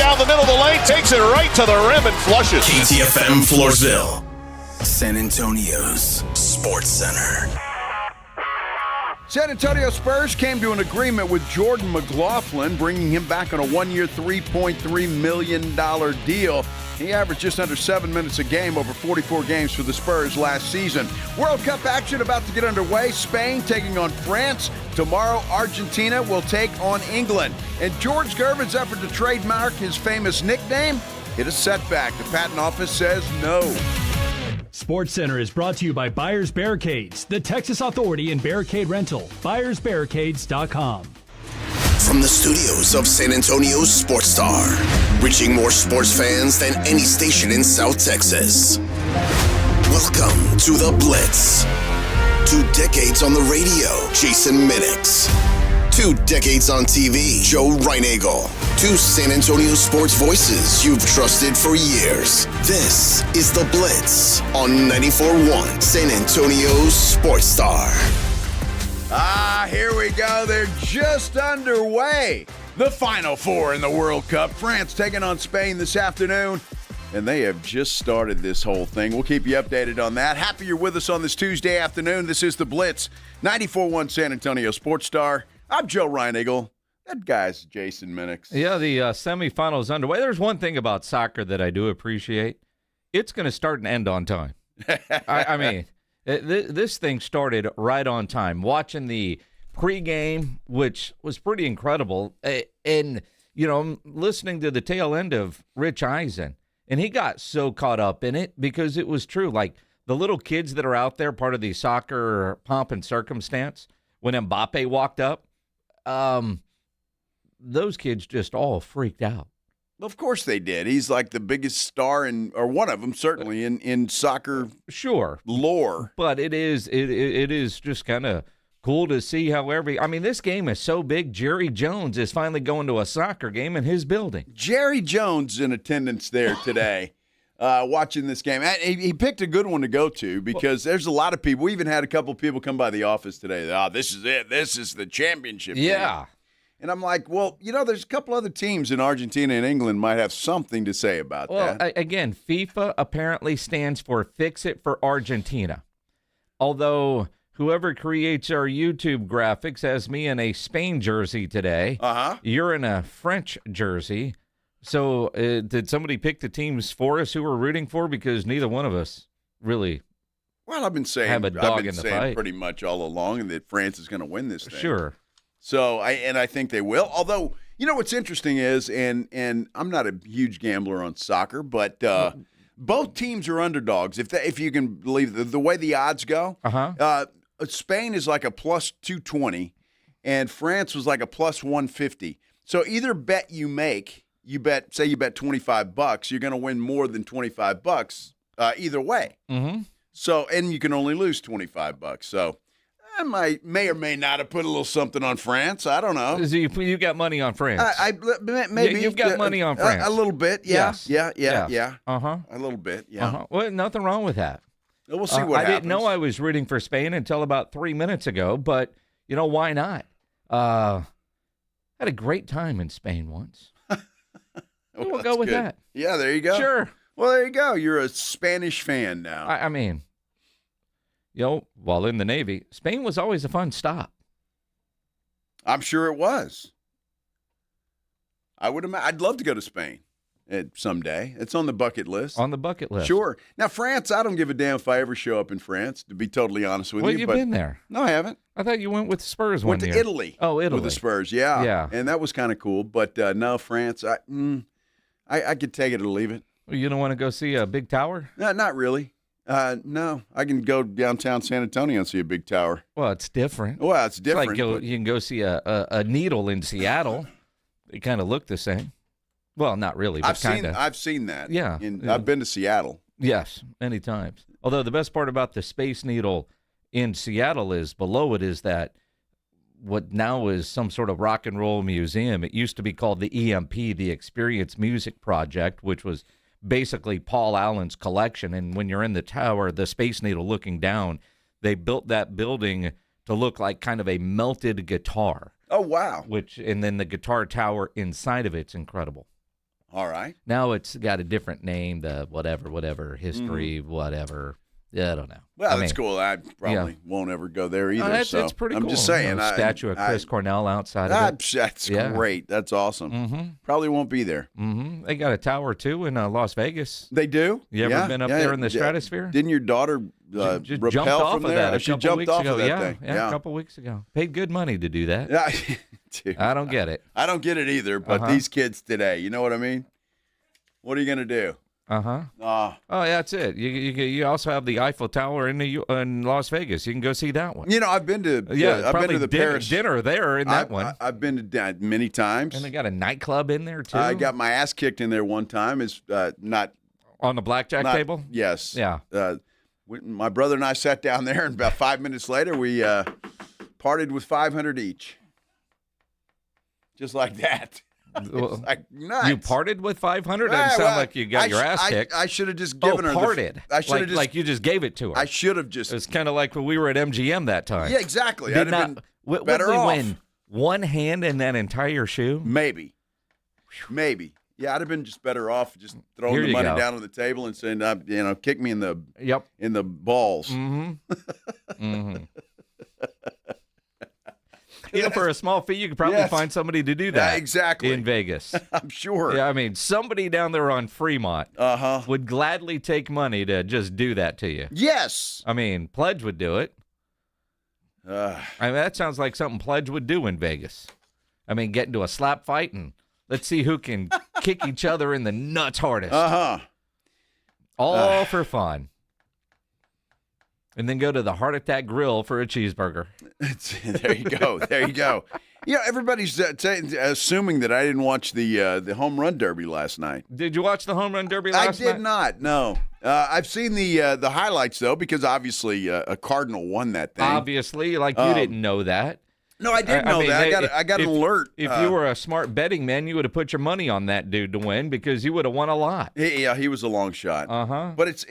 down the middle of the lane, takes it right to the rim and flushes. KTFM Floresville, San Antonio's Sports Center. San Antonio Spurs came to an agreement with Jordan McLaughlin, bringing him back on a one-year, $3.3 million deal. He averaged just under 7 minutes a game over 44 games for the Spurs last season. World Cup action about to get underway. Spain taking on France. Tomorrow, Argentina will take on England. And George Gervin's effort to trademark his famous nickname hit a setback. The patent office says no. SportsCenter is brought to you by Buyers Barricades, the Texas authority in barricade rental. BuyersBarricades.com. From the studios of San Antonio's Sports Star, reaching more sports fans than any station in South Texas. Welcome to the Blitz. 2 decades on the radio, Jason Minix. 2 decades on TV, Joe Reinagel. 2 San Antonio sports voices you've trusted for years. This is The Blitz on 94.1 San Antonio's Sports Star. Here we go. They're just underway. The Final Four in the World Cup. France taking on Spain this afternoon. And they have just started this whole thing. We'll keep you updated on that. Happy you're with us on this Tuesday afternoon. This is The Blitz, 94.1 San Antonio Sports Star. I'm Joe Reinagel. That guy's Jason Minix. Yeah, the semifinals underway. There's one thing about soccer that I do appreciate. It's going to start and end on time. I mean, this thing started right on time. Watching the pregame, which was pretty incredible, and, you know, I'm listening to the tail end of Rich Eisen, and he got so caught up in it because it was true. Like, the little kids that are out there, part of the soccer pomp and circumstance, when Mbappe walked up, those kids just all freaked out. Well, of course they did. He's like the biggest star or one of them certainly in soccer. Sure, lore. But it is just kind of cool to see how this game is so big. Jerry Jones is finally going to a soccer game in his building. Jerry Jones in attendance there today. Watching this game. He picked a good one to go to because there's a lot of people. We even had a couple of people come by the office today. This is it. This is the championship Yeah. game. And I'm like, well, you know, there's a couple other teams in Argentina and England might have something to say about that. Well, again, FIFA apparently stands for Fix It for Argentina. Although whoever creates our YouTube graphics has me in a Spain jersey today. Uh-huh. You're in a French jersey. So did somebody pick the teams for us who we're rooting for? Because neither one of us really I've been saying, have a dog in the fight. Pretty much all along that France is going to win this thing. Sure. So I think they will. Although, you know what's interesting is, and I'm not a huge gambler on soccer, but both teams are underdogs. If you can believe the way the odds go, Spain is like a plus 220, and France was like a plus 150. So either bet you make. Say you bet $25, you're going to win more than $25 either way. Mm-hmm. So, and you can only lose $25. So, I may or may not have put a little something on France. I don't know. So you got money on France? Maybe you've got money on France. A little bit, yeah, yes. yeah. A little bit, yeah. Well, nothing wrong with that. We'll see what happens. I didn't know I was rooting for Spain until about 3 minutes ago, but you know why not? Had a great time in Spain once. We'll go with that. Yeah, there you go. Sure. Well, there you go. You're a Spanish fan now. I mean, you know, while in the Navy, Spain was always a fun stop. I'm sure it was. I'd love to go to Spain someday. It's on the bucket list. On the bucket list. Sure. Now, France, I don't give a damn if I ever show up in France, to be totally honest with you. Well, you've been there. No, I haven't. I thought you went with the Spurs went one year. Went to Italy. Oh, Italy. With the Spurs, yeah. Yeah. And that was kind of cool. But no, France, I could take it or leave it. Well, you don't want to go see a big tower? No, not really. No, I can go downtown San Antonio and see a big tower. Well, it's different. Well, it's different. It's like you can go see a needle in Seattle. They kind of look the same. Well, not really, but kind of. I've seen that. Yeah. I've been to Seattle. Yes, many times. Although the best part about the Space Needle in Seattle is below it is that what now is some sort of rock and roll museum. It used to be called the EMP, the Experience Music Project, which was basically Paul Allen's collection. And when you're in the tower, the Space Needle looking down, they built that building to look like kind of a melted guitar. Oh, wow. And then the guitar tower inside of it's incredible. All right. Now it's got a different name, the whatever, history, whatever. Yeah, I don't know. Well, that's cool. I probably won't ever go there either. It's pretty cool. I'm just saying. Statue of Chris Cornell outside of it. That's great. That's awesome. Probably won't be there. They got a tower, too, in Las Vegas. They do? You ever been up there in the stratosphere? Didn't your daughter just rappel jumped off from of there? that She jumped off of that thing. Yeah, a couple weeks ago. Paid good money to do that. Yeah, dude, I don't get it. I don't get it either, but these kids today, you know what I mean? What are you going to do? Oh, yeah, that's it. You also have the Eiffel Tower in Las Vegas. You can go see that one. You know, I've been to I've been to the Paris dinner there in that one. I've been to many times. And they got a nightclub in there too. I got my ass kicked in there one time. It's not on the blackjack table. Yes. Yeah. My brother and I sat down there, and about 5 minutes later, we parted with $500 each, just like that. Like nuts. You parted with 500? Doesn't sound like you got your ass kicked. I should have just given her. Parted. I should have just like you just gave it to her. I should have just. It's kind of like when we were at MGM that time. Yeah, exactly. I'd have been better would we off. Win one hand in that entire shoe? Maybe. Yeah, I'd have been just better off just throwing the money down on the table and saying, kick me in the balls. Mm-hmm. For a small fee, you could probably find somebody to do that. Yeah, exactly. In Vegas. I'm sure. Yeah, I mean, somebody down there on Fremont would gladly take money to just do that to you. Yes. I mean, Pledge would do it. I mean, that sounds like something Pledge would do in Vegas. I mean, get into a slap fight and let's see who can kick each other in the nuts hardest. All for fun. And then go to the Heart Attack Grill for a cheeseburger. There you go. There you go. You know, everybody's assuming that I didn't watch the Home Run Derby last night. Did you watch the Home Run Derby last night? I did not, no. I've seen the highlights, though, because obviously a Cardinal won that thing. Obviously, like you didn't know that. No, I didn't know that. I got an alert. If you were a smart betting man, you would have put your money on that dude to win because you would have won a lot. Yeah, he was a long shot. But it's,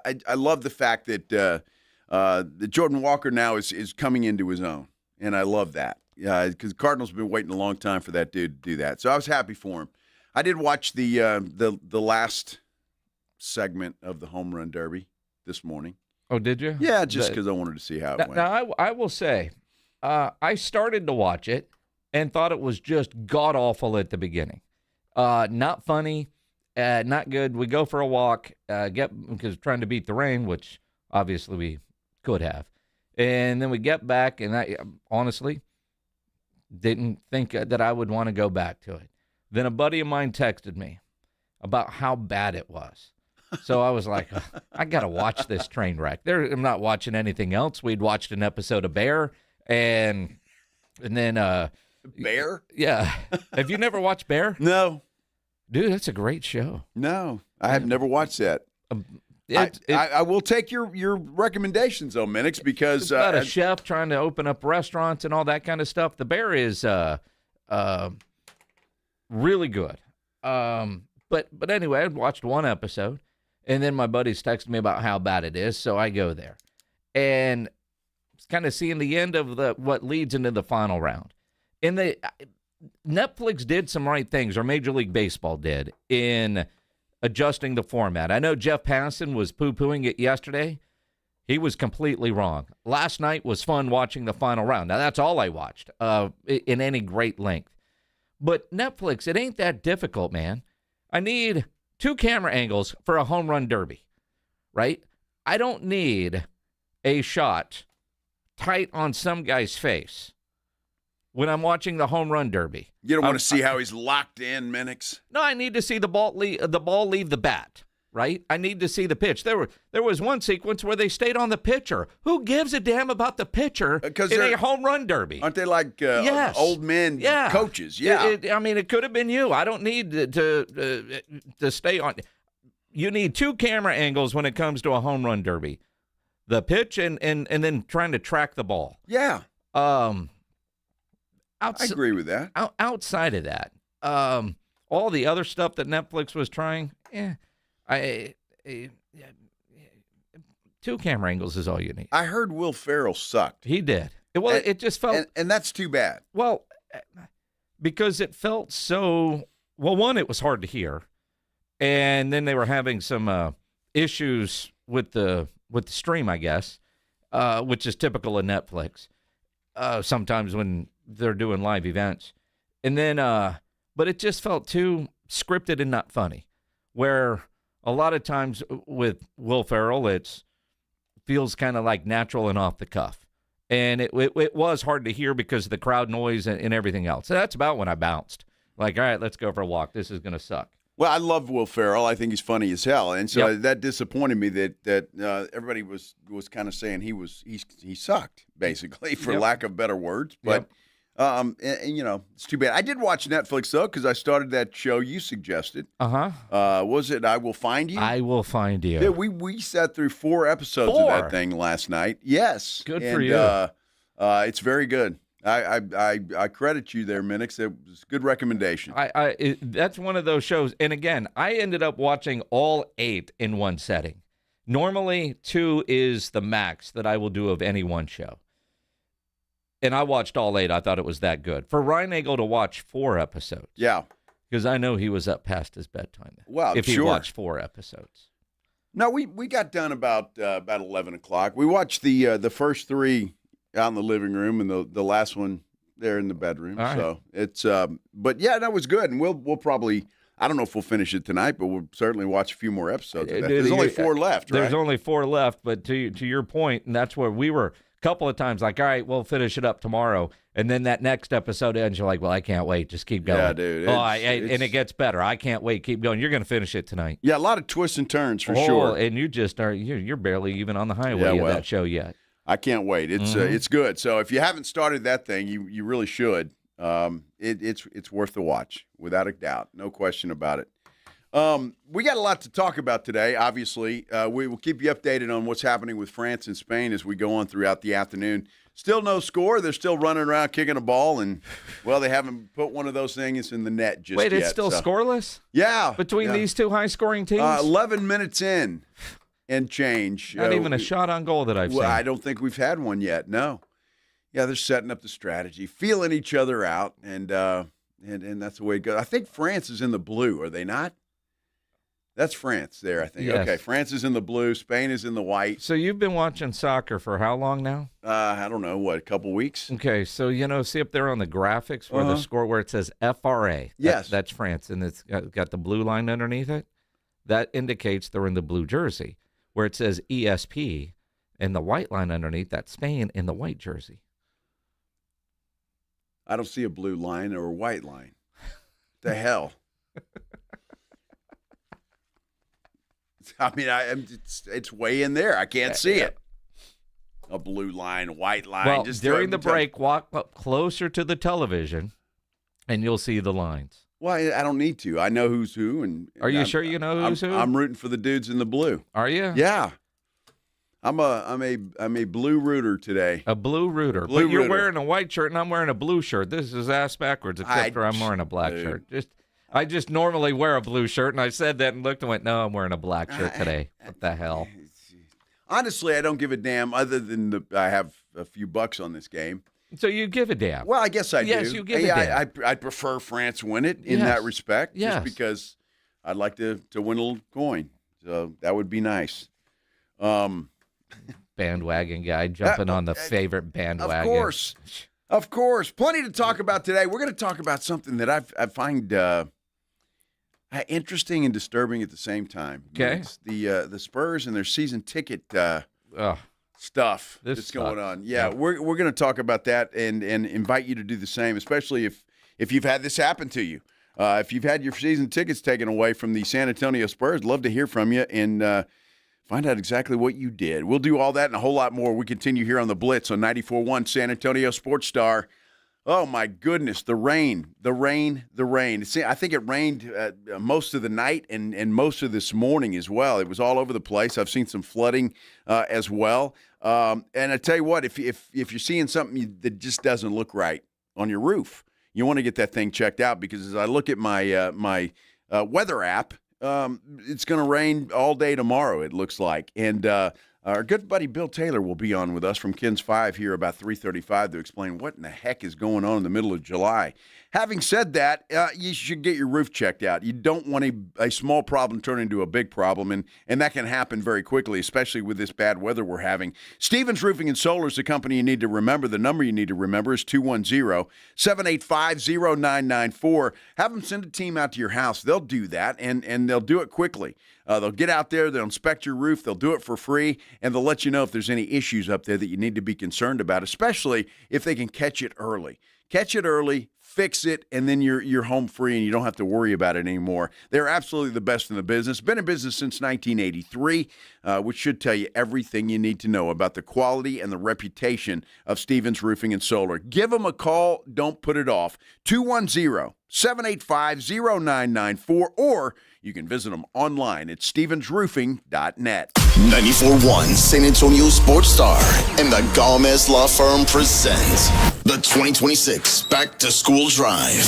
I love the fact that Jordan Walker now is coming into his own, and I love that. Yeah, because the Cardinals have been waiting a long time for that dude to do that. So I was happy for him. I did watch the last segment of the Home Run Derby this morning. Oh, did you? Yeah, just because I wanted to see how it went. Now, I will say, I started to watch it and thought it was just god-awful at the beginning. Not funny. Not good. We go for a walk, because trying to beat the rain, which obviously we could have. And then we get back, and I honestly didn't think that I would want to go back to it. Then a buddy of mine texted me about how bad it was. So I was like, I got to watch this train wreck. I'm not watching anything else. We'd watched an episode of Bear, and then Bear? Yeah. Have you never watched Bear? No. Dude, that's a great show. No, I have never watched that. I will take your recommendations, though, Minix, because it's about a chef trying to open up restaurants and all that kind of stuff. The Bear is really good. But anyway, I watched one episode, and then my buddies texted me about how bad it is, so I go there. And it's kind of seeing the end of what leads into the final round. And Netflix did some right things, or Major League Baseball did, in adjusting the format. I know Jeff Passan was poo-pooing it yesterday. He was completely wrong. Last night was fun watching the final round. Now, that's all I watched in any great length. But Netflix, it ain't that difficult, man. I need 2 camera angles for a home run derby, right? I don't need a shot tight on some guy's face when I'm watching the home run derby. You don't want to see how he's locked in, Minix? No, I need to see the ball leave the bat, right? I need to see the pitch. There was one sequence where they stayed on the pitcher. Who gives a damn about the pitcher in a home run derby? Aren't they like old men coaches? Yeah. It could have been you. I don't need to stay on. You need 2 camera angles when it comes to a home run derby. The pitch and then trying to track the ball. Yeah. I agree with that. Outside of that, all the other stuff that Netflix was trying, 2 camera angles is all you need. I heard Will Ferrell sucked. He did. It just felt... And that's too bad. Well, because it felt so well, one, it was hard to hear, and then they were having some issues with the stream, I guess, which is typical of Netflix. Sometimes when they're doing live events, and then, but it just felt too scripted and not funny. Where a lot of times with Will Ferrell, it feels kind of like natural and off the cuff. And it was hard to hear because of the crowd noise and everything else. So that's about when I bounced. Like, all right, let's go for a walk. This is going to suck. Well, I love Will Ferrell. I think he's funny as hell, and so that disappointed me that everybody was kind of saying he sucked, basically, for lack of better words. But and, it's too bad. I did watch Netflix though because I started that show you suggested. Was it I Will Find You? I Will Find You. Yeah, we sat through 4 episodes of that thing last night. Yes, good for you. It's very good. I credit you there, Minix. It was a good recommendation. That's one of those shows. And again, I ended up watching all 8 in one setting. Normally, 2 is the max that I will do of any one show. And I watched all 8. I thought it was that good. For Ryan Eagle to watch 4 episodes. Yeah. Because I know he was up past his bedtime. Well, if he watched 4 episodes. No, we got done about 11 o'clock. We watched the first 3 out in the living room, and the last one there in the bedroom. Right. So it's, but yeah, that was good, and we'll probably, I don't know if we'll finish it tonight, but we'll certainly watch a few more episodes. Of that. There's only 4 left, right? There's only 4 left, but to your point, and that's where we were a couple of times like, all right, we'll finish it up tomorrow, and then that next episode ends. You're like, well, I can't wait. Just keep going. Yeah, dude. And it gets better. I can't wait. Keep going. You're going to finish it tonight. Yeah, a lot of twists and turns for sure. And you just are. You're barely even on the highway of that show yet. I can't wait. It's good. So if you haven't started that thing, you really should. It's worth the watch, without a doubt, no question about it. We got a lot to talk about today. Obviously, we will keep you updated on what's happening with France and Spain as we go on throughout the afternoon. Still no score. They're still running around kicking a ball, and well, they haven't put one of those things in the net just yet. Wait, it's still scoreless? Yeah, between these 2 high-scoring teams. 11 minutes in. And change. Not even a shot on goal that I've seen. I don't think we've had one yet. No. Yeah, they're setting up the strategy, feeling each other out, and that's the way it goes. I think France is in the blue, are they not? That's France there, I think. Yes. Okay, France is in the blue, Spain is in the white. So you've been watching soccer for how long now? I don't know, a couple weeks? Okay, so see up there on the graphics where the score where it says FRA. Yes. That's France, and it's got the blue line underneath it. That indicates they're in the blue jersey. Where it says ESP and the white line underneath, that's Spain in the white jersey. I don't see a blue line or a white line. The hell? I mean, it's way in there. I can't see it. A blue line, white line. Well, just during the break, walk up closer to the television, and you'll see the lines. Well, I don't need to. I know who's who. And are you sure you know who's who? I'm rooting for the dudes in the blue. Are you? Yeah. I'm a blue rooter today. A blue rooter. But you're wearing a white shirt, and I'm wearing a blue shirt. This is ass backwards, except for I'm wearing a black shirt. I just normally wear a blue shirt, and I said that and looked and went, no, I'm wearing a black shirt today. What the hell? Honestly, I don't give a damn other than I have a few bucks on this game. So you give a damn. Well, I guess I do. Yes, you give a damn. I'd prefer France win it in that respect, just because I'd like to win a little coin. So that would be nice. Bandwagon guy jumping on the favorite bandwagon. Of course. Plenty to talk about today. We're going to talk about something that I find interesting and disturbing at the same time. Okay. It's the Spurs and their season ticket stuff that's going on. Yeah, we're going to talk about that and invite you to do the same, especially if you've had this happen to you. If you've had your season tickets taken away from the San Antonio Spurs, love to hear from you and find out exactly what you did. We'll do all that and a whole lot more. We continue here on the Blitz on 94.1 San Antonio Sports Star. Oh, my goodness, the rain. See, I think it rained most of the night and most of this morning as well. It was all over the place. I've seen some flooding as well. And I tell you what, if you're seeing something that just doesn't look right on your roof, you want to get that thing checked out because as I look at my weather app, it's going to rain all day tomorrow, it looks like. And our good buddy Bill Taylor will be on with us from Ken's 5 here about 3:35 to explain what in the heck is going on in the middle of July. Having said that, you should get your roof checked out. You don't want a small problem turn into a big problem, and that can happen very quickly, especially with this bad weather we're having. Stevens Roofing and Solar is the company you need to remember. The number you need to remember is 210-785-0994. Have them send a team out to your house. They'll do that, and they'll do it quickly. They'll get out there, they'll inspect your roof, they'll do it for free, and they'll let you know if there's any issues up there that you need to be concerned about, especially if they can catch it early. Catch it early, fix it, and then you're home free and you don't have to worry about it anymore. They're absolutely the best in the business. Been in business since 1983, which should tell you everything you need to know about the quality and the reputation of Stevens Roofing and Solar. Give them a call. Don't put it off. 210-785-0994, or you can visit them online at stevensroofing.net. 94.1 San Antonio Sports Star and the Gomez Law Firm present the 2026 Back to School Drive.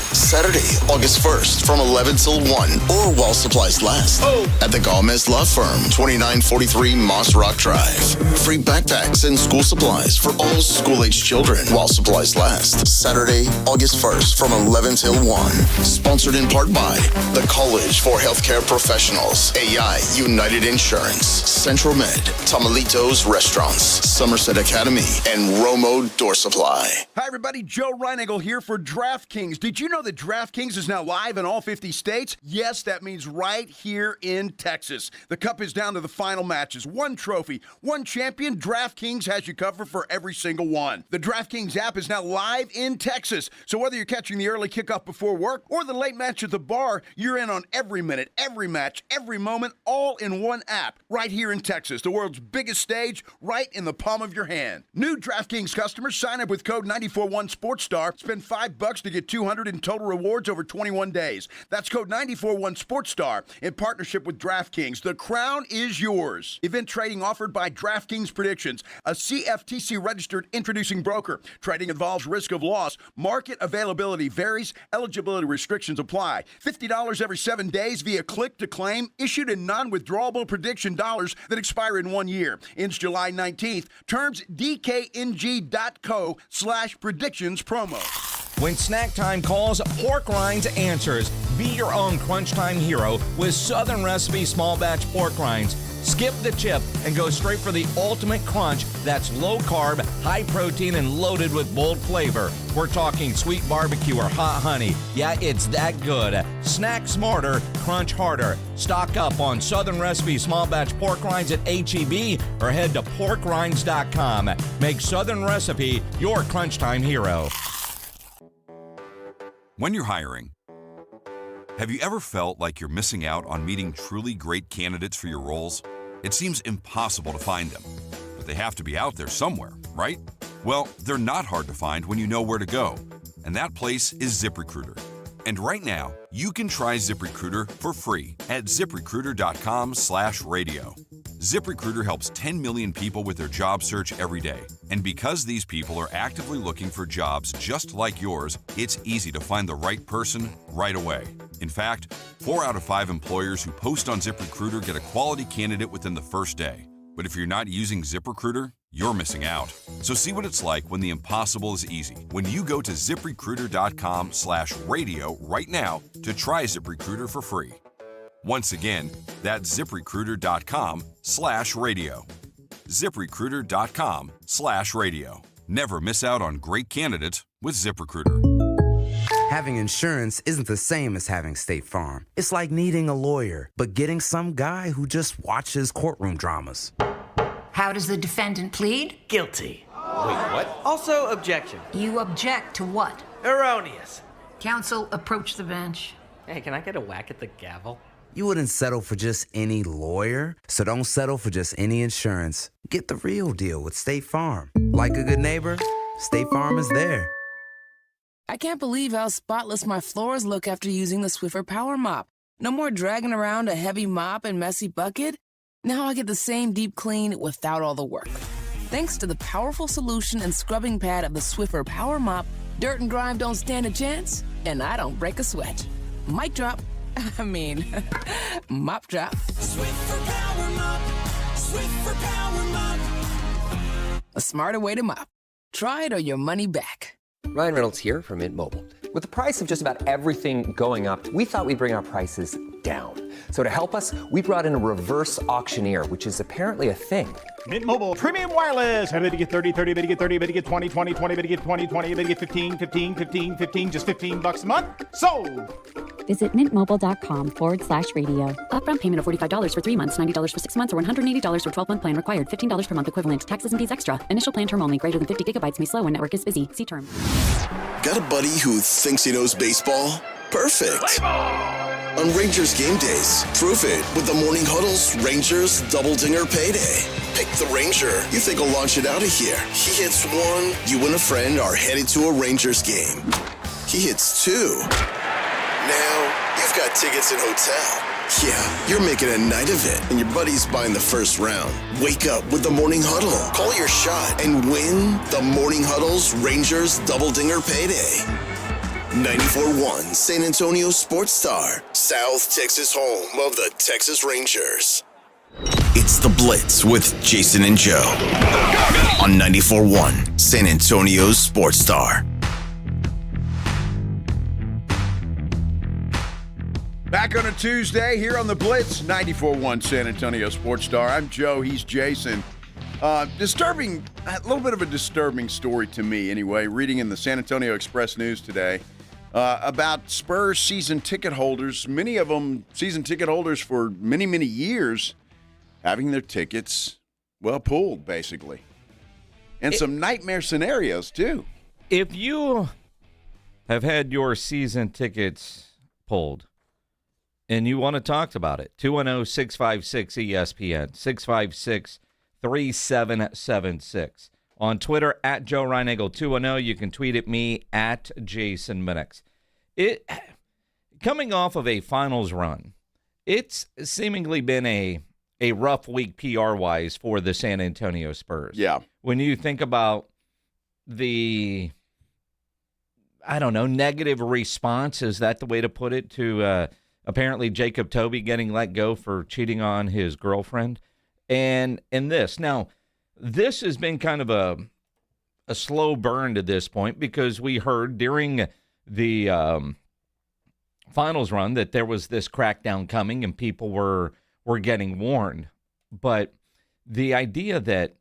Saturday, August 1st from 11 till 1 or while supplies last at the Gomez Law Firm, 2943 Moss Rock Drive. Free backpacks and school supplies for all school-age children while supplies last. Saturday, August 1st from 11 till 1. Sponsored in part by the College for Healthcare Professionals, AI United Insurance, Central Med, Tamalitos Restaurants, Somerset Academy, and Romo Door Supply. Hi, everybody. Joe Reinigle here for DraftKings. Did you know that DraftKings is now live in all 50 states? Yes, that means right here in Texas. The Cup is down to the final matches. One trophy, one champion. DraftKings has you covered for every single one. The DraftKings app is now live in Texas. So whether you're catching the early kickoff before work or the late match at the bar, you're in on every minute, every match, every moment, all in one app. Right here in Texas, the world's biggest stage, right in the palm of your hand. New DraftKings customers sign up with code 941SportsStar. Spend $5 to get $200 in total rewards over 21 days. That's code 941SportsStar in partnership with DraftKings. The crown is yours. Event trading offered by DraftKings Predictions, a CFTC registered introducing broker. Trading involves risk of loss. Market availability varies. Eligibility restrictions apply. $50 every 7 days via click to claim. Issued in non-withdrawable prediction dollars that expire in 1 year. Ends July 19th. Terms dkng.co/predictions promo. When snack time calls, Pork Rinds answers. Be your own crunch time hero with Southern Recipe small batch pork rinds. Skip the chip and go straight for the ultimate crunch that's low carb, high protein, and loaded with bold flavor. We're talking sweet barbecue or hot honey. Yeah, it's that good. Snack smarter, crunch harder. Stock up on Southern Recipe small batch pork rinds at H-E-B or head to porkrinds.com. Make Southern Recipe your crunch time hero. When you're hiring, have you ever felt like you're missing out on meeting truly great candidates for your roles? It seems impossible to find them, but they have to be out there somewhere, right? Well, they're not hard to find when you know where to go, and that place is ZipRecruiter. And right now, you can try ZipRecruiter for free at ZipRecruiter.com/radio. ZipRecruiter helps 10 million people with their job search every day. And because these people are actively looking for jobs just like yours, it's easy to find the right person right away. In fact, 4 out of 5 employers who post on ZipRecruiter get a quality candidate within the first day. But if you're not using ZipRecruiter, you're missing out. So see what it's like when the impossible is easy. When you go to ZipRecruiter.com/radio right now to try ZipRecruiter for free. Once again, that's ZipRecruiter.com/radio. ZipRecruiter.com/radio. Never miss out on great candidates with ZipRecruiter. Having insurance isn't the same as having State Farm. It's like needing a lawyer, but getting some guy who just watches courtroom dramas. How does the defendant plead? Guilty. Wait, what? Also, objection. You object to what? Erroneous. Counsel, approach the bench. Hey, can I get a whack at the gavel? You wouldn't settle for just any lawyer, so don't settle for just any insurance. Get the real deal with State Farm. Like a good neighbor, State Farm is there. I can't believe how spotless my floors look after using the Swiffer Power Mop. No more dragging around a heavy mop and messy bucket. Now I get the same deep clean without all the work. Thanks to the powerful solution and scrubbing pad of the Swiffer Power Mop, dirt and grime don't stand a chance, and I don't break a sweat. Mic drop. Mop drop. Swiffer Power Mop. Swiffer Power Mop. A smarter way to mop. Try it or your money back. Ryan Reynolds here from Mint Mobile. With the price of just about everything going up, we thought we'd bring our prices down. So to help us, we brought in a reverse auctioneer, which is apparently a thing. Mint Mobile Premium Wireless. How to get 30, 30, bit to get 30, bit to get 20, 20, 20, bit to get 20, 20, bit to get 15, 15, 15, 15, just $15 a month? Sold! Visit mintmobile.com/radio. Upfront payment of $45 for 3 months, $90 for 6 months, or $180 for 12-month plan required. $15 per month equivalent. Taxes and fees extra. Initial plan term only. Greater than 50 gigabytes may slow when network is busy. See term. Got a buddy who thinks he knows baseball? Perfect. On Rangers game days, prove it with the Morning Huddle's Rangers Double Dinger Payday. Pick the Ranger you think will launch it out of here. He hits one, you and a friend are headed to a Rangers game. He hits two. Now, you've got tickets and hotel. Yeah, you're making a night of it, and your buddy's buying the first round. Wake up with the Morning Huddle. Call your shot and win the Morning Huddle's Rangers Double Dinger Payday. 94.1 San Antonio Sports Star, South Texas home of the Texas Rangers. It's the Blitz with Jason and Joe on 94.1 San Antonio Sports Star. Back on a Tuesday here on the Blitz, 94.1 San Antonio Sports Star. I'm Joe, he's Jason. Disturbing, a little bit of a disturbing story to me anyway, reading in the San Antonio Express News today about Spurs season ticket holders, many of them season ticket holders for many, many years, having their tickets, well, pulled, basically. And some nightmare scenarios, too. If you have had your season tickets pulled, and you want to talk about it, 210-656-ESPN, 656-3776. On Twitter, at Joe Reinagle 210. You can tweet at me, at Jason Minix. Coming off of a finals run, it's seemingly been a rough week PR-wise for the San Antonio Spurs. Yeah. When you think about the, negative response, is that the way to put it, to apparently Jacob Toby getting let go for cheating on his girlfriend. And this. Now, this has been kind of a slow burn to this point, because we heard during the finals run that there was this crackdown coming and people were getting warned. But the idea that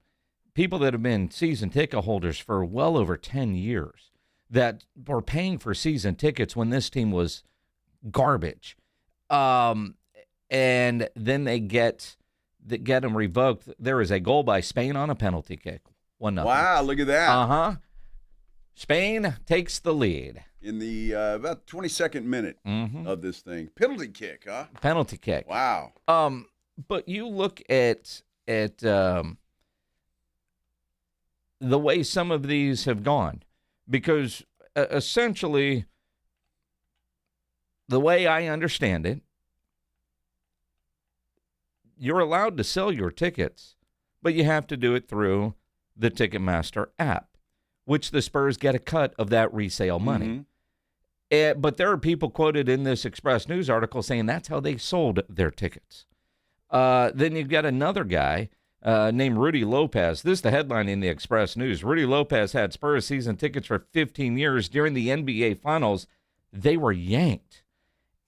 people that have been season ticket holders for well over 10 years that were paying for season tickets when this team was garbage, and then they get them revoked. There is a goal by Spain on a penalty kick. 1-0. Wow, look at that. Spain takes the lead. In the about 22nd minute of this thing. Penalty kick, huh? Penalty kick. Wow. But you look at the way some of these have gone, because essentially, the way I understand it, you're allowed to sell your tickets, but you have to do it through the Ticketmaster app, which the Spurs get a cut of that resale money. But there are people quoted in this Express News article saying that's how they sold their tickets. Then you've got another guy named Rudy Lopez. This is the headline in the Express News. Rudy Lopez had Spurs season tickets for 15 years. During the NBA Finals, they were yanked.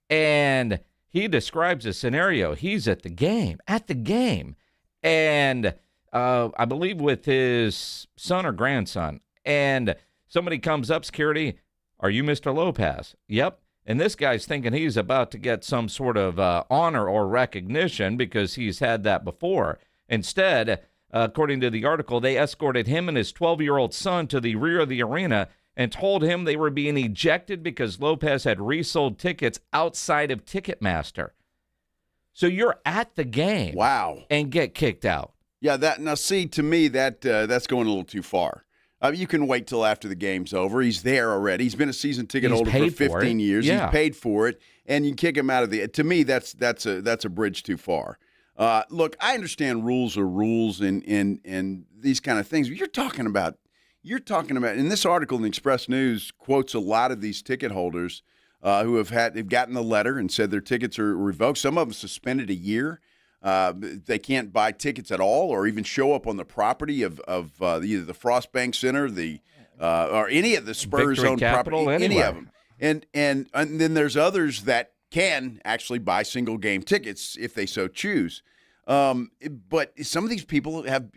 And he describes a scenario. He's at the game, and I believe with his son or grandson, and somebody comes up, security, "Are you Mr. Lopez?" "Yep." And this guy's thinking he's about to get some sort of honor or recognition because he's had that before. Instead, according to the article, they escorted him and his 12-year-old son to the rear of the arena and told him they were being ejected because Lopez had resold tickets outside of Ticketmaster. So you're at the game. Wow. And get kicked out. Yeah, to me, that's going a little too far. You can wait till after the game's over. He's there already. He's been a season ticket holder for 15 years. Yeah. He's paid for it, and you kick him out of the. To me, that's a bridge too far. Look, I understand rules are rules and these kind of things. But you're talking about, in this article in the Express News quotes a lot of these ticket holders they've gotten the letter and said their tickets are revoked. Some of them suspended a year. They can't buy tickets at all or even show up on the property of either the Frost Bank Center, or any of the Spurs-owned property, any of them. And then there's others that can actually buy single game tickets if they so choose. But some of these people have,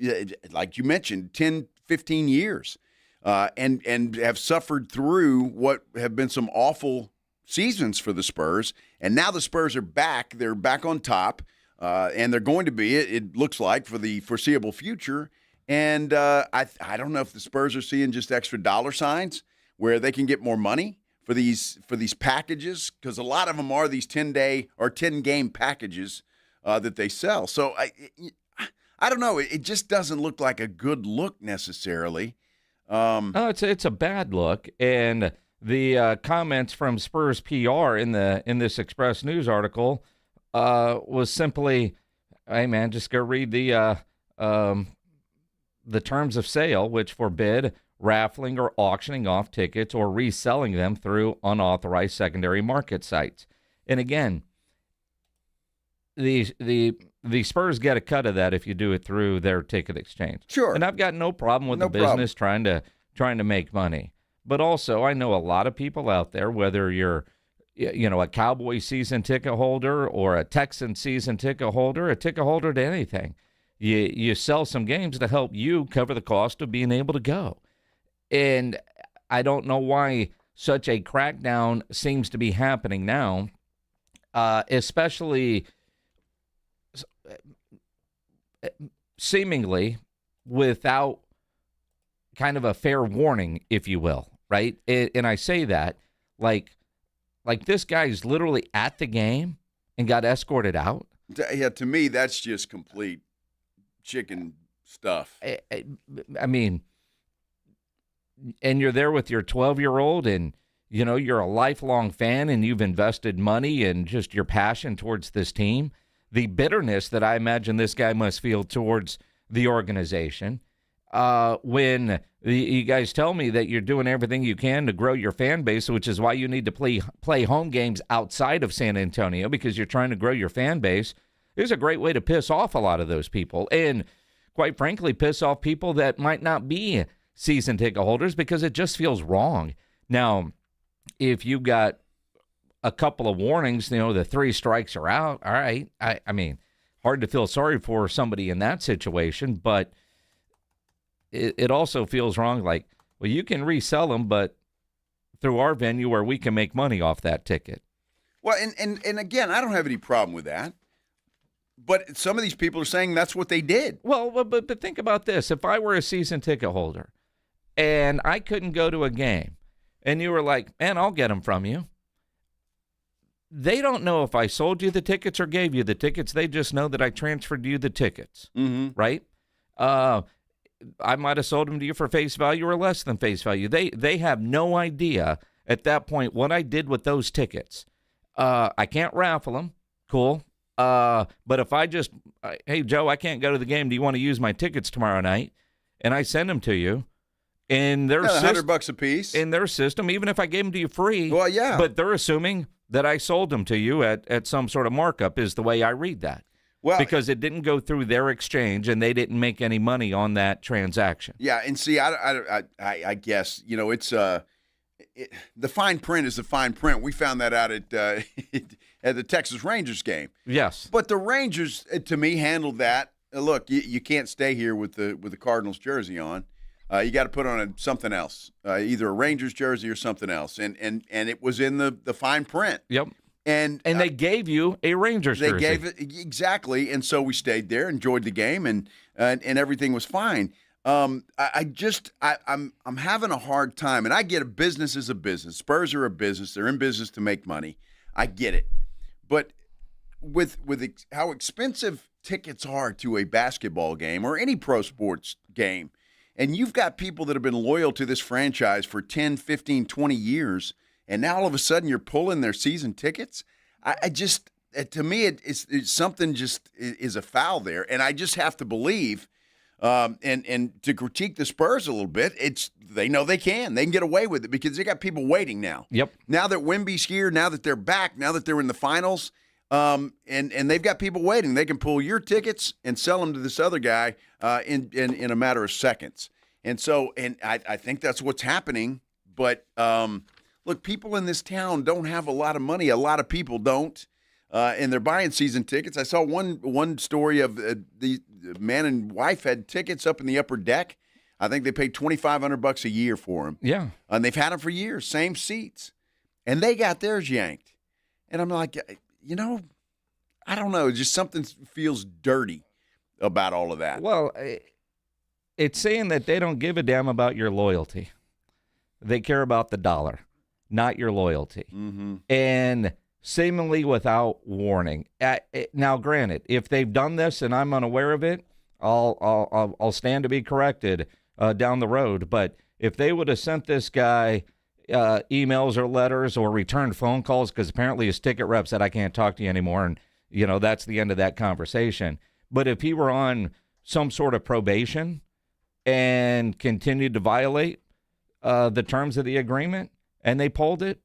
like you mentioned, 10, 15 years and have suffered through what have been some awful seasons for the Spurs. And now the Spurs are back. They're back on top, and they're going to be, it looks like, for the foreseeable future. And I don't know if the Spurs are seeing just extra dollar signs where they can get more money for these packages, because a lot of them are these 10-day or 10-game packages that they sell. So I don't know. It just doesn't look like a good look necessarily. No, it's a bad look. And the comments from Spurs PR in this Express News article was simply, "Hey man, just go read the terms of sale, which forbid raffling or auctioning off tickets or reselling them through unauthorized secondary market sites." And again, the Spurs get a cut of that if you do it through their ticket exchange. Sure. And I've got no problem with the business trying to make money. But also, I know a lot of people out there, whether you're a Cowboys season ticket holder or a Texan season ticket holder, a ticket holder to anything, you sell some games to help you cover the cost of being able to go. And I don't know why such a crackdown seems to be happening now, especially seemingly without kind of a fair warning, if you will, right? And I say that like this guy's literally at the game and got escorted out. Yeah, to me, that's just complete chicken stuff. I mean, and you're there with your 12-year-old and, you're a lifelong fan and you've invested money and just your passion towards this team. The bitterness that I imagine this guy must feel towards the organization when you guys tell me that you're doing everything you can to grow your fan base, which is why you need to play home games outside of San Antonio, because you're trying to grow your fan base. It's a great way to piss off a lot of those people and, quite frankly, piss off people that might not be season ticket holders, because it just feels wrong. Now, if you got a couple of warnings, the 3 strikes are out, all right. I mean, hard to feel sorry for somebody in that situation, but it also feels wrong. Like, well, you can resell them, but through our venue where we can make money off that ticket. Well, and again, I don't have any problem with that. But some of these people are saying that's what they did. Well, but think about this. If I were a season ticket holder and I couldn't go to a game and you were like, man, I'll get them from you. They don't know if I sold you the tickets or gave you the tickets. They just know that I transferred you the tickets, right? I might have sold them to you for face value or less than face value. They have no idea at that point what I did with those tickets. I can't raffle them. Cool. But if I just, hey, Joe, I can't go to the game. Do you want to use my tickets tomorrow night? And I send them to you. In their $100 a piece. In their system, even if I gave them to you free. Well, yeah. But they're assuming that I sold them to you at some sort of markup is the way I read that. Well, because it didn't go through their exchange and they didn't make any money on that transaction. Yeah, and see, I guess, it's the fine print is the fine print. We found that out at the Texas Rangers game. Yes. But the Rangers, to me, handled that. Look, you can't stay here with the Cardinals jersey on. You got to put on something else, either a Rangers jersey or something else. And it was in the fine print. Yep. And they gave you a Rangers jersey. They gave it exactly, and so we stayed there, enjoyed the game, and everything was fine. I'm having a hard time, and I get a business is a business. Spurs are a business; they're in business to make money. I get it, but with how expensive tickets are to a basketball game or any pro sports game, and you've got people that have been loyal to this franchise for 10, 15, 20 years. And now all of a sudden you're pulling their season tickets. I just, to me, it's something just is a foul there. And I just have to believe, and to critique the Spurs a little bit, they know they can get away with it because they got people waiting now. Yep. Now that Wemby's here, now that they're back, now that they're in the finals, and they've got people waiting. They can pull your tickets and sell them to this other guy in a matter of seconds. And so, I think that's what's happening. But look, people in this town don't have a lot of money. A lot of people don't, and they're buying season tickets. I saw one story of the man and wife had tickets up in the upper deck. I think they paid $2,500 a year for them. Yeah. And they've had them for years, same seats. And they got theirs yanked. And I'm like, I don't know. Just something feels dirty about all of that. Well, it's saying that they don't give a damn about your loyalty. They care about the dollar, not your loyalty. Mm-hmm. And seemingly without warning. Now, granted, if they've done this and I'm unaware of it, I'll stand to be corrected down the road. But if they would have sent this guy emails or letters or returned phone calls, because apparently his ticket rep said, I can't talk to you anymore, and, that's the end of that conversation. But if he were on some sort of probation and continued to violate the terms of the agreement and they pulled it,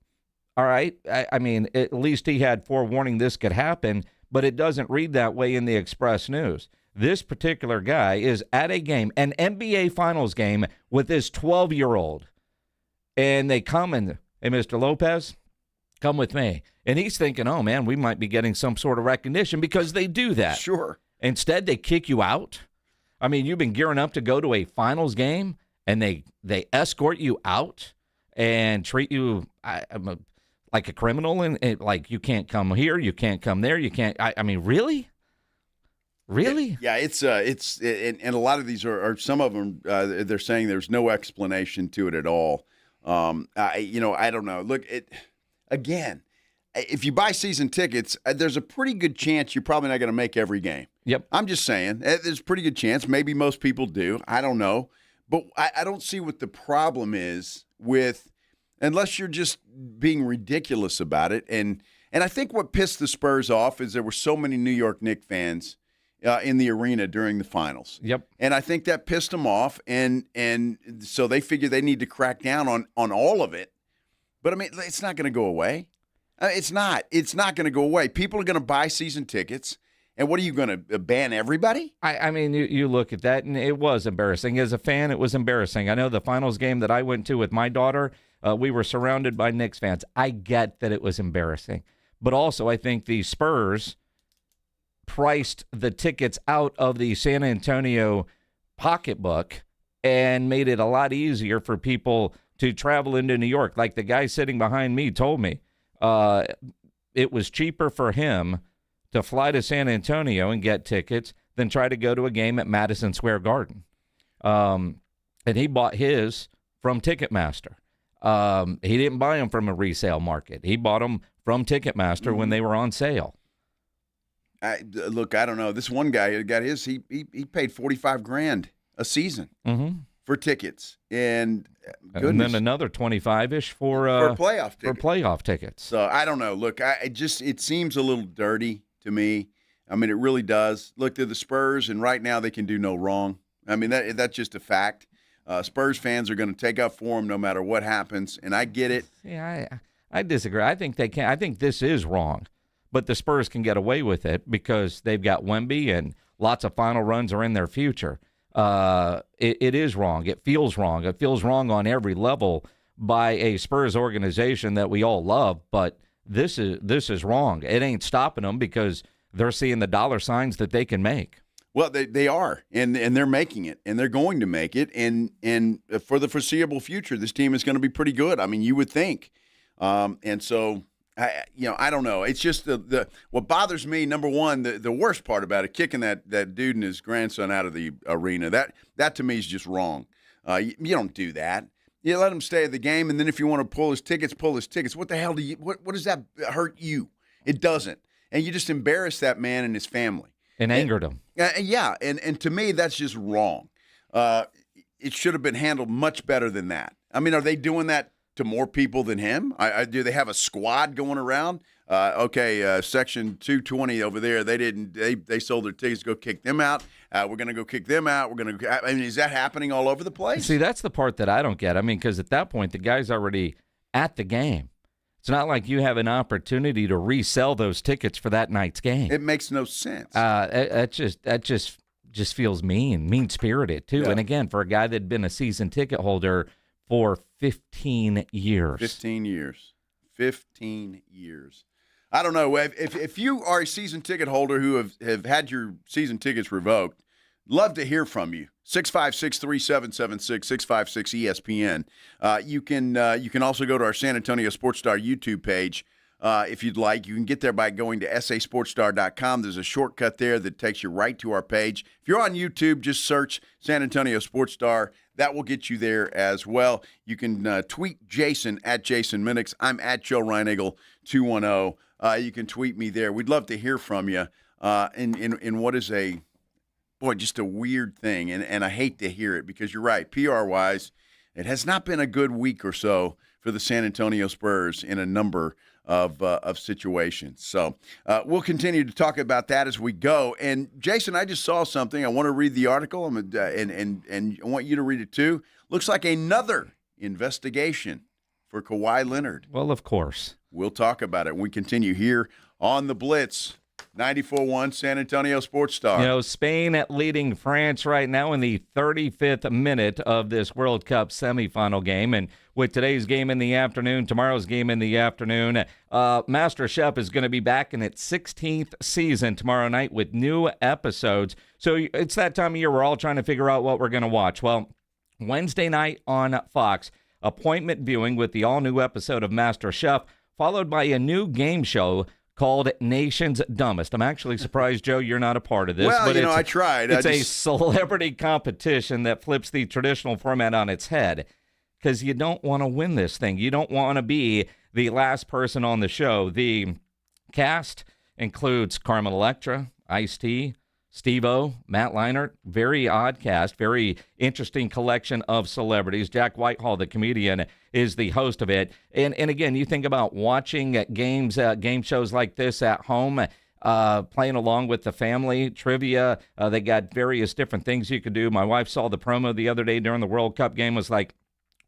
all right, I mean, at least he had forewarning this could happen, but it doesn't read that way in the Express News. This particular guy is at a game, an NBA Finals game, with his 12-year-old. And they come and, hey, Mr. Lopez, come with me. And he's thinking, oh, man, we might be getting some sort of recognition because they do that. Sure. Instead, they kick you out. I mean, you've been gearing up to go to a Finals game, and they escort you out and treat you like a criminal. And like, you can't come here, you can't come there, you can't. I mean, really? Really? Yeah, it's and a lot of these are some of them. They're saying there's no explanation to it at all. I don't know. Look, again, if you buy season tickets, there's a pretty good chance you're probably not going to make every game. Yep. I'm just saying, there's a pretty good chance. Maybe most people do. I don't know, but I don't see what the problem is with, unless you're just being ridiculous about it. And I think what pissed the Spurs off is there were so many New York Knicks fans in the arena during the finals. Yep. And I think that pissed them off, and so they figure they need to crack down on all of it. But, I mean, it's not going to go away. It's not. It's not going to go away. People are going to buy season tickets, and what are you going to ban everybody? I mean, you look at that, and it was embarrassing. As a fan, it was embarrassing. I know the finals game that I went to with my daughter, we were surrounded by Knicks fans. I get that it was embarrassing. But also, I think the Spurs priced the tickets out of the San Antonio pocketbook and made it a lot easier for people to travel into New York. Like the guy sitting behind me told me, it was cheaper for him to fly to San Antonio and get tickets than try to go to a game at Madison Square Garden. And he bought his from Ticketmaster. He didn't buy them from a resale market. He bought them from Ticketmaster when they were on sale. Look, I don't know. This one guy who got his, he paid $45,000 a season for tickets, and then another 25-ish for playoff tickets. So I don't know. Look, it seems a little dirty to me. I mean, it really does. Look, they're the Spurs, and right now they can do no wrong. I mean, that's just a fact. Spurs fans are going to take up for them no matter what happens, and I get it. Yeah, I disagree. I think they can. I think this is wrong. But the Spurs can get away with it because they've got Wemby and lots of final runs are in their future. It is wrong. It feels wrong. It feels wrong on every level by a Spurs organization that we all love. But this is wrong. It ain't stopping them because they're seeing the dollar signs that they can make. Well, they are, and they're making it, and they're going to make it. And for the foreseeable future, this team is going to be pretty good. I mean, you would think. And so – I don't know. It's just what bothers me. Number one, the worst part about it, kicking that dude and his grandson out of the arena. That to me is just wrong. You don't do that. You let him stay at the game, and then if you want to pull his tickets, pull his tickets. What the hell what does that hurt you? It doesn't. And you just embarrass that man and his family and angered him. Yeah, and to me that's just wrong. It should have been handled much better than that. I mean, are they doing that to more people than him? Do they have a squad going around? Section 220 over there, they sold their tickets. Go kick them out. We're going to go kick them out. I mean, is that happening all over the place? See, that's the part that I don't get. I mean, because at that point, the guy's already at the game. It's not like you have an opportunity to resell those tickets for that night's game. It makes no sense. That just feels mean-spirited, too. Yeah. And again, for a guy that had been a season ticket holder for 15 years. 15 years. 15 years. I don't know. If you are a season ticket holder who have had your season tickets revoked, love to hear from you. 656-3776, 656-ESPN. You can also go to our San Antonio Sports Star YouTube page if you'd like. You can get there by going to sasportstar.com. There's a shortcut there that takes you right to our page. If you're on YouTube, just search San Antonio Sports Star. That will get you there as well. You can tweet Jason at Jason Minix. I'm at Joe Reinagle 210. You can tweet me there. We'd love to hear from you in what is just a weird thing. And I hate to hear it because you're right. PR-wise, it has not been a good week or so for the San Antonio Spurs in a number of situations. So we'll continue to talk about that as we go. And Jason, I just saw something. I want to read the article, and I want you to read it too. Looks like another investigation for Kawhi Leonard. Well, of course. We'll talk about it when we continue here on the Blitz. 94.1 San Antonio Sports Star. Spain leading France right now in the 35th minute of this World Cup semifinal game. And with today's game in the afternoon, tomorrow's game in the afternoon, Master Chef is going to be back in its 16th season tomorrow night with new episodes. So it's that time of year we're all trying to figure out what we're going to watch. Well, Wednesday night on Fox, appointment viewing with the all-new episode of Master Chef, followed by a new game show called Nation's Dumbest. I'm actually surprised, Joe, you're not a part of this. Well, but I tried. It's a celebrity competition that flips the traditional format on its head because you don't want to win this thing. You don't want to be the last person on the show. The cast includes Carmen Electra, Ice-T, Steve-O, Matt Leinart. Very odd cast, very interesting collection of celebrities. Jack Whitehall, the comedian, is the host of it. And again, you think about watching game shows like this at home, playing along with the family, trivia. They got various different things you could do. My wife saw the promo the other day during the World Cup game, was like,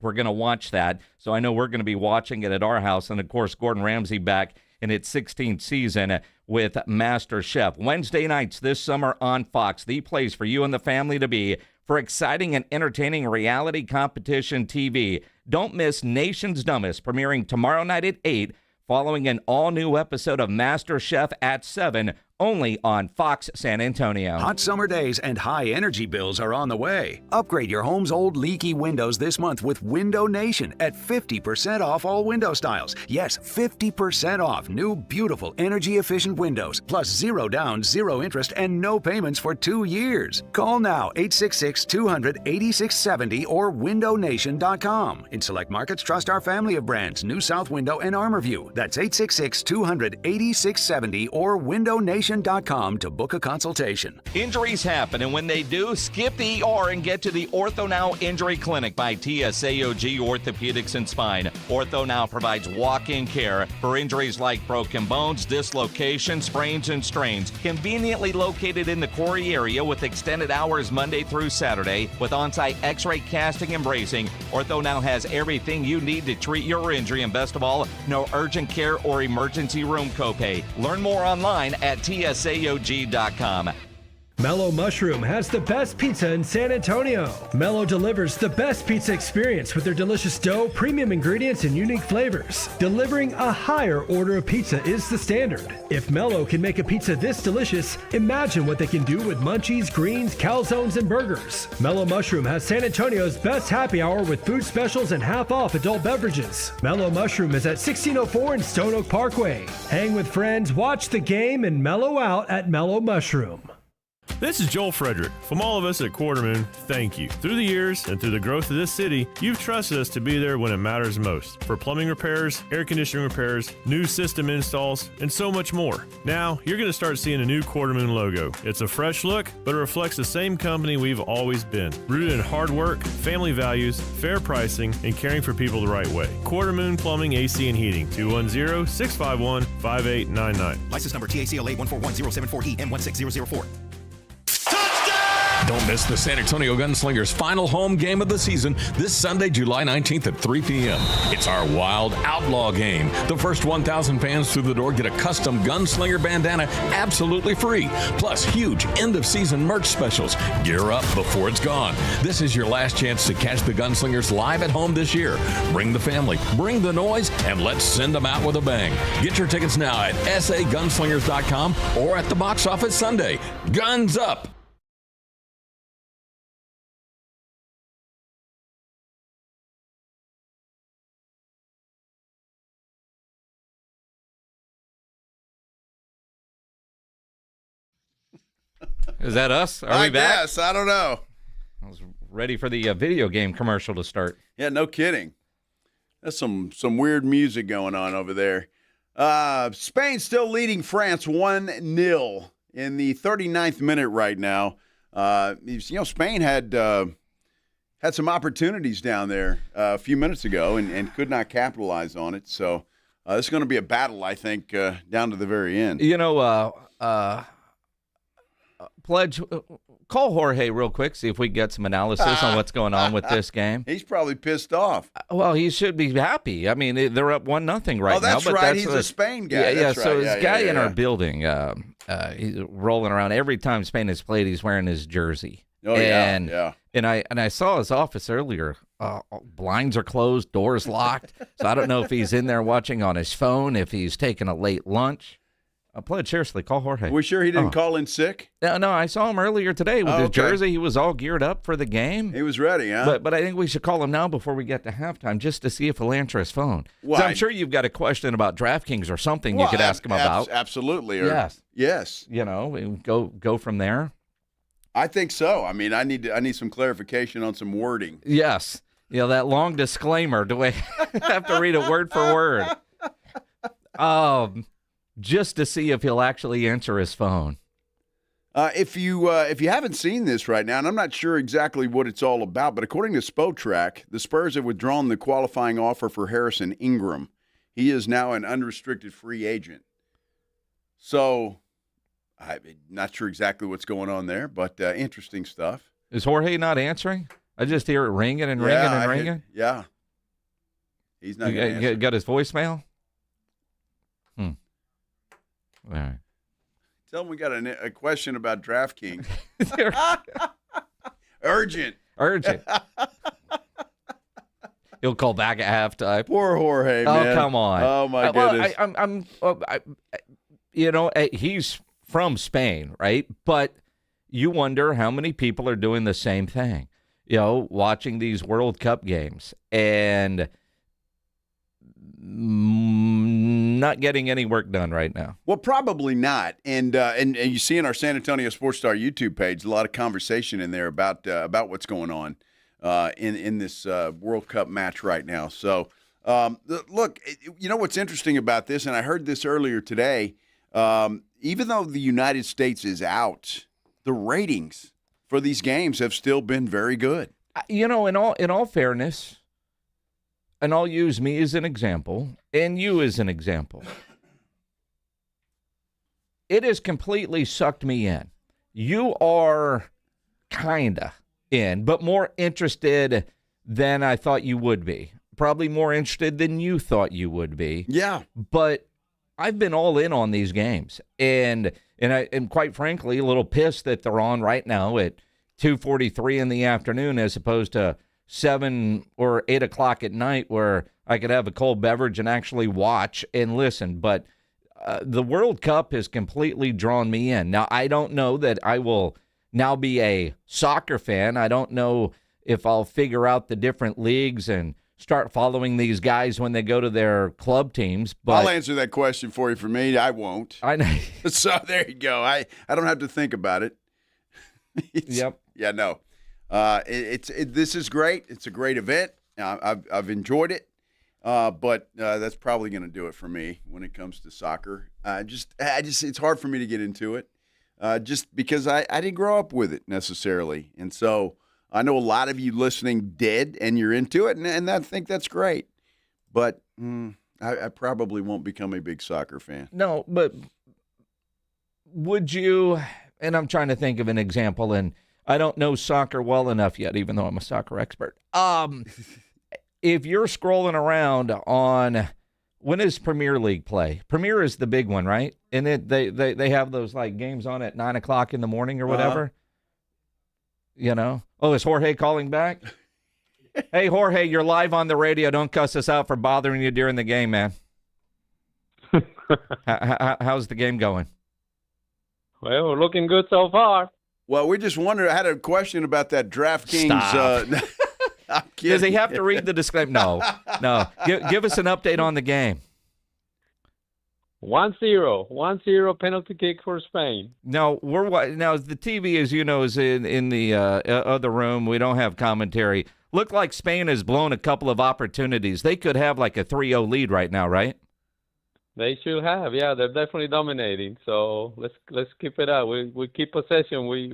we're going to watch that. So I know we're going to be watching it at our house. And, of course, Gordon Ramsay back in its 16th season with Master Chef. Wednesday nights this summer on Fox, the place for you and the family to be for exciting and entertaining reality competition TV. Don't miss Nation's Dumbest, premiering tomorrow night at 8, following an all-new episode of Master Chef at 7, only on Fox San Antonio. Hot summer days and high energy bills are on the way. Upgrade your home's old leaky windows this month with Window Nation at 50% off all window styles. Yes, 50% off new beautiful energy efficient windows, plus 0 down, 0 interest, and no payments for 2 years. Call now 866-200-8670 or windownation.com. In select markets, trust our family of brands, New South Window and ArmorView. That's 866-200-8670 or windownation.com to book a consultation. Injuries happen, and when they do, skip the ER and get to the Ortho Now Injury Clinic by TSAOG Orthopedics and Spine. Ortho Now provides walk-in care for injuries like broken bones, dislocations, sprains, and strains. Conveniently located in the Quarry area with extended hours Monday through Saturday with on-site x-ray casting and bracing, Ortho Now has everything you need to treat your injury, and best of all, no urgent care or emergency room copay. Learn more online at TSAOG.com. Mellow Mushroom has the best pizza in San Antonio. Mellow delivers the best pizza experience with their delicious dough, premium ingredients, and unique flavors. Delivering a higher order of pizza is the standard. If Mellow can make a pizza this delicious, imagine what they can do with munchies, greens, calzones, and burgers. Mellow Mushroom has San Antonio's best happy hour with food specials and half-off adult beverages. Mellow Mushroom is at 1604 in Stone Oak Parkway. Hang with friends, watch the game, and mellow out at Mellow Mushroom. This is Joel Frederick. From all of us at Quarterman, thank you. Through the years and through the growth of this city, you've trusted us to be there when it matters most. For plumbing repairs, air conditioning repairs, new system installs, and so much more. Now, you're going to start seeing a new Quarterman logo. It's a fresh look, but it reflects the same company we've always been. Rooted in hard work, family values, fair pricing, and caring for people the right way. Quartermoon Plumbing, AC, and Heating. 210-651-5899. License number TACLA 141074E M16004. Don't miss the San Antonio Gunslingers' final home game of the season this Sunday, July 19th at 3 p.m. It's our Wild Outlaw game. The first 1,000 fans through the door get a custom Gunslinger bandana absolutely free, plus huge end-of-season merch specials. Gear up before it's gone. This is your last chance to catch the Gunslingers live at home this year. Bring the family, bring the noise, and let's send them out with a bang. Get your tickets now at sagunslingers.com or at the box office Sunday. Guns up! Is that us? Are we back? Yes, I don't know. I was ready for the video game commercial to start. Yeah, no kidding. That's some weird music going on over there. Spain still leading France 1-0 in the 39th minute right now. Spain had some opportunities down there a few minutes ago and could not capitalize on it. So this is going to be a battle, I think, down to the very end. Pledge, call Jorge real quick, see if we can get some analysis on what's going on with this game. He's probably pissed off. Well, he should be happy. I mean, they're up 1-0 right now. That's but right. He's a Spain guy. Yeah, that's so right. this guy in our building, he's rolling around. Every time Spain has played, he's wearing his jersey. Oh, yeah. And I saw his office earlier. Blinds are closed, doors locked. So I don't know if he's in there watching on his phone, if he's taking a late lunch. Pledge, seriously, call Jorge. We sure he didn't call in sick? No, I saw him earlier today with his jersey. He was all geared up for the game. He was ready, huh? But I think we should call him now before we get to halftime just to see if he'll answer his phone. Well, I'm sure you've got a question about DraftKings or something you could ask him about. Absolutely. Yes. Go from there. I think so. I mean, I need some clarification on some wording. Yes. That long disclaimer. Do I have to read it word for word? Just to see if he'll actually answer his phone. If you haven't seen this right now, and I'm not sure exactly what it's all about, but according to Spotrac, the Spurs have withdrawn the qualifying offer for Harrison Ingram. He is now an unrestricted free agent. So I'm not sure exactly what's going on there, but interesting stuff. Is Jorge not answering? I just hear it ringing and ringing and ringing. Yeah. He's not going to answer. Got his voicemail? All right. Tell him we got a question about DraftKings. Urgent. He'll call back at halftime. Poor Jorge, man. Oh, come on. Oh, my goodness. He's from Spain, right? But you wonder how many people are doing the same thing, watching these World Cup games and not getting any work done right now. Well, probably not. And you see in our San Antonio Sports Star YouTube page a lot of conversation in there about what's going on in this World Cup match right now. So, look, what's interesting about this, and I heard this earlier today, even though the United States is out, the ratings for these games have still been very good. In all fairness, and I'll use me as an example, and you as an example. It has completely sucked me in. You are kinda in, but more interested than I thought you would be. Probably more interested than you thought you would be. Yeah. But I've been all in on these games, and quite frankly, a little pissed that they're on right now at 2:43 in the afternoon as opposed to 7 or 8 o'clock at night where I could have a cold beverage and actually watch and listen. But the World Cup has completely drawn me in. Now, I don't know that I will now be a soccer fan. I don't know if I'll figure out the different leagues and start following these guys when they go to their club teams. But I'll answer that question for you. For me, I won't. I know. So there you go. I don't have to think about it. Yep. Yeah, no. This is great. It's a great event. I've enjoyed it, but that's probably going to do it for me when it comes to soccer. It's hard for me to get into it, just because I didn't grow up with it necessarily, and so I know a lot of you listening did, and you're into it, and I think that's great. But I probably won't become a big soccer fan. No, but would you? And I'm trying to think of an example, and I don't know soccer well enough yet, even though I'm a soccer expert. If you're scrolling around on, when does Premier League play? Premier is the big one, right? And they have those like games on at 9 o'clock in the morning or whatever. You know? Oh, is Jorge calling back? Hey, Jorge, you're live on the radio. Don't cuss us out for bothering you during the game, man. How's the game going? Well, we're looking good so far. Well, we just wondered. I had a question about that DraftKings. Does he have to read the disclaimer? No. Give us an update on the game. 1-0 penalty kick for Spain. No, now the TV, as you know, is in the other room. We don't have commentary. Look like Spain has blown a couple of opportunities. They could have like a 3-0 lead right now, right? They should have. Yeah, they're definitely dominating. So let's keep it up. We keep possession. We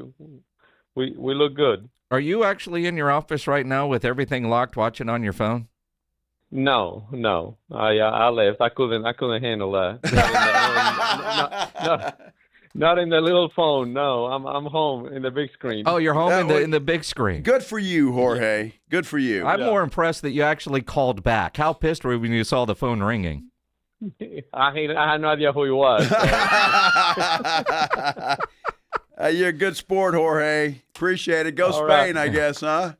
look good. Are you actually in your office right now with everything locked, watching on your phone? No. I left. I couldn't handle that. Not in the little phone. No, I'm home in the big screen. Oh, you're home in the big screen. Good for you, Jorge. Good for you. I'm more impressed that you actually called back. How pissed were you when you saw the phone ringing? I had no idea who he was. So. You're a good sport, Jorge. Appreciate it. Go All Spain, right. I guess, huh?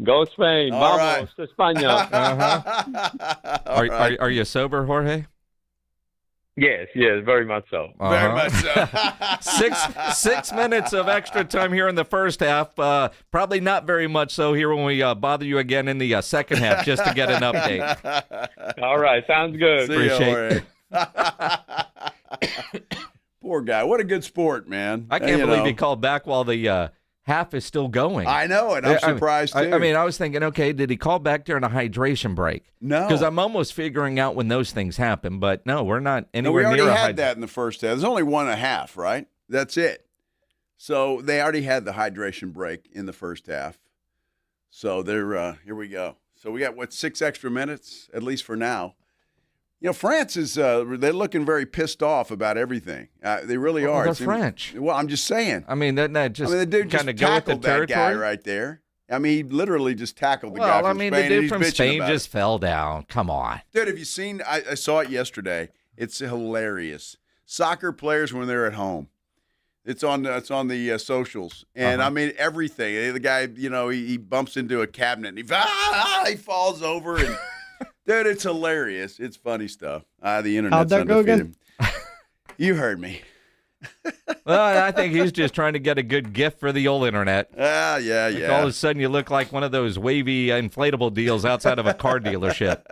Go Spain. All Vamos to España. Are you sober, Jorge? Yes, very much so. Very much so. 6 minutes of extra time here in the first half. Probably not very much so here when we bother you again in the second half just to get an update. All right, sounds good. See you, Poor guy. What a good sport, man. I can't believe he called back while the half is still going. I know it. I'm surprised, too. I mean, I was thinking, okay, did he call back during a hydration break? No. Because I'm almost figuring out when those things happen. But no, we're not anywhere near. We already had that in the first half. There's only 1.5, right? That's it. So they already had the hydration break in the first half. So they're here we go. So we got, 6 extra minutes, at least for now. You know, France is they're looking very pissed off about everything. They really are. They're French. Well, I'm just saying. I mean, that just the dude just kind of go with the tackled that guy territory right there. I mean, he literally just tackled the guy from Spain. the dude from and he's bitching Spain about just fell down. Come on. Dude, have you seen? I saw it yesterday. It's hilarious. Soccer players when they're at home. It's on the socials, and I mean everything. The guy, he bumps into a cabinet and he falls over and. Dude, it's hilarious. It's funny stuff. The internet's How'd that go again? You heard me. Well, I think he's just trying to get a good gift for the old internet. Yeah. All of a sudden, you look like one of those wavy inflatable deals outside of a car dealership.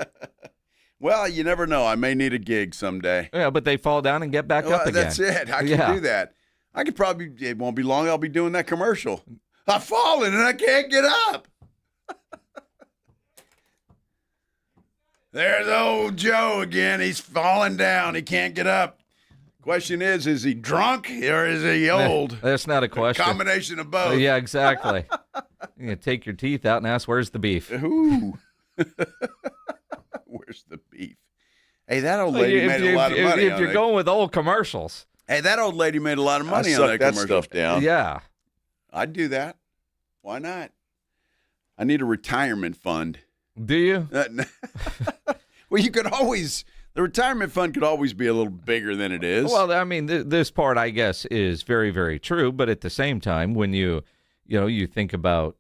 Well, you never know. I may need a gig someday. Yeah, but they fall down and get back up again. That's it. I can do that. I could probably, it won't be long, I'll be doing that commercial. I've fallen and I can't get up. There's old Joe again. He's falling down. He can't get up. Question is he drunk or is he old? That's not a question. A combination of both. Yeah, exactly. You take your teeth out and ask, where's the beef? Ooh. Where's the beef? Hey, that old lady made a lot of money. If you're going with old commercials. Hey, that old lady made a lot of money on that commercial. Stuff down. Yeah. I'd do that. Why not? I need a retirement fund. Do you? Well, you could always, the retirement fund could always be a little bigger than it is. Well, I mean, this part, I guess, is very, very true. But at the same time, when you think about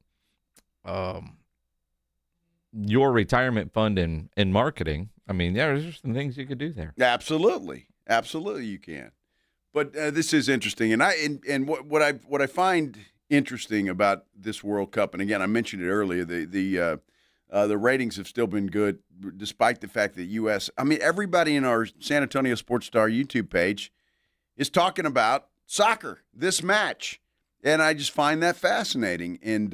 your retirement fund and marketing, I mean, there's some things you could do there. Absolutely. Absolutely you can. But this is interesting. And what I find interesting about this World Cup, and again, I mentioned it earlier, the ratings have still been good, despite the fact that U.S. I mean, everybody in our San Antonio Sports Star YouTube page is talking about soccer, this match, and I just find that fascinating. And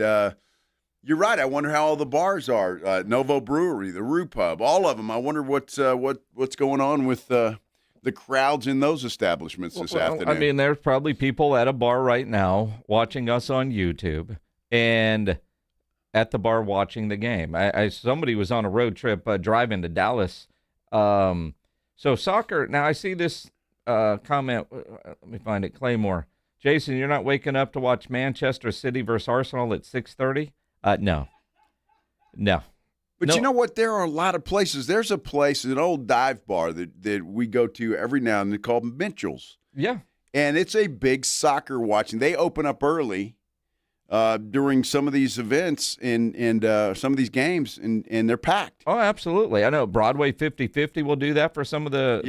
you're right. I wonder how all the bars are. Novo Brewery, the Rue Pub, all of them. I wonder what's going on with the crowds in those establishments this afternoon. I mean, there's probably people at a bar right now watching us on YouTube and at the bar watching the game. Somebody was on a road trip driving to Dallas. So soccer, now I see this comment, let me find it, Claymore. Jason, you're not waking up to watch Manchester City versus Arsenal at 6:30? No. But No. you know what? There are a lot of places. There's a place, an old dive bar that we go to every now and then called Mitchell's. Yeah. And it's a big soccer watching. They open up early during some of these events and some of these games, and they're packed. Oh, absolutely. I know Broadway 50/50 will do that for some of the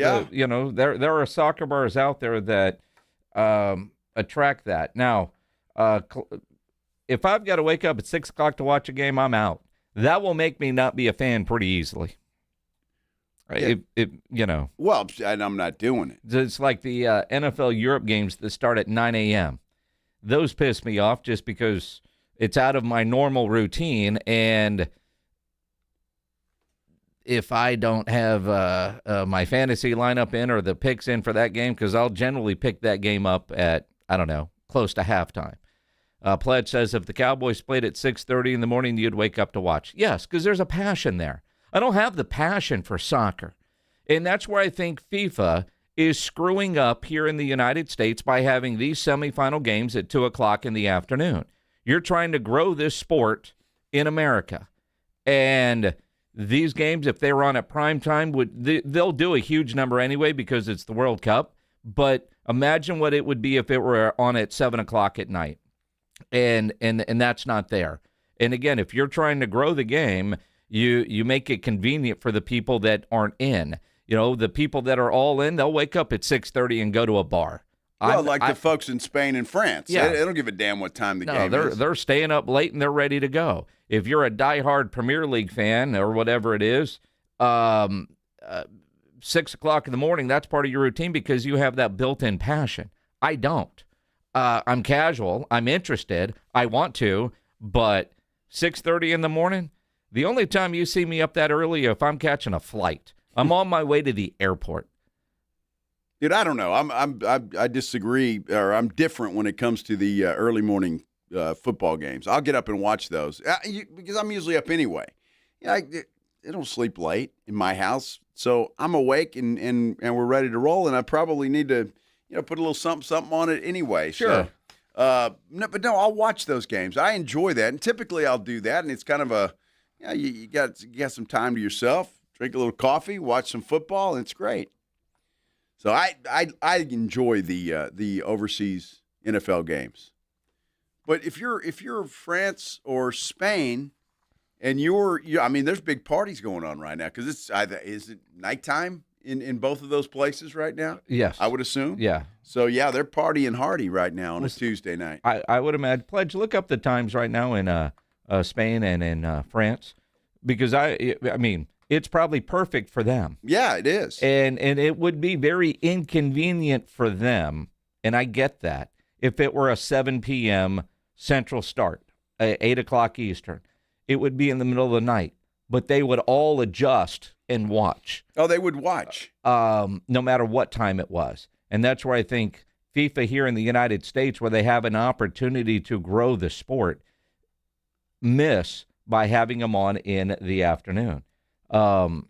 there are soccer bars out there that attract that. Now, if I've got to wake up at 6 o'clock to watch a game, I'm out. That will make me not be a fan pretty easily. Yeah. Well, and I'm not doing it. It's like the NFL Europe games that start at 9 a.m. Those piss me off just because it's out of my normal routine, and if I don't have my fantasy lineup in or the picks in for that game, because I'll generally pick that game up at, I don't know, close to halftime. Pledge says if the Cowboys played at 6:30 in the morning, you'd wake up to watch. Yes, because there's a passion there. I don't have the passion for soccer. And that's where I think FIFA is screwing up here in the United States by having these semifinal games at 2 o'clock in the afternoon. You're trying to grow this sport in America. And these games, if they were on at prime time, they'll do a huge number anyway because it's the World Cup. But imagine what it would be if it were on at 7 o'clock at night. And that's not there. And again, if you're trying to grow the game, you make it convenient for the people that aren't in. The people that are all in, they'll wake up at 6:30 and go to a bar. Well, the folks in Spain and France. Yeah. They don't give a damn what time the game is. They're staying up late and they're ready to go. If you're a diehard Premier League fan or whatever it is, 6 o'clock in the morning, that's part of your routine because you have that built-in passion. I don't. I'm casual. I'm interested. I want to, but 6:30 in the morning, the only time you see me up that early if I'm catching a flight. I'm on my way to the airport. Dude, I don't know. I disagree, or I'm different when it comes to the early morning football games. I'll get up and watch those because I'm usually up anyway. I don't sleep late in my house, so I'm awake and we're ready to roll. And I probably need to put a little something on it anyway. Sure. So, no, I'll watch those games. I enjoy that, and typically I'll do that. And it's kind of you got some time to yourself. Drink a little coffee, watch some football, and it's great. So I enjoy the overseas NFL games. But if you're France or Spain, and there's big parties going on right now because is it nighttime in both of those places right now? Yes, I would assume. Yeah. So they're partying hardy right now on a Tuesday night. I would imagine. Pledge, look up the times right now in Spain and in France because I mean. It's probably perfect for them. Yeah, it is. And it would be very inconvenient for them, and I get that, if it were a 7 p.m. Central start, 8 o'clock Eastern. It would be in the middle of the night, but they would all adjust and watch. Oh, they would watch. No matter what time it was. And that's where I think FIFA here in the United States, where they have an opportunity to grow the sport, miss by having them on in the afternoon. And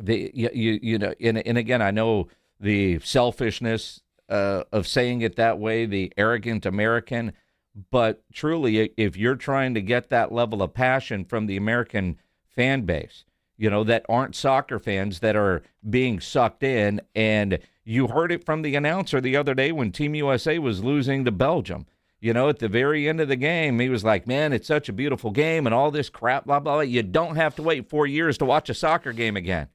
again, I know the selfishness of saying it that way, the arrogant American, but truly, if you're trying to get that level of passion from the American fan base, that aren't soccer fans that are being sucked in, and you heard it from the announcer the other day when Team USA was losing to Belgium. At the very end of the game, he was like, man, it's such a beautiful game and all this crap, blah, blah, blah. You don't have to wait 4 years to watch a soccer game again.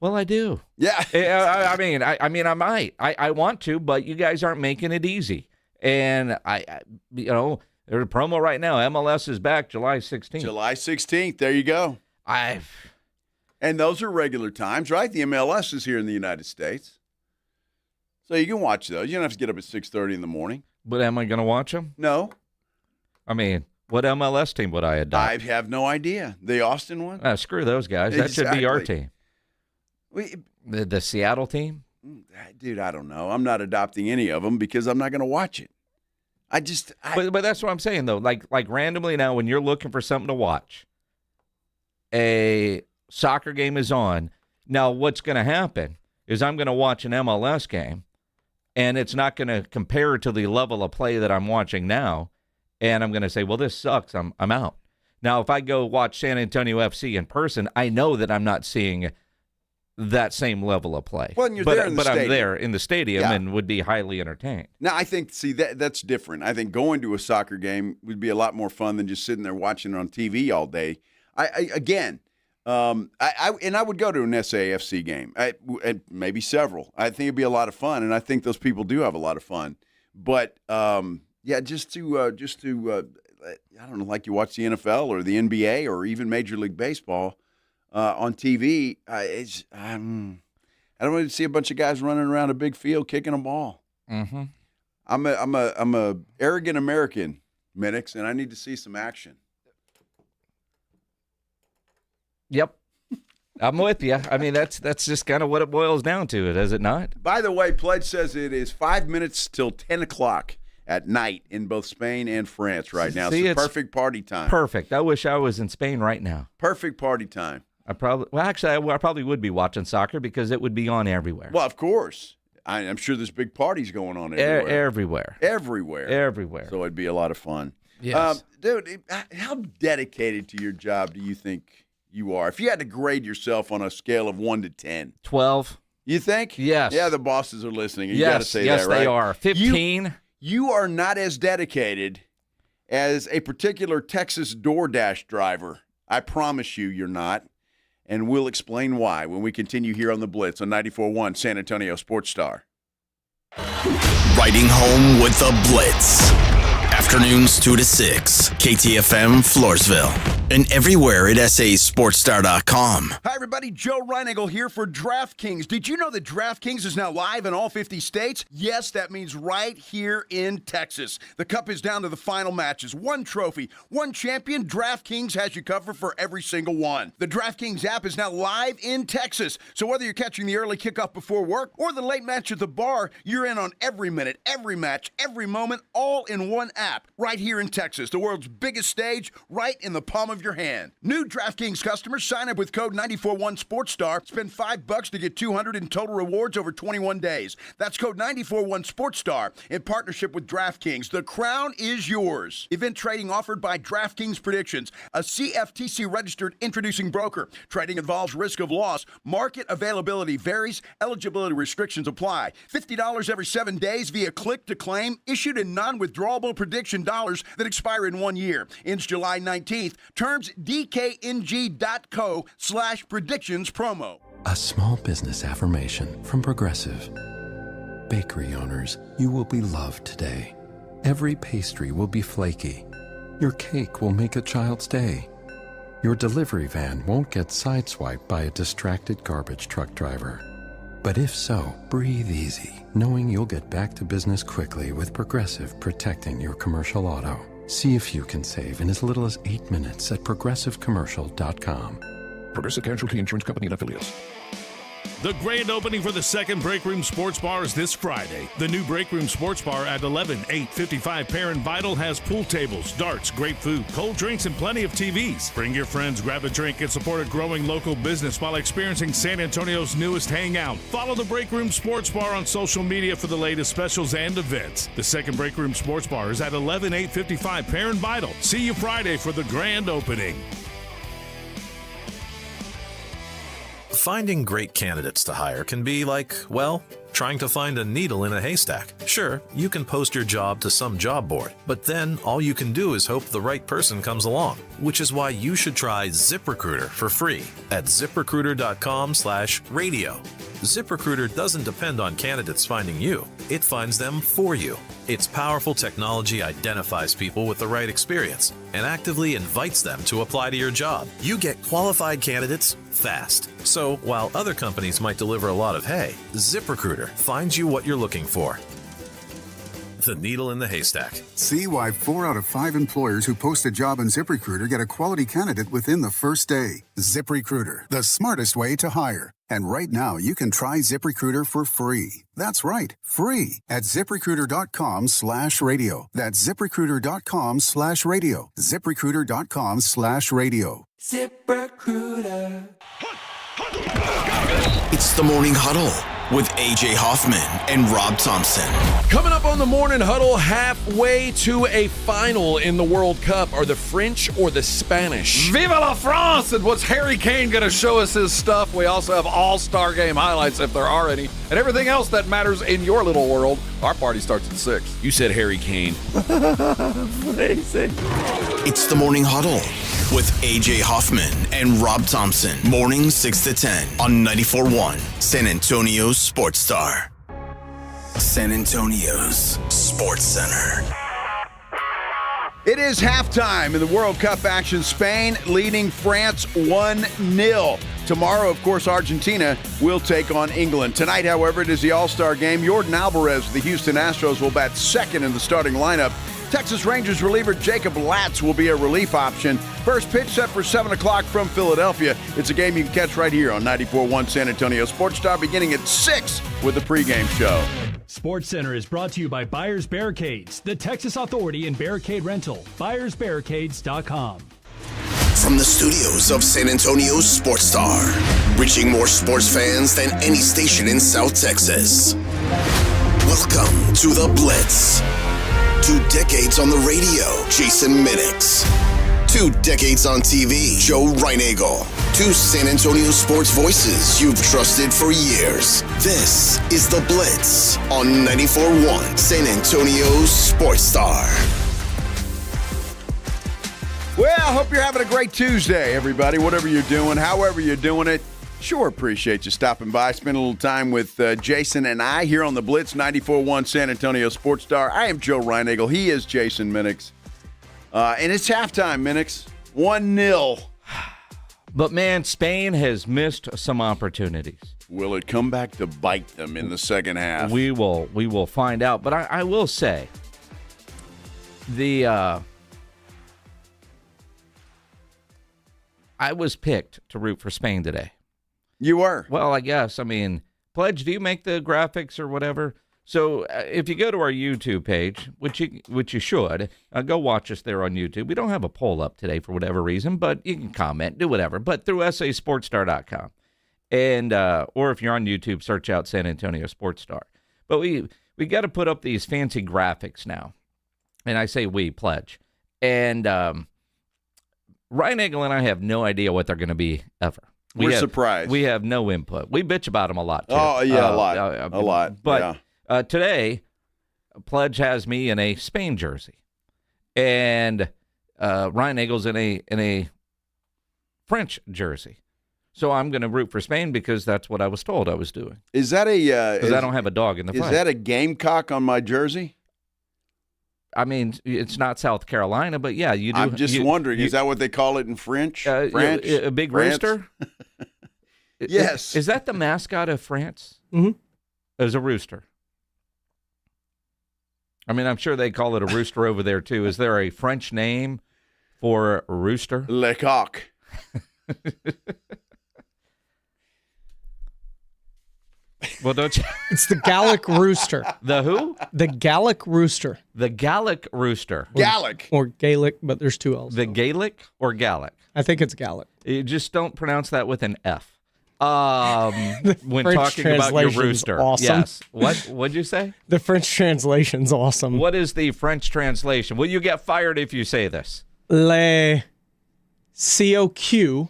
Well, I do. Yeah. I mean, I might. I want to, but you guys aren't making it easy. And, there's a promo right now. MLS is back July 16th. July 16th. There you go. And those are regular times, right? The MLS is here in the United States. So you can watch those. You don't have to get up at 6:30 in the morning. But am I going to watch them? No. I mean, what MLS team would I adopt? I have no idea. The Austin one? Screw those guys. Exactly. That should be our team. The Seattle team? Dude, I don't know. I'm not adopting any of them because I'm not going to watch it. But that's what I'm saying, though. Like randomly now, when you're looking for something to watch, a soccer game is on. Now, what's going to happen is I'm going to watch an MLS game. and it's not going to compare to the level of play that I'm watching now, and I'm going to say, well, this sucks, I'm out. Now, if I go watch San Antonio FC in person, I know that I'm not seeing that same level of play. Well, and you're there in the stadium. I'm there in the stadium Yeah. and would be highly entertained. Now, I think, that's different. I think going to a soccer game would be a lot more fun than just sitting there watching it on TV all day. I would go to an SAFC game, and maybe several. I think it'd be a lot of fun, and I think those people do have a lot of fun. But just to I don't know, like you watch the NFL or the NBA or even Major League Baseball on TV. I don't want to see a bunch of guys running around a big field kicking a ball. Mm-hmm. I'm a arrogant American, Minix, and I need to see some action. Yep. I'm with you. I mean, that's just kind of what it boils down to, is it not? By the way, Pledge says it is 5 minutes till 10 o'clock at night in both Spain and France right now. See, it's perfect party time. Perfect. I wish I was in Spain right now. Perfect party time. I probably would be watching soccer because it would be on everywhere. Well, of course. I'm sure there's big parties going on everywhere. Everywhere. So it'd be a lot of fun. Yes. Dude, how dedicated to your job do you think you are? If you had to grade yourself on a scale of 1 to 10. 12. You think? Yes. Yeah, the bosses are listening. You got to say that, right? Yes, they are. 15. You are not as dedicated as a particular Texas DoorDash driver. I promise you're not. And we'll explain why when we continue here on The Blitz on 94.1 San Antonio Sports Star. Riding home with The Blitz. Afternoons 2 to 6. KTFM Floresville. And everywhere at sasportstar.com. Hi, everybody. Joe Reinagle here for DraftKings. Did you know that DraftKings is now live in all 50 states? Yes, that means right here in Texas. The Cup is down to the final matches. One trophy, one champion. DraftKings has you covered for every single one. The DraftKings app is now live in Texas. So whether you're catching the early kickoff before work or the late match at the bar, you're in on every minute, every match, every moment, all in one app. Right here in Texas, the world's biggest stage, right in the palm of your hand. New DraftKings customers sign up with code 941SportsStar. Spend $5 to get $200 in total rewards over 21 days. That's code 941SportsStar in partnership with DraftKings. The crown is yours. Event trading offered by DraftKings Predictions, a CFTC registered introducing broker. Trading involves risk of loss. Market availability varies. Eligibility restrictions apply. $50 every 7 days via click to claim. Issued in non-withdrawable prediction dollars that expire in 1 year. Ends July 19th. Terms dkng.co/predictions promo. A small business affirmation from Progressive. Bakery owners, you will be loved today. Every pastry will be flaky. Your cake will make a child's day. Your delivery van won't get sideswiped by a distracted garbage truck driver. But if so, breathe easy, knowing you'll get back to business quickly with Progressive protecting your commercial auto. See if you can save in as little as 8 minutes at progressivecommercial.com. Progressive Casualty Insurance Company and Affiliates. The grand opening for the second Break Room Sports Bar is this Friday. The new Break Room Sports Bar at 11855 Perrin Vital has pool tables, darts, great food, cold drinks, and plenty of TVs. Bring your friends, grab a drink, and support a growing local business while experiencing San Antonio's newest hangout. Follow the Break Room Sports Bar on social media for the latest specials and events. The second Break Room Sports Bar is at 11855 Perrin Vital. See you Friday for the grand opening. Finding great candidates to hire can be like, well, trying to find a needle in a haystack. Sure, you can post your job to some job board, but then all you can do is hope the right person comes along, which is why you should try ZipRecruiter for free at ZipRecruiter.com/radio. ZipRecruiter doesn't depend on candidates finding you. It finds them for you. Its powerful technology identifies people with the right experience and actively invites them to apply to your job. You get qualified candidates fast. So while other companies might deliver a lot of hay, ZipRecruiter finds you what you're looking for. The needle in the haystack. See why 4 out of 5 employers who post a job on ZipRecruiter get a quality candidate within the first day. ZipRecruiter, the smartest way to hire. And right now, you can try ZipRecruiter for free. That's right, free at ZipRecruiter.com/radio. That's ZipRecruiter.com/radio. ZipRecruiter.com/radio. ZipRecruiter. It's the Morning Huddle with A.J. Hoffman and Rob Thompson. Coming up on the Morning Huddle, halfway to a final in the World Cup. Are the French or the Spanish? Viva la France! And what's Harry Kane going to show us his stuff? We also have all-star game highlights, if there are any, and everything else that matters in your little world. Our party starts at 6. You said Harry Kane. It's the Morning Huddle with A.J. Hoffman and Rob Thompson. Morning 6 to 10 on 94.1 San Antonio's Sports Star. San Antonio's Sports Center. It is halftime in the World Cup action. Spain leading France 1-0. Tomorrow, of course, Argentina will take on England. Tonight, however, it is the All-Star game. Jordan Alvarez of the Houston Astros will bat second in the starting lineup. Texas Rangers reliever Jacob Latz will be a relief option. First pitch set for 7 o'clock from Philadelphia. It's a game you can catch right here on 94.1 San Antonio Sports Star beginning at 6 with the pregame show. Sports Center is brought to you by Buyers Barricades, the Texas Authority in Barricade Rental. BuyersBarricades.com. From the studios of San Antonio's Sports Star, reaching more sports fans than any station in South Texas. Welcome to the Blitz. 2 decades on the radio, Jason Minix. 2 decades on TV, Joe Reinagel. 2 San Antonio sports voices you've trusted for years. This is The Blitz on 94.1 San Antonio's Sports Star. Well, I hope you're having a great Tuesday, everybody. Whatever you're doing, however you're doing it, sure appreciate you stopping by, spend a little time with Jason and I here on the Blitz 94.1 San Antonio Sports Star. I am Joe Reinagel. He is Jason Minix. And it's halftime, Minix. 1-0. But, man, Spain has missed some opportunities. Will it come back to bite them in the second half? We will find out. But I will say, I was picked to root for Spain today. You were? Well, I guess. I mean, Pledge, do you make the graphics or whatever? So if you go to our YouTube page, which you should, go watch us there on YouTube. We don't have a poll up today for whatever reason, but you can comment, do whatever. But through sasportstar.com. And or if you're on YouTube, search out San Antonio Sports Star. But we got to put up these fancy graphics now. And I say we, Pledge. And Reinagel and I have no idea what they're going to be ever. We're surprised. We have no input. We bitch about them a lot, too. Oh, yeah, a lot. But today, Pledge has me in a Spain jersey. And Reinagel's in a French jersey. So I'm going to root for Spain because that's what I was told I was doing. Is that because I don't have a dog in the fight. Is that a gamecock on my jersey? I mean, it's not South Carolina, but yeah, you do. I'm just wondering, is that what they call it in French? French? A big rooster? Yes. Is that the mascot of France? Mm-hmm. As a rooster. I mean, I'm sure they call it a rooster over there, too. Is there a French name for a rooster? Le coq. Well, don't you? It's the Gallic rooster. The who? The Gallic rooster. The Gallic rooster. Gallic. Or Gaelic, but there's 2 L's. The Gaelic or Gallic? I think it's Gallic. You just don't pronounce that with an F. When French talking about your rooster. Awesome. Yes. What'd you say? The French translation's awesome. What is the French translation? Will you get fired if you say this? Le COQ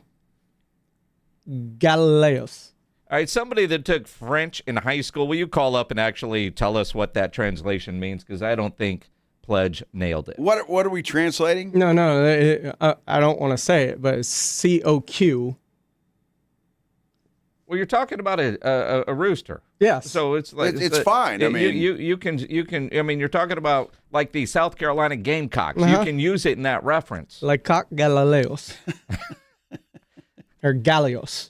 Galileos. All right, somebody that took French in high school, will you call up and actually tell us what that translation means? Because I don't think Pledge nailed it. What are we translating? No, I don't want to say it, but it's COQ. Well, you're talking about a rooster. Yes. So it's like it's fine. I mean, you can. I mean, you're talking about like the South Carolina Gamecocks. Uh-huh. You can use it in that reference. Like cock Galileos. Or Galios.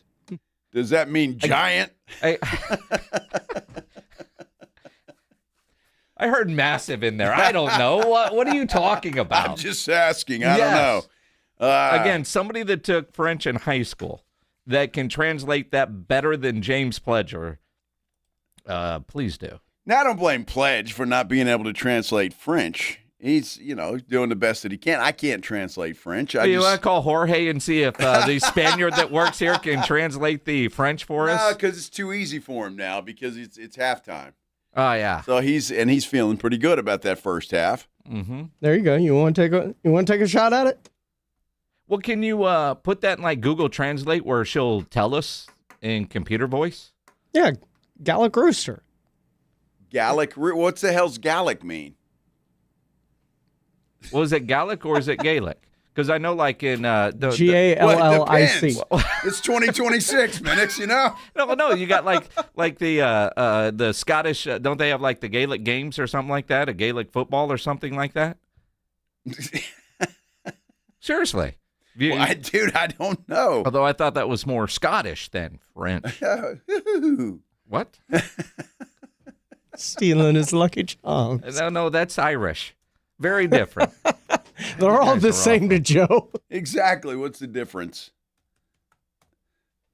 Does that mean giant? I heard massive in there. I don't know. What are you talking about? I'm just asking. I don't know. Again, somebody that took French in high school that can translate that better than James Pledger, please do. Now, I don't blame Pledge for not being able to translate French He's, doing the best that he can. I can't translate French. You want to call Jorge and see if the Spaniard that works here can translate the French for us? No, because it's too easy for him now because it's halftime. Oh, yeah. So he's feeling pretty good about that first half. Mm-hmm. There you go. You want to take a shot at it? Well, can you put that in like Google Translate where she'll tell us in computer voice? Yeah, Gallic Rooster. Gallic? What's the hell's Gallic mean? Well, is it Gallic or is it Gaelic? Because I know, like in Gallic. It's 2026, Minix. No, you got like the Scottish. Don't they have like the Gaelic games or something like that? A Gaelic football or something like that? Seriously, dude, I don't know. Although I thought that was more Scottish than French. What? Stealing his Lucky Charms. No, that's Irish. Very different. They're all the same to Joe. Exactly. What's the difference?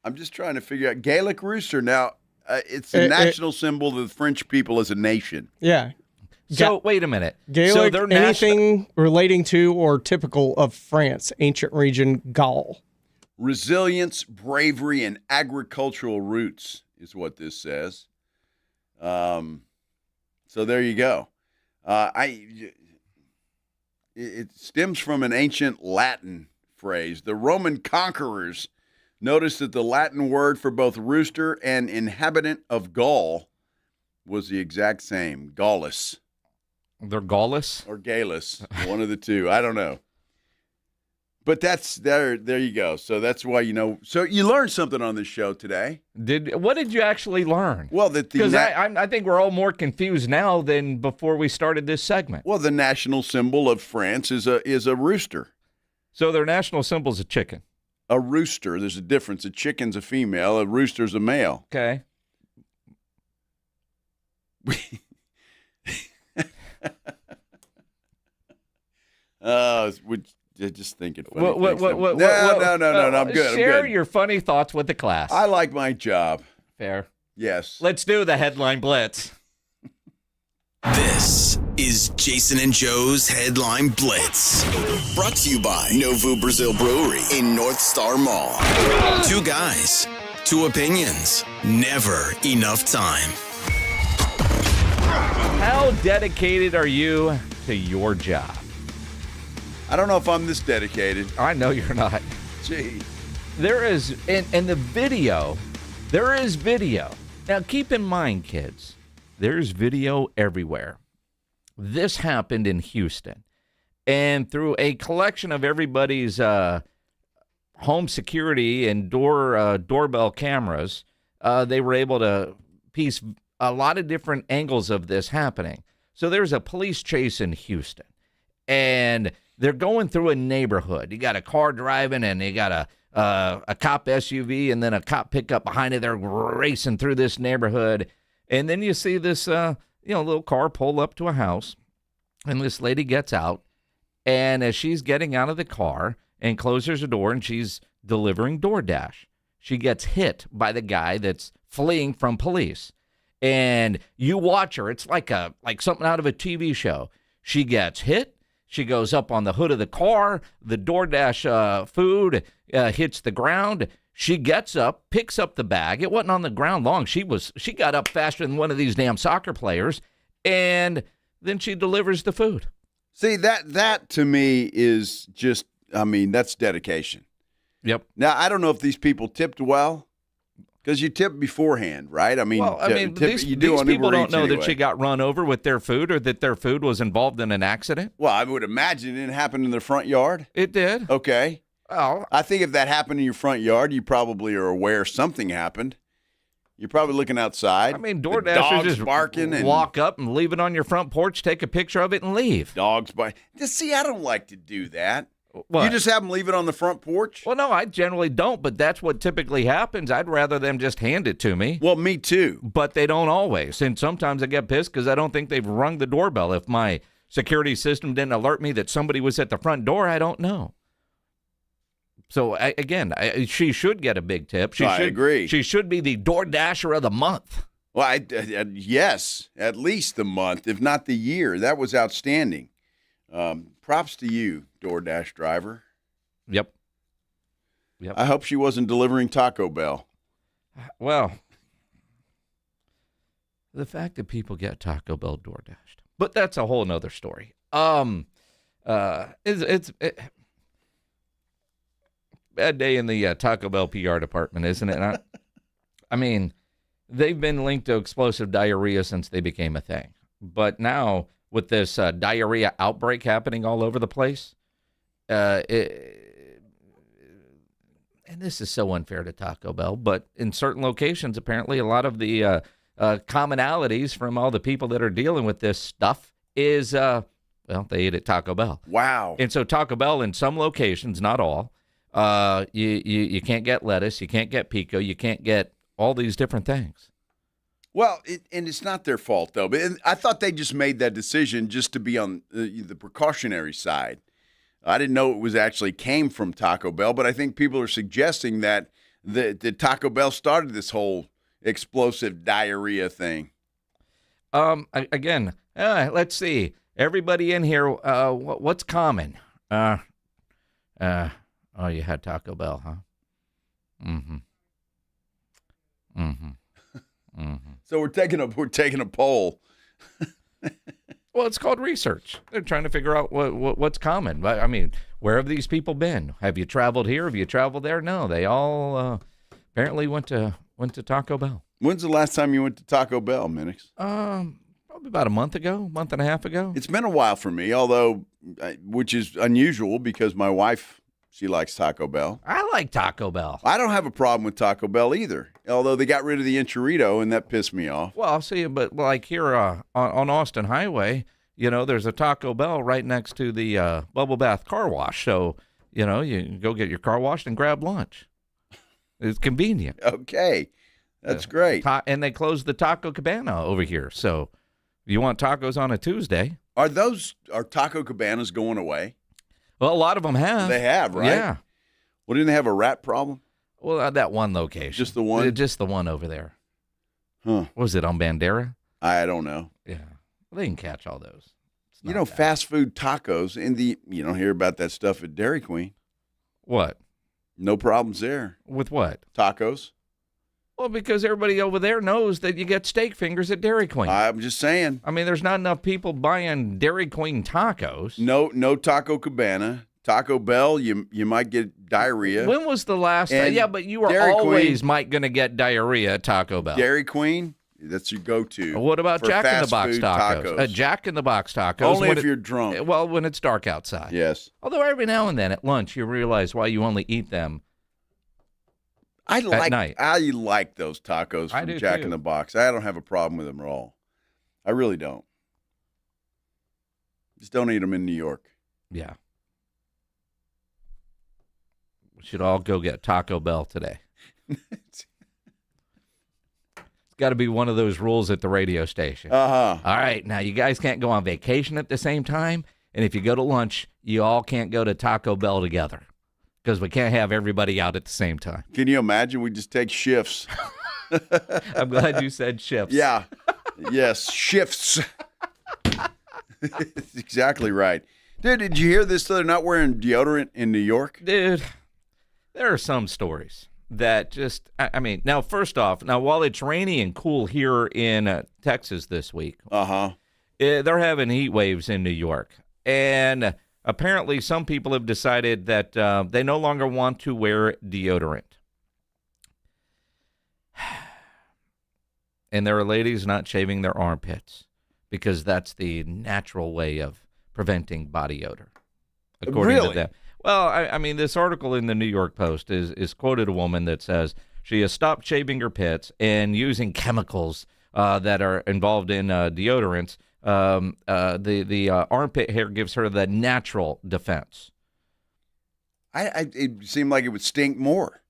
I'm just trying to figure out. Gaelic Rooster. Now, it's the national symbol of the French people as a nation. Yeah. So, wait a minute. Gaelic, so they're anything relating to or typical of France, ancient region, Gaul. Resilience, bravery, and agricultural roots is what this says. So there you go. It stems from an ancient Latin phrase. The Roman conquerors noticed that the Latin word for both rooster and inhabitant of Gaul was the exact same, Gallus. They're Gallus? Or Galus, one of the two. I don't know. But that's there you go. So that's why so you learned something on this show today. What did you actually learn? Well, because I think we're all more confused now than before we started this segment. Well, the national symbol of France is a rooster. So their national symbol is a chicken. A rooster. There's a difference. A chicken's a female. A rooster's a male. Okay. Just thinking funny things. No, I'm good. Share I'm good. your funny thoughts with the class. I like my job. Fair. Yes. Let's do the headline blitz. This is Jason and Joe's Headline Blitz. Brought to you by Novu Brazil Brewery in North Star Mall. Two guys, two opinions, never enough time. How dedicated are you to your job? I don't know if I'm this dedicated. I know you're not. Gee. There is, in the video, there is video. Now, keep in mind, kids, there's video everywhere. This happened in Houston. And through a collection of everybody's home security and doorbell cameras, they were able to piece a lot of different angles of this happening. So there's a police chase in Houston. And they're going through a neighborhood. You got a car driving, and you got a cop SUV, and then a cop pickup behind it. They're racing through this neighborhood, and then you see this little car pull up to a house, and this lady gets out, and as she's getting out of the car and closes the door, and she's delivering DoorDash, she gets hit by the guy that's fleeing from police, and you watch her. It's like something out of a TV show. She gets hit. She goes up on the hood of the car. The DoorDash food hits the ground. She gets up, picks up the bag. It wasn't on the ground long. She got up faster than one of these damn soccer players, and then she delivers the food. See, that to me is just, that's dedication. Yep. Now, I don't know if these people tipped well. Because you tip beforehand, right? These people don't know that she got run over with their food or that their food was involved in an accident. Well, I would imagine it didn't happen in their front yard. It did. Okay. Well, I think if that happened in your front yard, you probably are aware something happened. You're probably looking outside. DoorDashers just barking and walk up and leave it on your front porch, take a picture of it, and leave. Dogs barking. See, I don't like to do that. What? You just have them leave it on the front porch? Well, no, I generally don't, but that's what typically happens. I'd rather them just hand it to me. Well, me too. But they don't always. And sometimes I get pissed because I don't think they've rung the doorbell. If my security system didn't alert me that somebody was at the front door, I don't know. So, she should get a big tip. I agree. She should be the DoorDasher of the month. Well, yes, at least the month, if not the year. That was outstanding. Props to you, DoorDash driver. Yep. I hope she wasn't delivering Taco Bell. Well, the fact that people get Taco Bell DoorDashed, but that's a whole nother story. It's bad day in the Taco Bell PR department, isn't it? I mean, they've been linked to explosive diarrhea since they became a thing. But now, with this diarrhea outbreak happening all over the place, and this is so unfair to Taco Bell, but in certain locations, apparently, a lot of the commonalities from all the people that are dealing with this stuff is, they ate at Taco Bell. Wow. And so Taco Bell, in some locations, not all, you can't get lettuce, you can't get pico, you can't get all these different things. Well, and it's not their fault, though. But I thought they just made that decision just to be on the precautionary side. I didn't know it was actually came from Taco Bell, but I think people are suggesting that the Taco Bell started this whole explosive diarrhea thing. Again, let's see. Everybody in here, what's common? Oh, you had Taco Bell, huh? Mm-hmm. Mm-hmm. Mm-hmm. So we're taking a poll. Well, it's called research. They're trying to figure out what's common. I mean, where have these people been? Have you traveled here? Have you traveled there? No, they all apparently went to Taco Bell. When's the last time you went to Taco Bell, Minix? Probably about a month and a half ago. It's been a while for me, although which is unusual because my wife, she likes Taco Bell. I like Taco Bell. I don't have a problem with Taco Bell either, although they got rid of the enchilada, and that pissed me off. Well, I'll see, but like here on Austin Highway, there's a Taco Bell right next to the Bubble Bath car wash. So, you can go get your car washed and grab lunch. It's convenient. Okay. That's great. And they closed the Taco Cabana over here. So if you want tacos on a Tuesday. Are Taco Cabanas going away? Well, a lot of them have. They have, right? Yeah. Well, didn't they have a rat problem? Well, that one location. Just the one? Just the one over there. Huh. What was it, on Bandera? I don't know. Yeah. Well, they can catch all those. Fast food tacos, you don't hear about that stuff at Dairy Queen. What? No problems there. With what? Tacos. Well, because everybody over there knows that you get steak fingers at Dairy Queen. I'm just saying. I mean, there's not enough people buying Dairy Queen tacos. No Taco Cabana. Taco Bell, you might get diarrhea. When was the last time? Yeah, but you were Dairy always Queen, going to get diarrhea at Taco Bell. Dairy Queen, that's your go-to. What about for Jack in the fast Box food tacos? Jack in the Box tacos. Only if you're drunk. Well, when it's dark outside. Yes. Although every now and then at lunch you realize why you only eat them at night. I like those tacos I from do Jack too. in the Box. I don't have a problem with them at all. I really don't. Just don't eat them in New York. Yeah. We should all go get Taco Bell today. It's got to be one of those rules at the radio station. Uh-huh. All right, now you guys can't go on vacation at the same time, and if you go to lunch, you all can't go to Taco Bell together because we can't have everybody out at the same time. Can you imagine? We just take shifts. I'm glad you said shifts. Yeah. Yes, shifts. That's exactly right. Dude, did you hear this? They're not wearing deodorant in New York? Dude, there are some stories that just, I mean, now, first off, while it's rainy and cool here in Texas this week, they're having heat waves in New York. And apparently some people have decided that they no longer want to wear deodorant. And there are ladies not shaving their armpits because that's the natural way of preventing body odor, according to them. Well, I mean, this article in the New York Post is quoted a woman that says she has stopped shaving her pits and using chemicals that are involved in deodorants. The armpit hair gives her the natural defense. It seemed like it would stink more.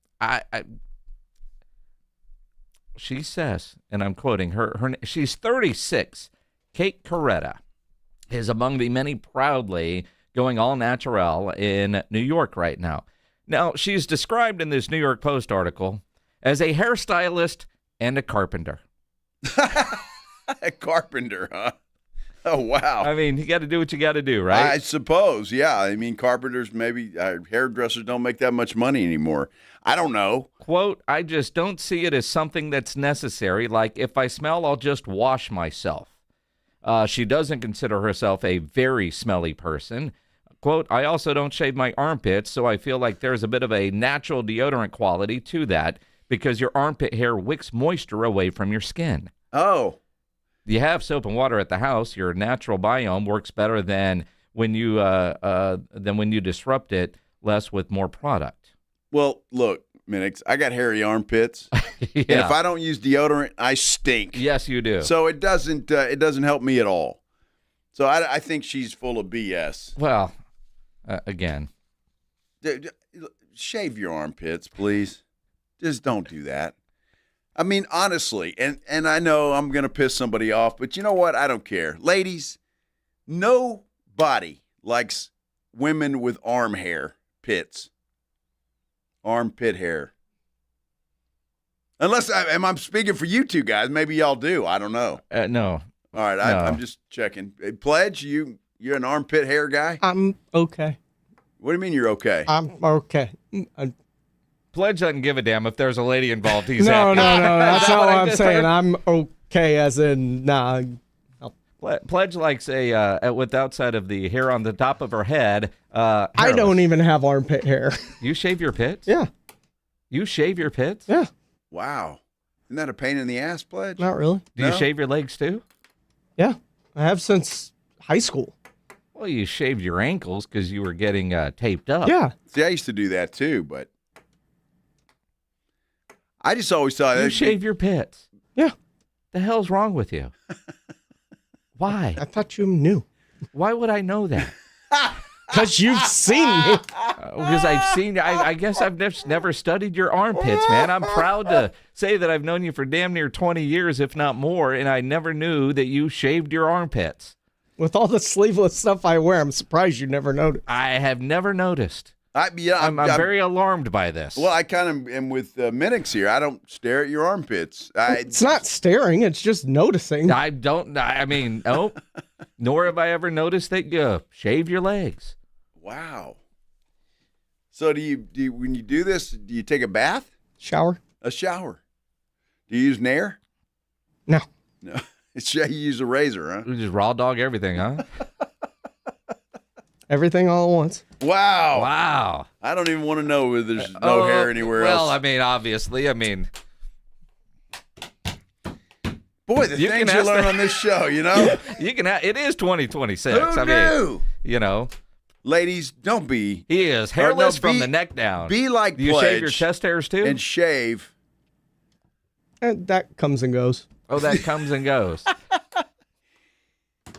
She says, and I'm quoting her, she's 36. Kate Coretta is among the many proudly going all natural in New York right now. Now, she's described in this New York Post article as a hairstylist and a carpenter. A carpenter, huh? Oh, wow. I mean, you got to do what you got to do, right? I suppose, yeah. I mean, carpenters, maybe hairdressers don't make that much money anymore. I don't know. Quote, I just don't see it as something that's necessary. Like, if I smell, I'll just wash myself. She doesn't consider herself a very smelly person. Quote, I also don't shave my armpits, so I feel like there's a bit of a natural deodorant quality to that because your armpit hair wicks moisture away from your skin. Oh. You have soap and water at the house. Your natural biome works better than when you disrupt it less with more product. Well, look, Minix, I got hairy armpits. Yeah. And if I don't use deodorant, I stink. Yes, you do. So it doesn't help me at all. So I think she's full of BS. Well, again. Shave your armpits, please. Just don't do that. I mean, honestly, and I know I'm going to piss somebody off, but you know what? I don't care. Ladies, nobody likes women with armpit hair. Unless I'm speaking for you two guys. Maybe y'all do. I don't know. No. All right, I'm just checking. Hey, Pledge, you're an armpit hair guy? I'm okay. What do you mean you're okay? I'm okay. Pledge doesn't give a damn if there's a lady involved. He's no, happy. no. That's not what I'm just saying. heard? I'm okay, as in nah. Pledge likes with outside of the hair on the top of her head. I hairless. don't even have armpit hair. You shave your pits? Yeah. You shave your pits? Yeah. Wow. Isn't that a pain in the ass, Pledge? Not really. Do you shave your legs too? Yeah, I have since high school. Well, you shaved your ankles because you were getting taped up. Yeah. See, I used to do that too, but I just always thought You shave your pits. Yeah. The hell's wrong with you? Why? I thought you knew. Why would I know that? Because you've seen me. Because I've seen, I guess I've never studied your armpits, man. I'm proud to say that I've known you for damn near 20 years, if not more, and I never knew that you shaved your armpits. With all the sleeveless stuff I wear, I'm surprised you never noticed. I have never noticed. I'm very alarmed by this. Well, I kind of am with Minix here. I don't stare at your armpits. It's not staring. It's just noticing. I mean, nope. Nor have I ever noticed that you shave your legs. Wow. So do you when you do this, do you take a bath? Shower. A shower. Do you use Nair? No. No. You use a razor, huh? You just raw dog everything, huh? Everything all at once. Wow. Wow. I don't even want to know whether there's no hair anywhere else. Well, I mean, obviously, boy, the things you learn on this show, you know? It is 2026. Who knew? You know. Ladies, don't be. He is hairless from the neck down. Be like Do you Pledge shave your chest hairs too? and shave. And that comes and goes. Oh, that comes and goes.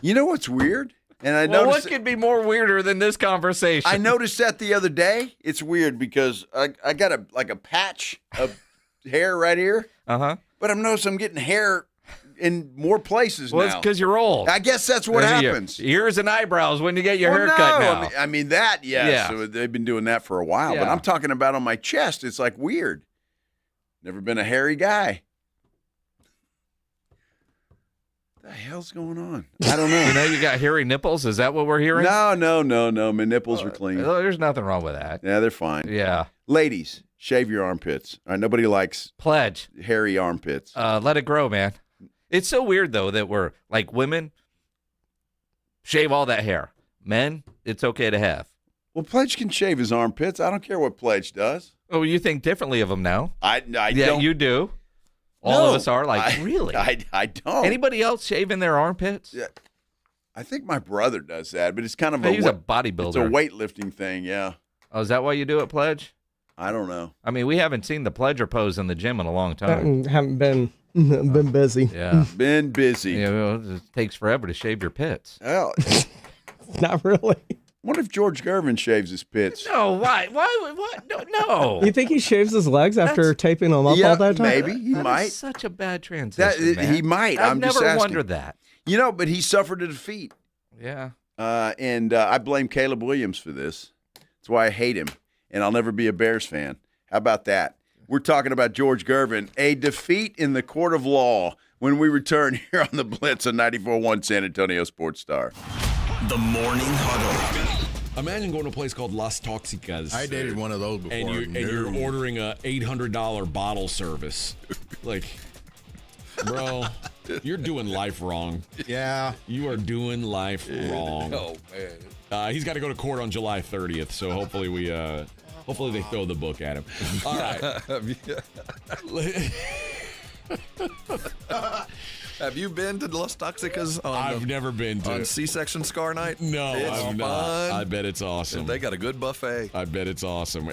You know what's weird? And I Well, noticed what could be more weirder than this conversation? I noticed that the other day. It's weird because I got a patch of hair right here. Uh-huh. But I'm noticing I'm getting hair in more places Well, now. it's because you're old. I guess that's what happens. Ears and eyebrows when you get your Well, hair cut no, now. I mean that, yes. Yeah. So they've been doing that for a while. But Yeah. I'm talking about on my chest. It's like weird. Never been a hairy guy. What the hell's going on? I don't know. You know you got hairy nipples? Is that what we're hearing? No. My nipples are clean. There's nothing wrong with that. Yeah, they're fine. Yeah. Ladies, shave your armpits. All right, nobody likes Pledge. hairy armpits. Let it grow, man. It's so weird, though, that we're like women shave all that hair. Men, it's okay to have. Well, Pledge can shave his armpits. I don't care what Pledge does. Oh, you think differently of him now? I Yeah, don't. you do. All No, of us are like, really? I don't. Anybody else shaving their armpits? Yeah. I think my brother does that, but it's kind of He's a bodybuilder. It's a weightlifting thing, yeah. Oh, is that why you do it, Pledge? I don't know. I mean, we haven't seen the Pledger pose in the gym in a long time. Haven't been busy. Yeah. Been busy. Yeah, well, it takes forever to shave your pits. Well, Not really. what if George Gervin shaves his pits? No, why? What? No. You think he shaves his legs after taping them up all that time? Maybe. He That might. is such a bad transition, man. He might. I've I'm never just asking. wondered that. You know, but he suffered a defeat. Yeah. And I blame Caleb Williams for this. That's why I hate him, and I'll never be a Bears fan. How about that? We're talking about George Gervin, a defeat in the court of law when we return here on the Blitz on 94.1 San Antonio Sports Star. The Morning Huddle. Imagine going to a place called Las Toxicas. I dated one of those before. And you're ordering a $800 bottle service. Like, bro, you're doing life wrong. Yeah. You are doing life wrong. Oh, man. He's got to go to court on July 30th, so hopefully hopefully they throw the book at him. All right. Have you been to Las Toxicas? I've never been to on C-section scar night. No, it's I've fun. not. I bet it's awesome. They got a good buffet. I bet it's awesome.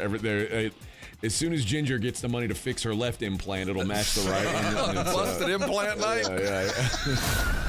As soon as Ginger gets the money to fix her left implant, it'll match the right one. Busted implant night.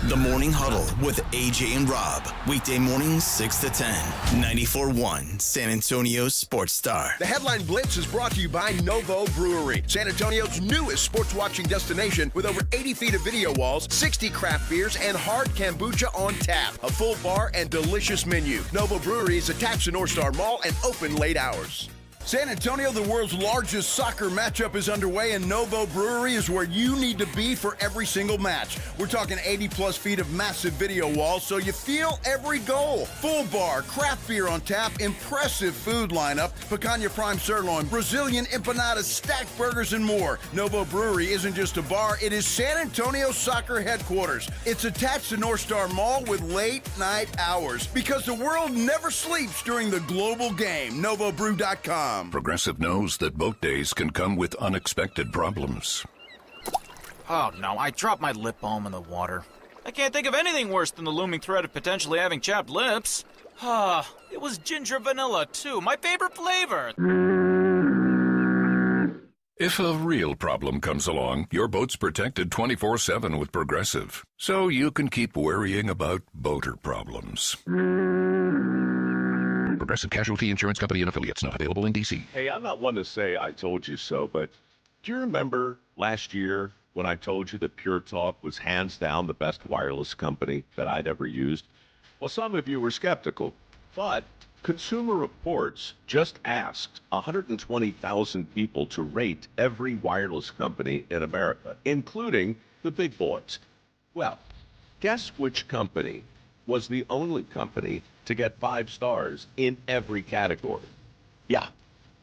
The Morning Huddle with AJ and Rob. Weekday mornings 6 to 10. 94.1 San Antonio Sports Star. The Headline Blitz is brought to you by Novo Brewery, San Antonio's newest sports watching destination with over 80 feet of video walls, 60 craft beers, and hard kombucha on tap. A full bar and delicious menu. Novo Brewery is attached to North Star Mall and open late hours. San Antonio, the world's largest soccer matchup is underway, and Novo Brewery is where you need to be for every single match. We're talking 80-plus feet of massive video walls, so you feel every goal. Full bar, craft beer on tap, impressive food lineup, picanha prime sirloin, Brazilian empanadas, stacked burgers, and more. Novo Brewery isn't just a bar, it is San Antonio soccer headquarters. It's attached to North Star Mall with late-night hours, because the world never sleeps during the global game. NovoBrew.com. Progressive knows that boat days can come with unexpected problems. Oh no, I dropped my lip balm in the water. I can't think of anything worse than the looming threat of potentially having chapped lips. It was ginger vanilla too, my favorite flavor. If a real problem comes along, your boat's protected 24/7 with Progressive, so you can keep worrying about boater problems. Progressive Casualty Insurance Company and Affiliates, not available in D.C. Hey, I'm not one to say I told you so, but do you remember last year when I told you that Pure Talk was hands down the best wireless company that I'd ever used? Well, some of you were skeptical, but Consumer Reports just asked 120,000 people to rate every wireless company in America, including the big boys. Well, guess which company was the only company to get 5 stars in every category? Yeah,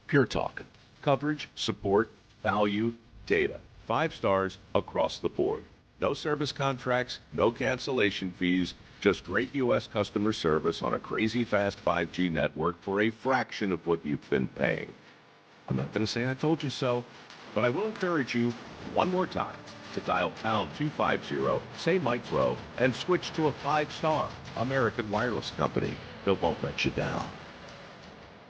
Pure Talk. Coverage, support, value, data. 5 stars across the board. No service contracts, no cancellation fees, just great U.S. customer service on a crazy fast 5G network for a fraction of what you've been paying. I'm not going to say I told you so, but I will encourage you one more time to dial pound 250, say Mike Rowe, and switch to a 5-star American wireless company that won't let you down.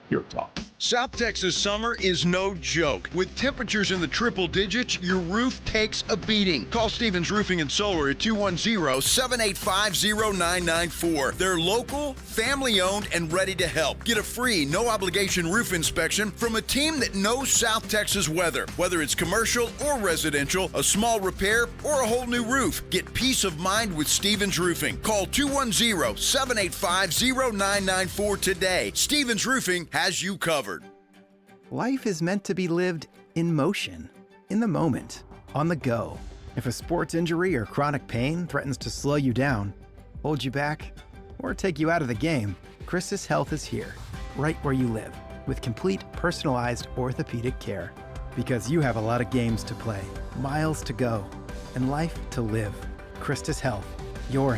Pure Talk. South Texas summer is no joke. With temperatures in the triple digits, your roof takes a beating. Call Stevens Roofing and Solar at 210-785-0994. They're local, family-owned, and ready to help. Get a free, no-obligation roof inspection from a team that knows South Texas weather. Whether it's commercial or residential, a small repair, or a whole new roof, get peace of mind with Stevens Roofing. Call 210-785-0994 today. Stevens Roofing has you covered. Life is meant to be lived in motion, in the moment, on the go. If a sports injury or chronic pain threatens to slow you down, hold you back, or take you out of the game, Christus Health is here, right where you live, with complete personalized orthopedic care. Because you have a lot of games to play, miles to go, and life to live. Christus Health, your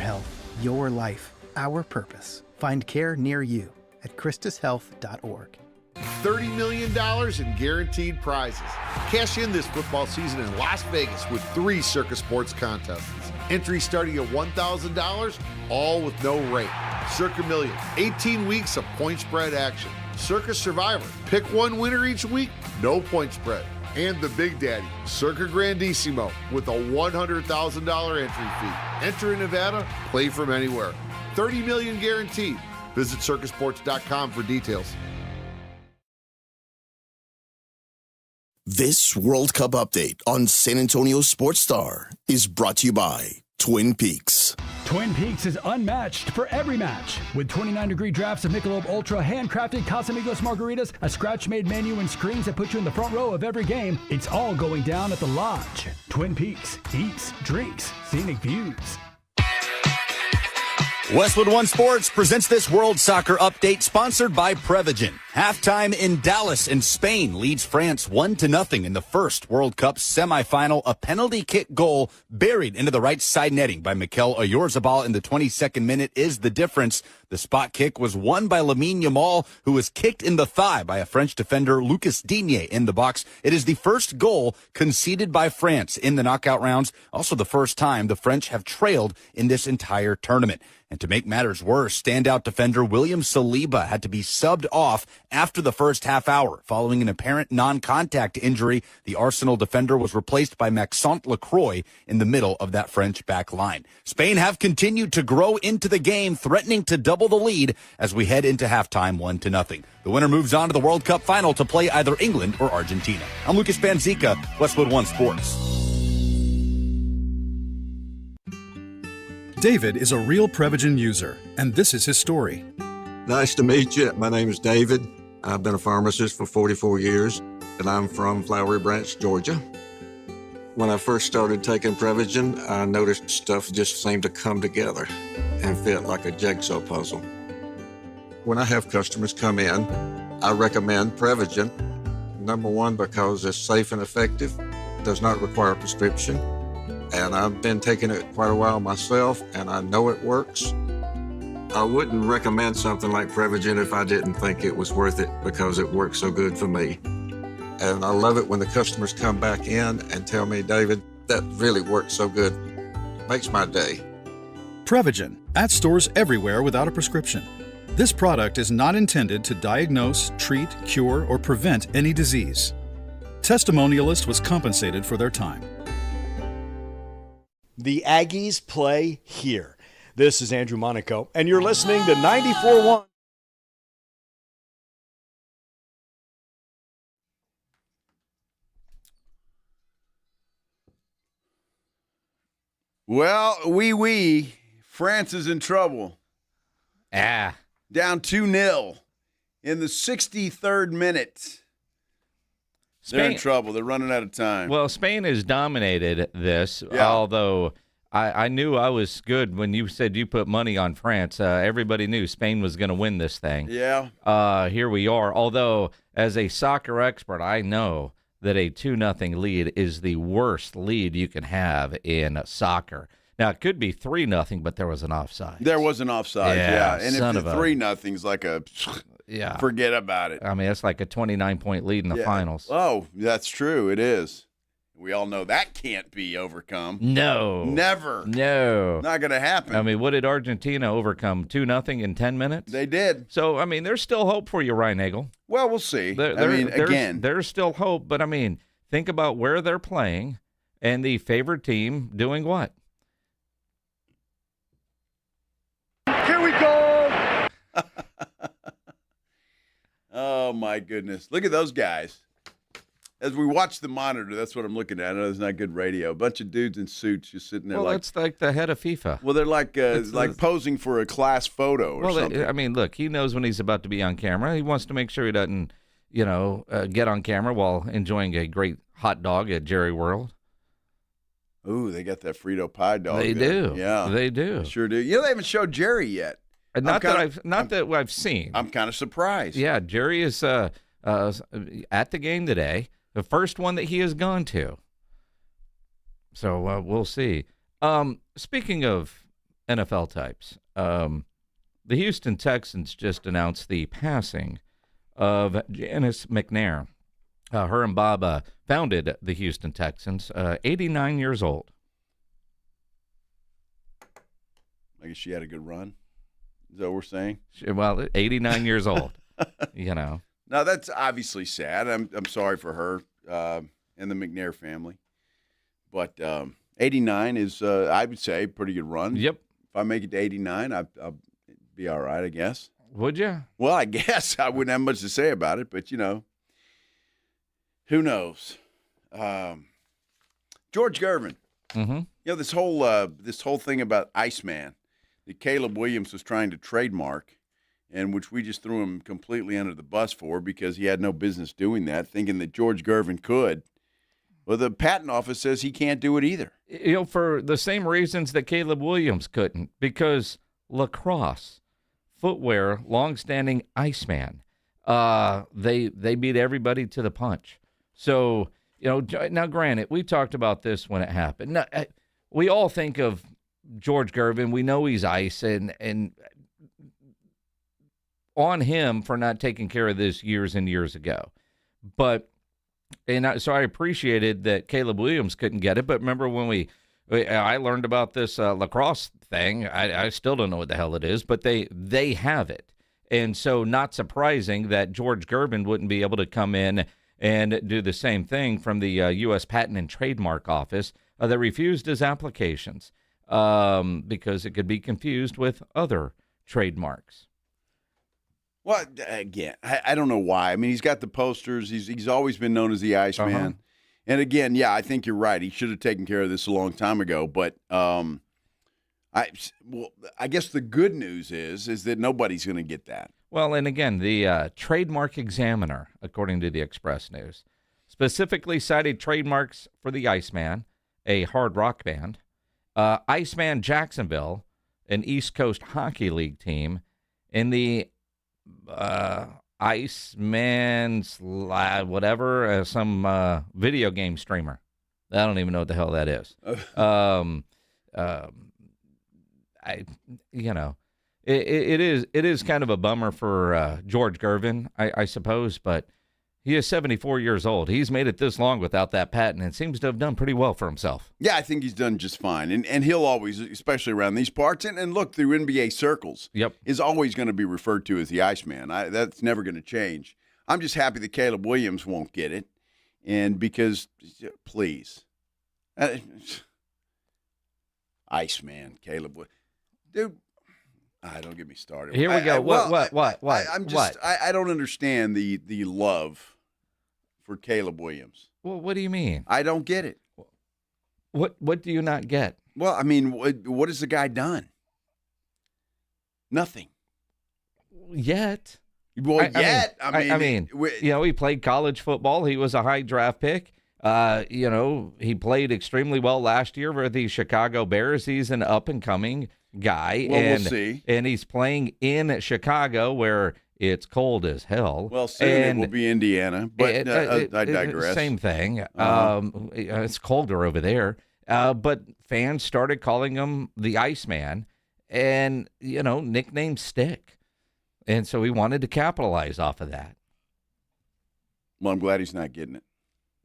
life, our purpose. Find care near you at ChristusHealth.org. $30 million in guaranteed prizes. Cash in this football season in Las Vegas with 3 Circus Sports contests. Entry starting at $1,000, all with no rate. Circa Million, 18 weeks of point spread action. Circus Survivor, pick one winner each week, no point spread. And the Big Daddy, Circa Grandissimo, with a $100,000 entry fee. Enter in Nevada, play from anywhere. $30 million guaranteed. Visit circusports.com for details. This World Cup update on San Antonio Sports Star is brought to you by Twin Peaks. Twin Peaks is unmatched for every match. With 29-degree drafts of Michelob Ultra, handcrafted Casamigos margaritas, a scratch-made menu, and screens that put you in the front row of every game, it's all going down at the Lodge. Twin Peaks. Eats, drinks, scenic views. Westwood One Sports presents this World Soccer update sponsored by Prevagen. Halftime in Dallas and Spain leads France 1-0 in the first World Cup semifinal. A penalty kick goal buried into the right side netting by Mikel Oyarzabal in the 22nd minute is the difference. The spot kick was won by Lamine Yamal, who was kicked in the thigh by a French defender, Lucas Digne, in the box. It is the first goal conceded by France in the knockout rounds. Also the first time the French have trailed in this entire tournament. And to make matters worse, standout defender William Saliba had to be subbed off after the first half hour following an apparent non-contact injury. The Arsenal defender was replaced by Maxence Lacroix in the middle of that French back line. Spain have continued to grow into the game, threatening to double the lead as we head into halftime 1-0. The winner moves on to the World Cup final to play either England or Argentina. I'm Lucas Banzica, Westwood One Sports. David is a real Prevagen user, and this is his story. Nice to meet you. My name is David. I've been a pharmacist for 44 years, and I'm from Flowery Branch, Georgia. When I first started taking Prevagen, I noticed stuff just seemed to come together and fit like a jigsaw puzzle. When I have customers come in, I recommend Prevagen. Number one, because it's safe and effective, does not require a prescription. And I've been taking it quite a while myself, and I know it works. I wouldn't recommend something like Prevagen if I didn't think it was worth it because it works so good for me. And I love it when the customers come back in and tell me, David, that really works so good. Makes my day. Prevagen, at stores everywhere without a prescription. This product is not intended to diagnose, treat, cure, or prevent any disease. Testimonialist was compensated for their time. The Aggies play here. This is Andrew Monaco, and you're listening to 94.1. Well, France is in trouble. Down 2-0 in the 63rd minute. They're in trouble. They're running out of time. Well, Spain has dominated this, although I knew I was good when you said you put money on France. Everybody knew Spain was going to win this thing. Yeah. Here we are. Although, as a soccer expert, I know that a 2-0 lead is the worst lead you can have in soccer. Now, it could be 3-0, but there was an offside. There was an offside, yeah. And if the 3-0's like a forget about it. I mean, it's like a 29-point lead in the finals. Oh, that's true. It is. We all know that can't be overcome. No. Never. No. Not going to happen. I mean, what did Argentina overcome? 2-0 in 10 minutes? They did. So, I mean, there's still hope for you, Ryan Nagel. Well, we'll see. There's still hope, but, I mean, think about where they're playing and the favored team doing what? Here we go. Oh, my goodness. Look at those guys. As we watch the monitor, that's what I'm looking at. I know it's not good radio. A bunch of dudes in suits just sitting there. Well, it's like the head of FIFA. Well, they're like posing for a class photo or something. I mean, look, he knows when he's about to be on camera. He wants to make sure he doesn't, get on camera while enjoying a great hot dog at Jerry World. Ooh, they got that Frito pie dog. They do. Yeah, they do. Sure do. They haven't showed Jerry yet. Not that I've seen. I'm kind of surprised. Yeah, Jerry is at the game today. The first one that he has gone to. So we'll see. Speaking of NFL types, the Houston Texans just announced the passing of Janice McNair. Her and Bob founded the Houston Texans, 89 years old. I guess she had a good run. Is that what we're saying? Well, 89 years old, No, that's obviously sad. I'm sorry for her and the McNair family. But 89 is, I would say, a pretty good run. Yep. If I make it to 89, I'll be all right, I guess. Would you? Well, I guess I wouldn't have much to say about it, but, who knows? George Gervin Mm-hmm. You know, this whole thing about Iceman that Caleb Williams was trying to trademark, and which we just threw him completely under the bus for because he had no business doing that, thinking that George Gervin could. Well, the patent office says he can't do it either. You know, for the same reasons that Caleb Williams couldn't, because lacrosse, footwear, longstanding Iceman, they beat everybody to the punch. So, you know, now granted, we talked about this when it happened. Now, we all think of George Gervin. We know he's ice, and on him for not taking care of this years and years ago. So I appreciated that Caleb Williams couldn't get it. But remember when I learned about this lacrosse thing, I still don't know what the hell it is, but they have it. And so not surprising that George Gervin wouldn't be able to come in and do the same thing from the U.S. Patent and Trademark Office that refused his applications because it could be confused with other trademarks. Well, again, I don't know why. I mean, he's got the posters. He's always been known as the Iceman. Uh-huh. And again, yeah, I think you're right. He should have taken care of this a long time ago. But I guess the good news is that nobody's going to get that. Well, and again, the trademark examiner, according to the Express News, specifically cited trademarks for the Iceman, a hard rock band, Iceman Jacksonville, an East Coast Hockey League team, and the Iceman's whatever, some video game streamer. I don't even know what the hell that is. It is kind of a bummer for George Gervin, I suppose, but he is 74 years old. He's made it this long without that patent and seems to have done pretty well for himself. Yeah, I think he's done just fine. And he'll always, especially around these parts, and look, through NBA circles, is always going to be referred to as the Iceman. That's never going to change. I'm just happy that Caleb Williams won't get it. And because, please, Iceman, Caleb Williams. Dude, don't get me started. Here we go. What? I don't understand the love for Caleb Williams. Well, what do you mean? I don't get it. What do you not get? Well, I mean, what has the guy done? Nothing. Yet. Well, I mean, he played college football. He was a high draft pick. He played extremely well last year for the Chicago Bears. He's an up-and-coming guy. Well, we'll see. And he's playing in Chicago where it's cold as hell. Well, soon it will be Indiana, but I digress. Same thing. It's colder over there. But fans started calling him the Iceman, and, nicknames stick. And so he wanted to capitalize off of that. Well, I'm glad he's not getting it.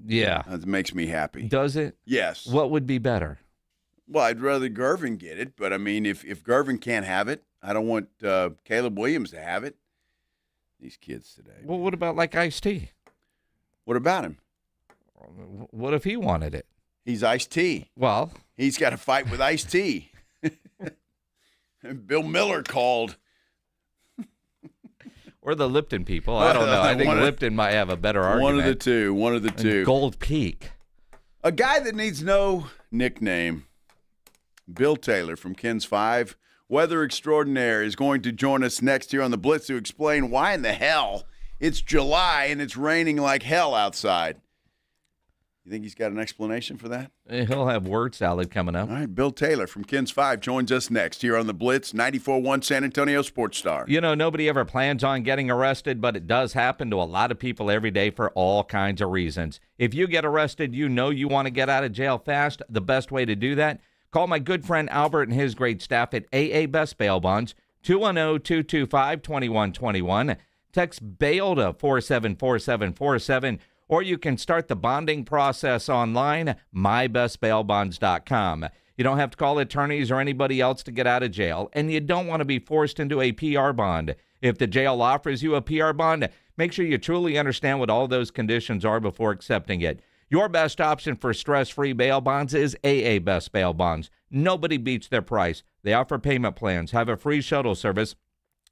Yeah. That makes me happy. Does it? Yes. What would be better? Well, I'd rather Gervin get it, but I mean, if Gervin can't have it, I don't want Caleb Williams to have it. These kids today. Well, what about like Ice-T? What about him? What if he wanted it? He's Ice-T. Well, he's got to fight with Ice-T. Bill Miller called. Or the Lipton people. I don't know. I think Lipton might have a better argument. One of the two. Gold Peak. A guy that needs no nickname, Bill Taylor from Ken's 5, weather extraordinaire, is going to join us next here on the Blitz to explain why in the hell it's July and it's raining like hell outside. You think he's got an explanation for that? He'll have word salad coming up. All right, Bill Taylor from Ken's 5 joins us next here on the Blitz, 94.1 San Antonio Sports Star. Nobody ever plans on getting arrested, but it does happen to a lot of people every day for all kinds of reasons. If you get arrested, you want to get out of jail fast. The best way to do that, call my good friend Albert and his great staff at AA Best Bail Bonds, 210-225-2121. Text BAIL to 474747. Or you can start the bonding process online, mybestbailbonds.com. You don't have to call attorneys or anybody else to get out of jail, and you don't want to be forced into a PR bond. If the jail offers you a PR bond, make sure you truly understand what all those conditions are before accepting it. Your best option for stress-free bail bonds is AA Best Bail Bonds. Nobody beats their price. They offer payment plans, have a free shuttle service.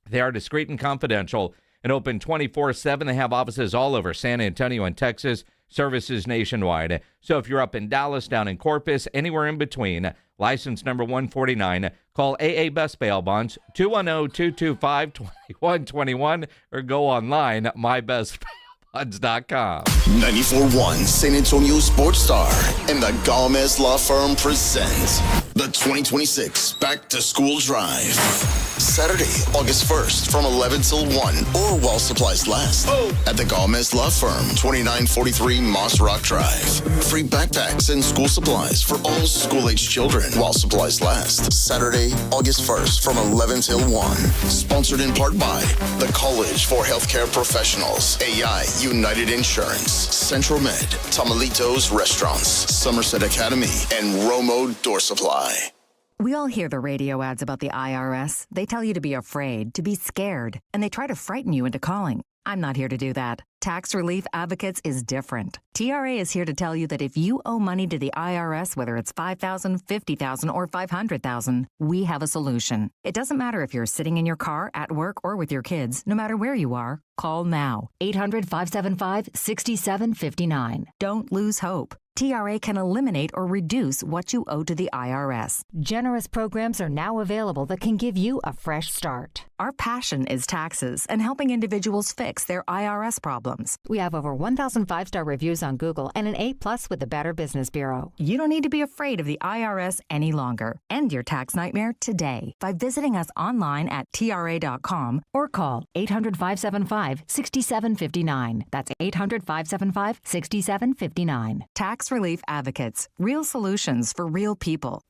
They are discreet and confidential and open 24/7. They have offices all over San Antonio and Texas. Services nationwide. So if you're up in Dallas, down in Corpus, anywhere in between, license number 149, call AA Best Bail Bonds, 210-225-2121, or go online, mybestbailbonds.com. 94.1 San Antonio Sports Star and the Gomez Law Firm present the 2026 Back to School Drive. Saturday, August 1st from 11 till 1 or while supplies last at the Gomez Law Firm, 2943 Moss Rock Drive. Free backpacks and school supplies for all school-age children while supplies last. Saturday, August 1st from 11 till 1. Sponsored in part by the College for Healthcare Professionals, AI United Insurance, Central Med, Tamalitos Restaurants, Somerset Academy, and Romo Door Supply. We all hear the radio ads about the IRS. They tell you to be afraid, to be scared, and they try to frighten you into calling. I'm not here to do that. Tax Relief Advocates is different. TRA is here to tell you that if you owe money to the IRS, whether it's $5,000, $50,000, or $500,000, we have a solution. It doesn't matter if you're sitting in your car, at work, or with your kids. No matter where you are, call now. 800-575-6759. Don't lose hope. TRA can eliminate or reduce what you owe to the IRS. Generous programs are now available that can give you a fresh start. Our passion is taxes and helping individuals fix their IRS problems. We have over 1,000 5-star reviews on Google and an A+ with the Better Business Bureau. You don't need to be afraid of the IRS any longer. End your tax nightmare today by visiting us online at TRA.com or call 800-575-6759. That's 800-575-6759. Tax Relief Advocates. Real solutions for real people.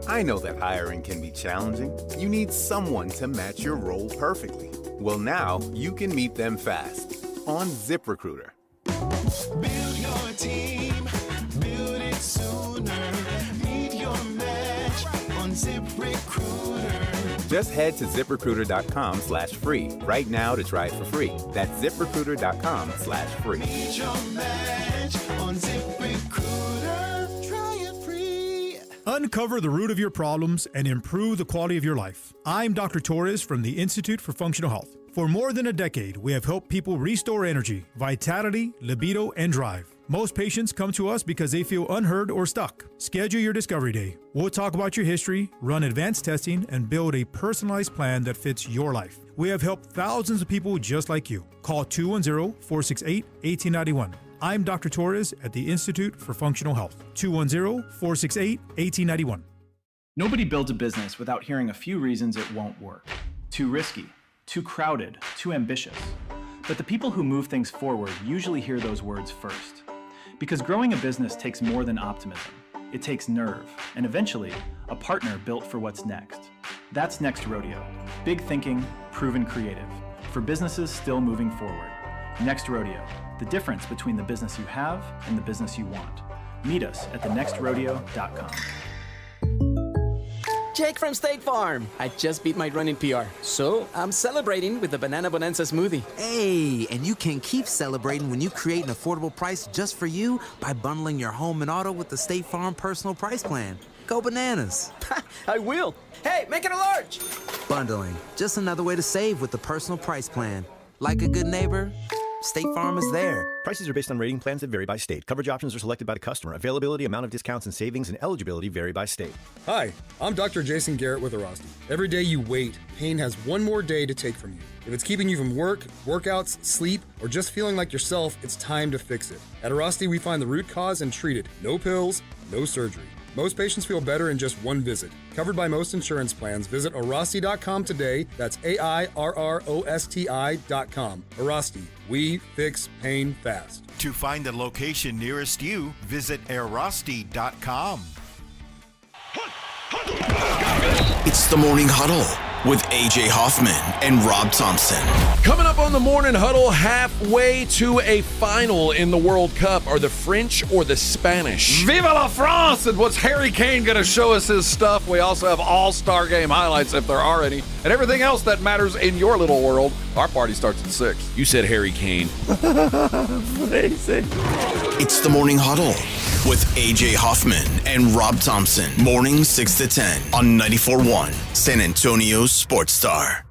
I know that hiring can be challenging. You need someone to match your role perfectly. Well, now you can meet them fast on ZipRecruiter. Build your team, build it sooner. Meet your match on ZipRecruiter. Just head to ZipRecruiter.com/free right now to try it for free. That's ZipRecruiter.com/free. Meet your match on ZipRecruiter. Try it free. Uncover the root of your problems and improve the quality of your life. I'm Dr. Torres from the Institute for Functional Health. For more than a decade, we have helped people restore energy, vitality, libido, and drive. Most patients come to us because they feel unheard or stuck. Schedule your discovery day. We'll talk about your history, run advanced testing, and build a personalized plan that fits your life. We have helped thousands of people just like you. Call 210-468-1891. I'm Dr. Torres at the Institute for Functional Health. 210-468-1891. Nobody builds a business without hearing a few reasons it won't work. Too risky, too crowded, too ambitious. But the people who move things forward usually hear those words first. Because growing a business takes more than optimism. It takes nerve, and eventually, a partner built for what's next. That's Next Rodeo. Big thinking, proven creative. For businesses still moving forward. Next Rodeo. The difference between the business you have and the business you want. Meet us at thenextrodeo.com. Jake from State Farm. I just beat my running PR, so I'm celebrating with the Banana Bonanza smoothie. Hey, and you can keep celebrating when you create an affordable price just for you by bundling your home and auto with the State Farm Personal Price Plan. Go bananas. I will. Hey, make it a large. Bundling. Just another way to save with the Personal Price Plan. Like a good neighbor, State Farm is there. Prices are based on rating plans that vary by state. Coverage options are selected by the customer. Availability, amount of discounts and savings, and eligibility vary by state. Hi, I'm Dr. Jason Garrett with Arasti. Every day you wait, pain has one more day to take from you. If it's keeping you from work, workouts, sleep, or just feeling like yourself, it's time to fix it. At Arasti, we find the root cause and treat it. No pills, no surgery. Most patients feel better in just one visit. Covered by most insurance plans, visit Arasti.com today. That's AIRROSTI.com. Arasti, we fix pain fast. To find the location nearest you, visit Arasti.com. It's the Morning Huddle with A.J. Hoffman and Rob Thompson. Coming up on the Morning Huddle, halfway to a final in the World Cup. Are the French or the Spanish? Viva la France! And what's Harry Kane going to show us his stuff? We also have all-star game highlights, if there are any, and everything else that matters in your little world. Our party starts at 6. You said Harry Kane. It's the Morning Huddle with A.J. Hoffman and Rob Thompson. Mornings 6 to 10 on 94.1 San Antonio Sports Star.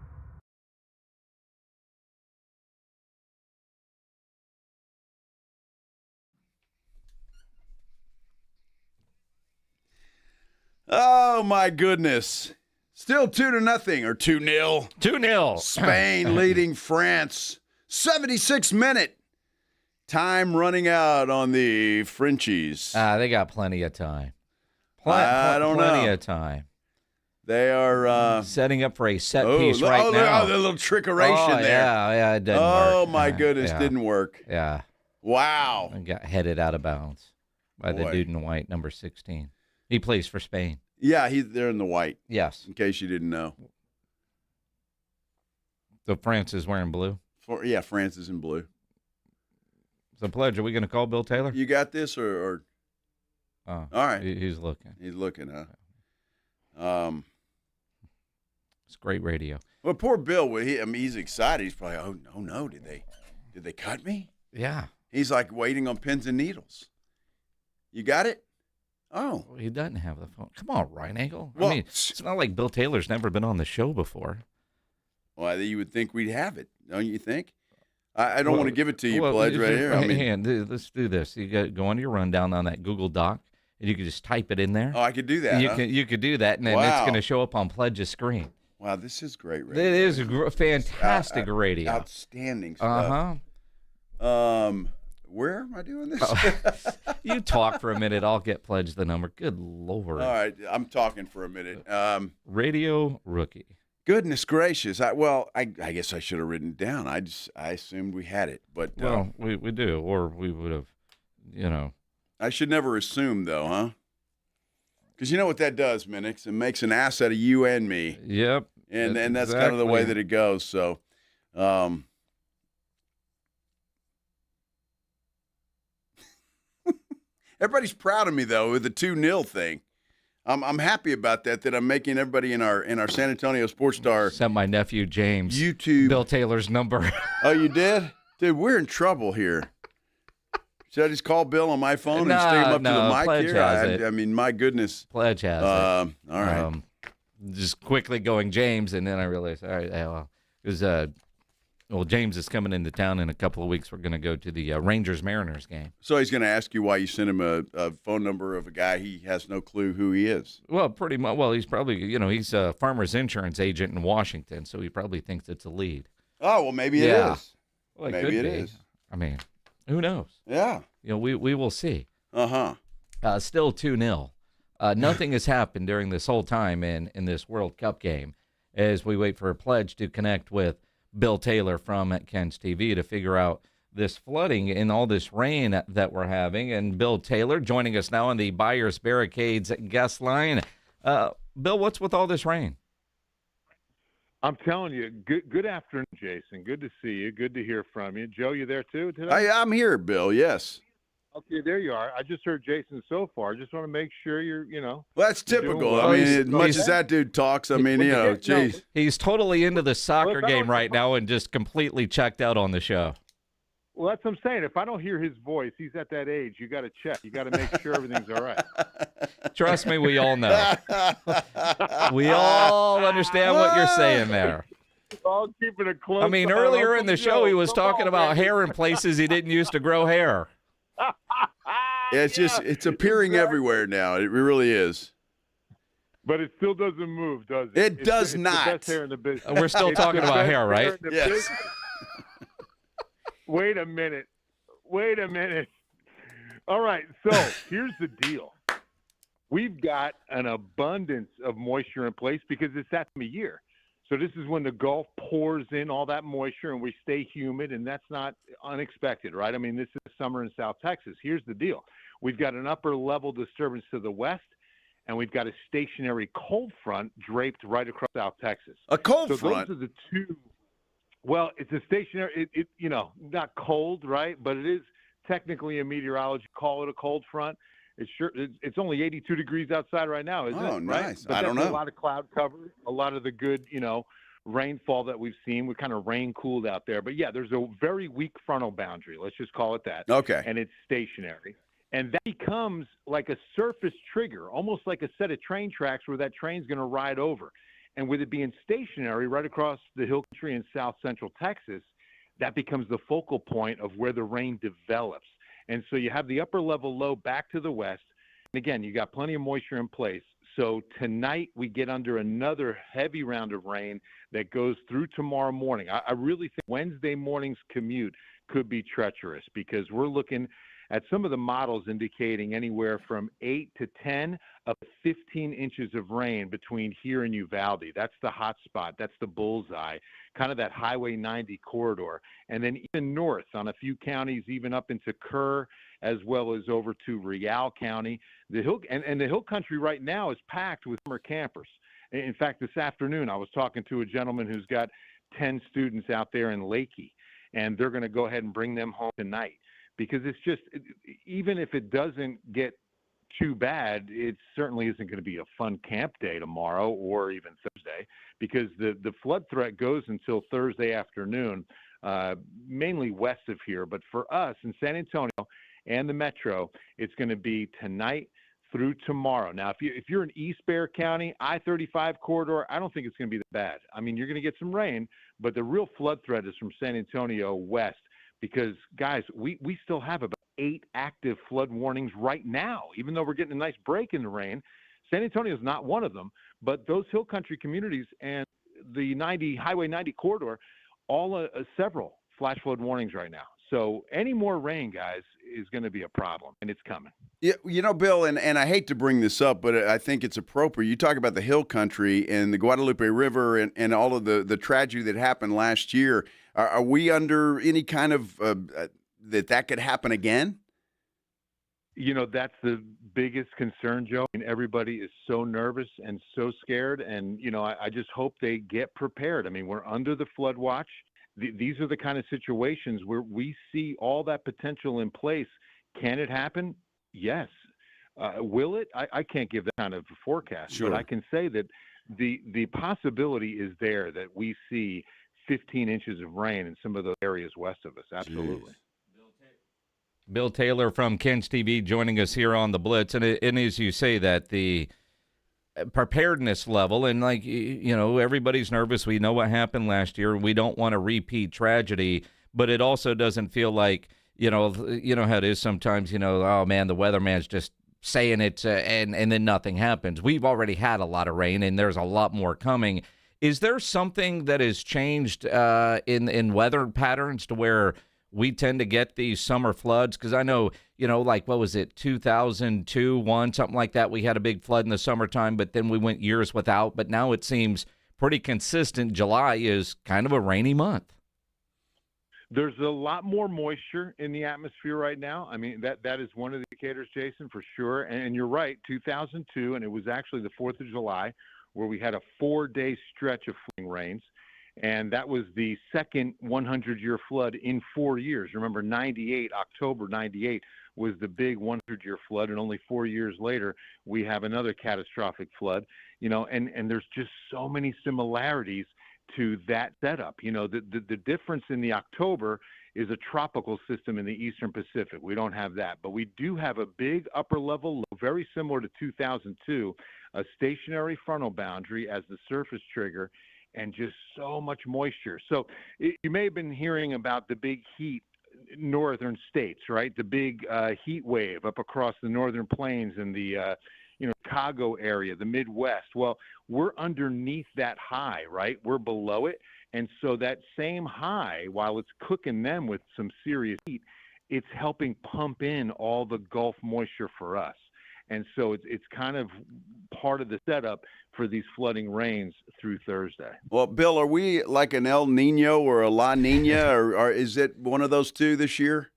Oh, my goodness. Still 2-0 or 2-0. 2-0. Spain leading France. 76-minute. Time running out on the Frenchies. They got plenty of time. I don't know. Plenty of time. They are setting up for a set piece right now. Oh, the little trickeration there. Yeah, it didn't work. Oh, my goodness, didn't work. Yeah. Wow. And got headed out of bounds by the dude in white, number 16. He plays for Spain. Yeah, they're in the white. Yes. In case you didn't know. So France is wearing blue? France is in blue. So, Pledge, are we going to call Bill Taylor? You got this or? Oh, all right. He's looking. He's looking, huh? It's great radio. Well, poor Bill. He's excited. He's probably, oh no, did they cut me? Yeah. He's like waiting on pins and needles. You got it? Oh. Well, he doesn't have the phone. Come on, Ryan Angle. Well, I mean, it's not like Bill Taylor's never been on the show before. Well, you would think we'd have it, don't you think? I don't want to give it to you, Pledge, right here. Let's do this. You go on your rundown on that Google Doc, and you can just type it in there. Oh, I could do that. You could do that, and then it's going to show up on Pledge's screen. Wow, this is great radio. It is fantastic radio. Outstanding stuff. Where am I doing this? You talk for a minute. I'll get Pledge the number. Good Lord. All right, I'm talking for a minute. Radio rookie. Goodness gracious! I guess I should have written it down. I assumed we had it, but we do, or we would have, I should never assume, though, huh? Because you know what that does, Minix? It makes an ass out of you and me. Yep. And that's kind of the way that it goes. So, everybody's proud of me though with the 2-0 thing. I'm happy about that. That I'm making everybody in our San Antonio Sports Star sent my nephew James YouTube Bill Taylor's number. Oh, you did, dude? We're in trouble here. Should I just call Bill on my phone and stick him up to the mic Pledge here? Has I mean, my goodness. Pledge has it. All right. Just quickly going James, and then I realized, all right, well, because James is coming into town in a couple of weeks. We're going to go to the Rangers-Mariners game. So he's going to ask you why you sent him a phone number of a guy he has no clue who he is. Well, pretty much. Well, he's probably, he's a farmer's insurance agent in Washington, so he probably thinks it's a lead. Oh, well, maybe it is. Well, maybe it is. I mean, who knows? Yeah. We will see. Uh-huh. Still 2-0. Nothing has happened during this whole time in this World Cup game as we wait for a Pledge to connect with Bill Taylor from Ken's TV to figure out this flooding and all this rain that we're having. And Bill Taylor joining us now on the Buyers Barricades guest line. Bill, what's with all this rain? I'm telling you, good afternoon, Jason. Good to see you. Good to hear from you. Joe, you there too today? I'm here, Bill, yes. Okay, there you are. I just heard Jason so far. Just want to make sure you're, Well, that's typical. well. I mean, as much as that dude talks, I mean, geez. He's totally into the soccer game right now and just completely checked out on the show. Well, that's what I'm saying. If I don't hear his voice, he's at that age. You got to check. You got to make sure everything's all right. Trust me, we all know. We all understand what you're saying there. All keeping it close. I mean, earlier in the show, he was talking about hair in places he didn't used to grow hair. Yeah, it's appearing everywhere now. It really is. But it still doesn't move, does it? It does not. The best hair in the business. We're still talking about hair, right? Yes. Wait a minute. All right, so here's the deal. We've got an abundance of moisture in place because it's that time of year. So this is when the Gulf pours in all that moisture and we stay humid, and that's not unexpected, right? I mean, this is summer in South Texas. Here's the deal. We've got an upper-level disturbance to the west, and we've got a stationary cold front draped right across South Texas. A cold front? Those are the two. Well, it's a stationary, not cold, right? But it is technically in meteorology, call it a cold front. It's only 82 degrees outside right now, isn't it? Oh, right? nice. But I don't know. A lot of cloud cover, a lot of the good, rainfall that we've seen. We're kind of rain cooled out there. But, yeah, there's a very weak frontal boundary. Let's just call it that. Okay. And it's stationary. And that becomes like a surface trigger, almost like a set of train tracks where that train's going to ride over. And with it being stationary right across the hill country in south central Texas, that becomes the focal point of where the rain develops. And so you have the upper level low back to the west. And again, you got plenty of moisture in place. So tonight we get under another heavy round of rain that goes through tomorrow morning. I really think Wednesday morning's commute could be treacherous because we're looking at some of the models indicating anywhere from 8 to 10 up to 15 inches of rain between here and Uvalde. That's the hot spot. That's the bullseye, kind of that Highway 90 corridor. And then even north on a few counties, even up into Kerr, as well as over to Real County. The hill and the hill country right now is packed with summer campers. In fact, this afternoon I was talking to a gentleman who's got 10 students out there in Lakey, and they're going to go ahead and bring them home tonight. Because it's just, even if it doesn't get too bad, it certainly isn't going to be a fun camp day tomorrow or even Thursday, because the flood threat goes until Thursday afternoon, mainly west of here. But for us in San Antonio and the metro, it's going to be tonight through tomorrow. Now, if you're in East Bexar County, I-35 corridor, I don't think it's going to be that bad. I mean, you're going to get some rain, but the real flood threat is from San Antonio west. Because, guys, we still have about 8 active flood warnings right now, even though we're getting a nice break in the rain. San Antonio is not one of them, but those hill country communities and the Highway 90 corridor, all several flash flood warnings right now. So any more rain, guys, is going to be a problem, and it's coming. Yeah, you know, Bill, and I hate to bring this up, but I think it's appropriate. You talk about the hill country and the Guadalupe River and all of the tragedy that happened last year. Are we under any kind of that could happen again? You know, that's the biggest concern, Joe. I mean, everybody is so nervous and so scared, and, you know, I just hope they get prepared. I mean, we're under the flood watch. These are the kind of situations where we see all that potential in place. Can it happen? Yes. Will it? I can't give that kind of a forecast, Sure. But I can say that the possibility is there that we see 15 inches of rain in some of those areas west of us. Absolutely. Jeez. Bill Taylor from Kens TV joining us here on the Blitz. And as you say that, the preparedness level, and like, you know, everybody's nervous. We know what happened last year. We don't want to repeat tragedy, but it also doesn't feel like, you know how it is sometimes, you know, oh man, the weatherman's just saying it and then nothing happens. We've already had a lot of rain and there's a lot more coming. Is there something that has changed in weather patterns to where we tend to get these summer floods? Because I know, you know, like, what was it, 2002, 1, something like that, we had a big flood in the summertime, but then we went years without. But now it seems pretty consistent. July is kind of a rainy month. There's a lot more moisture in the atmosphere right now. I mean, that is one of the indicators, Jason, for sure. And you're right, 2002, and it was actually the 4th of July, where we had a 4-day stretch of flooding rains. And that was the second 100-year flood in 4 years. Remember, October 98 was the big 100-year flood, and only 4 years later, we have another catastrophic flood. You know, and there's just so many similarities to that setup. You know, the difference in the October is a tropical system in the Eastern Pacific. We don't have that, but we do have a big upper level low, very similar to 2002, a stationary frontal boundary as the surface trigger, and just so much moisture. So you may have been hearing about the big heat northern states, right? The big heat wave up across the northern plains and the Chicago area, the Midwest. Well, we're underneath that high, right? We're below it. And so that same high, while it's cooking them with some serious heat, it's helping pump in all the Gulf moisture for us. And so it's kind of part of the setup for these flooding rains through Thursday. Well, Bill, are we like an El Nino or a La Nina, or is it one of those two this year?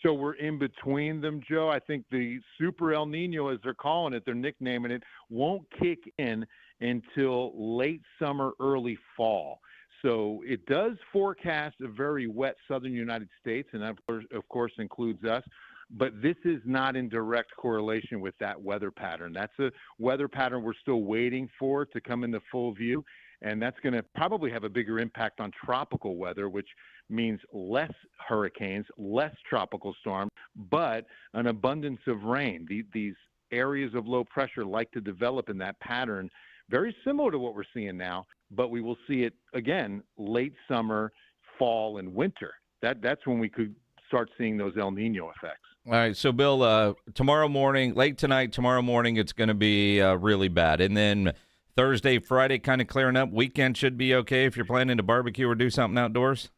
So we're in between them, Joe. I think the Super El Nino, as they're calling it, they're nicknaming it, won't kick in until late summer, early fall. So it does forecast a very wet southern United States, and that, of course, includes us. But this is not in direct correlation with that weather pattern. That's a weather pattern we're still waiting for to come into full view, and that's going to probably have a bigger impact on tropical weather, which means less hurricanes, less tropical storms, but an abundance of rain. These areas of low pressure like to develop in that pattern, very similar to what we're seeing now, but we will see it again late summer, fall, and winter. That's when we could start seeing those El Nino effects. All right, so Bill, tomorrow morning, late tonight, tomorrow morning, it's going to be really bad. And then Thursday, Friday, kind of clearing up. Weekend should be okay if you're planning to barbecue or do something outdoors.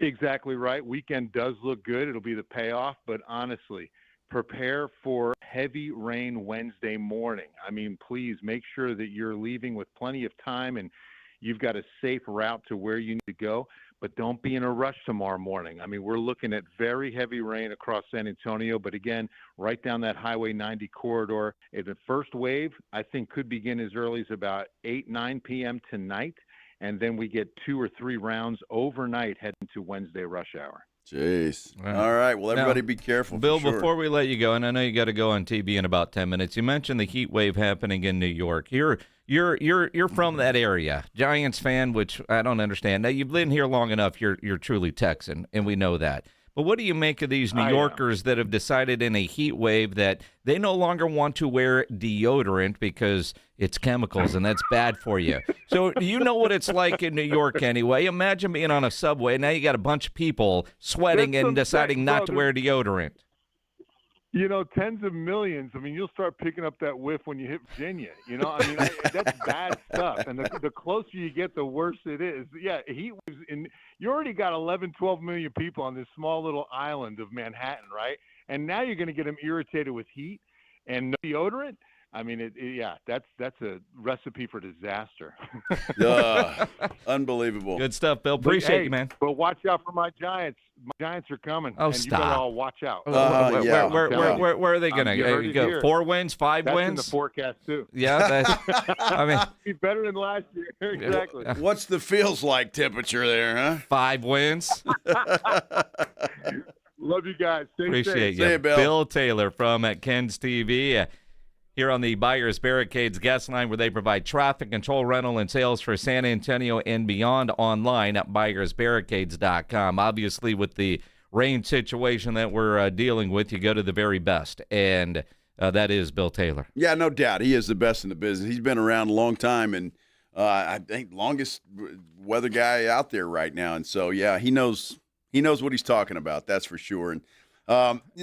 Exactly right. Weekend does look good. It'll be the payoff. But honestly, prepare for heavy rain Wednesday morning. I mean, please make sure that you're leaving with plenty of time and you've got a safe route to where you need to go. But don't be in a rush tomorrow morning. I mean, we're looking at very heavy rain across San Antonio. But again, right down that Highway 90 corridor. The first wave, I think, could begin as early as about 8, 9 p.m. tonight. And then we get 2 or 3 rounds overnight heading to Wednesday rush hour. Jeez. All right. Well, everybody be careful. Bill, for sure. before we let you go, and I know you got to go on TV in about 10 minutes, you mentioned the heat wave happening in New York. You're from that area, Giants fan, which I don't understand. Now, you've been here long enough. You're truly Texan, and we know that. But what do you make of these New Yorkers that have decided in a heat wave that they no longer want to wear deodorant because it's chemicals and that's bad for you? So you know what it's like in New York anyway. Imagine being on a subway. Now you got a bunch of people sweating and deciding not to wear deodorant. You know, tens of millions. I mean, you'll start picking up that whiff when you hit Virginia. You know, I mean, that's bad stuff. And the closer you get, the worse it is. Yeah, heat waves. You already got 11, 12 million people on this small little island of Manhattan, right? And now you're going to get them irritated with heat and no deodorant. I mean, that's a recipe for disaster. Unbelievable. Good stuff, Bill. Appreciate you, man. But watch out for my Giants. My Giants are coming. Oh, and stop. You better all watch out. Where are they going to go? 4 wins, 5 that's wins? in the forecast, too. Yeah. I mean, be better than last year. Exactly. What's the feels like temperature there, huh? 5 wins. Love you guys. Stay Appreciate safe. you. See you, Bill. Bill Taylor from Ken's TV. Here on the Buyers Barricades guest line, where they provide traffic control, rental, and sales for San Antonio and beyond, online at buyersbarricades.com. Obviously, with the rain situation that we're dealing with, you go to the very best, and that is Bill Taylor. Yeah, no doubt. He is the best in the business. He's been around a long time, and I think longest weather guy out there right now. And so, yeah, he knows what he's talking about. That's for sure. And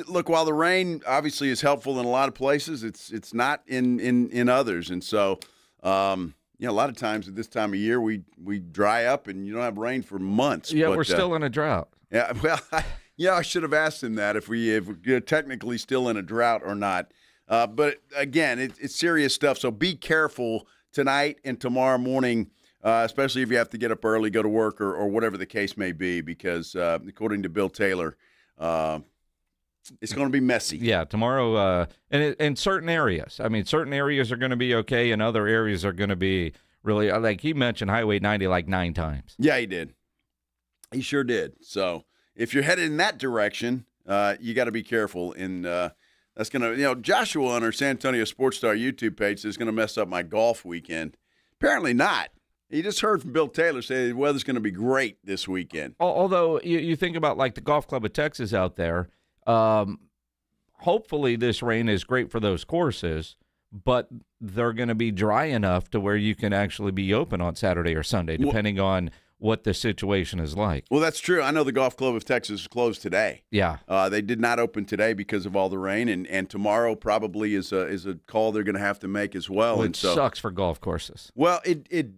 look, while the rain obviously is helpful in a lot of places, it's not in others. And so, a lot of times at this time of year, we dry up and you don't have rain for months. Yeah, but, we're still in a drought. Yeah, well, I should have asked him that if we're technically still in a drought or not. But again, it's serious stuff. So be careful tonight and tomorrow morning, especially if you have to get up early, go to work, or whatever the case may be, because according to Bill Taylor, it's going to be messy. Yeah, tomorrow, and in certain areas. I mean, certain areas are going to be okay, and other areas are going to be really, like he mentioned Highway 90 like 9 times. Yeah, he did. He sure did. So if you're headed in that direction, you got to be careful. And that's going to, Joshua on our San Antonio Sports Star YouTube page says it's going to mess up my golf weekend. Apparently not. He just heard from Bill Taylor say the weather's going to be great this weekend. Although you think about like the Golf Club of Texas out there, hopefully this rain is great for those courses, but they're going to be dry enough to where you can actually be open on Saturday or Sunday, depending on what the situation is like. Well, that's true. I know the Golf Club of Texas is closed today. Yeah. They did not open today because of all the rain, and tomorrow probably is a call they're going to have to make as well. Well, and it so, sucks for golf courses. Well,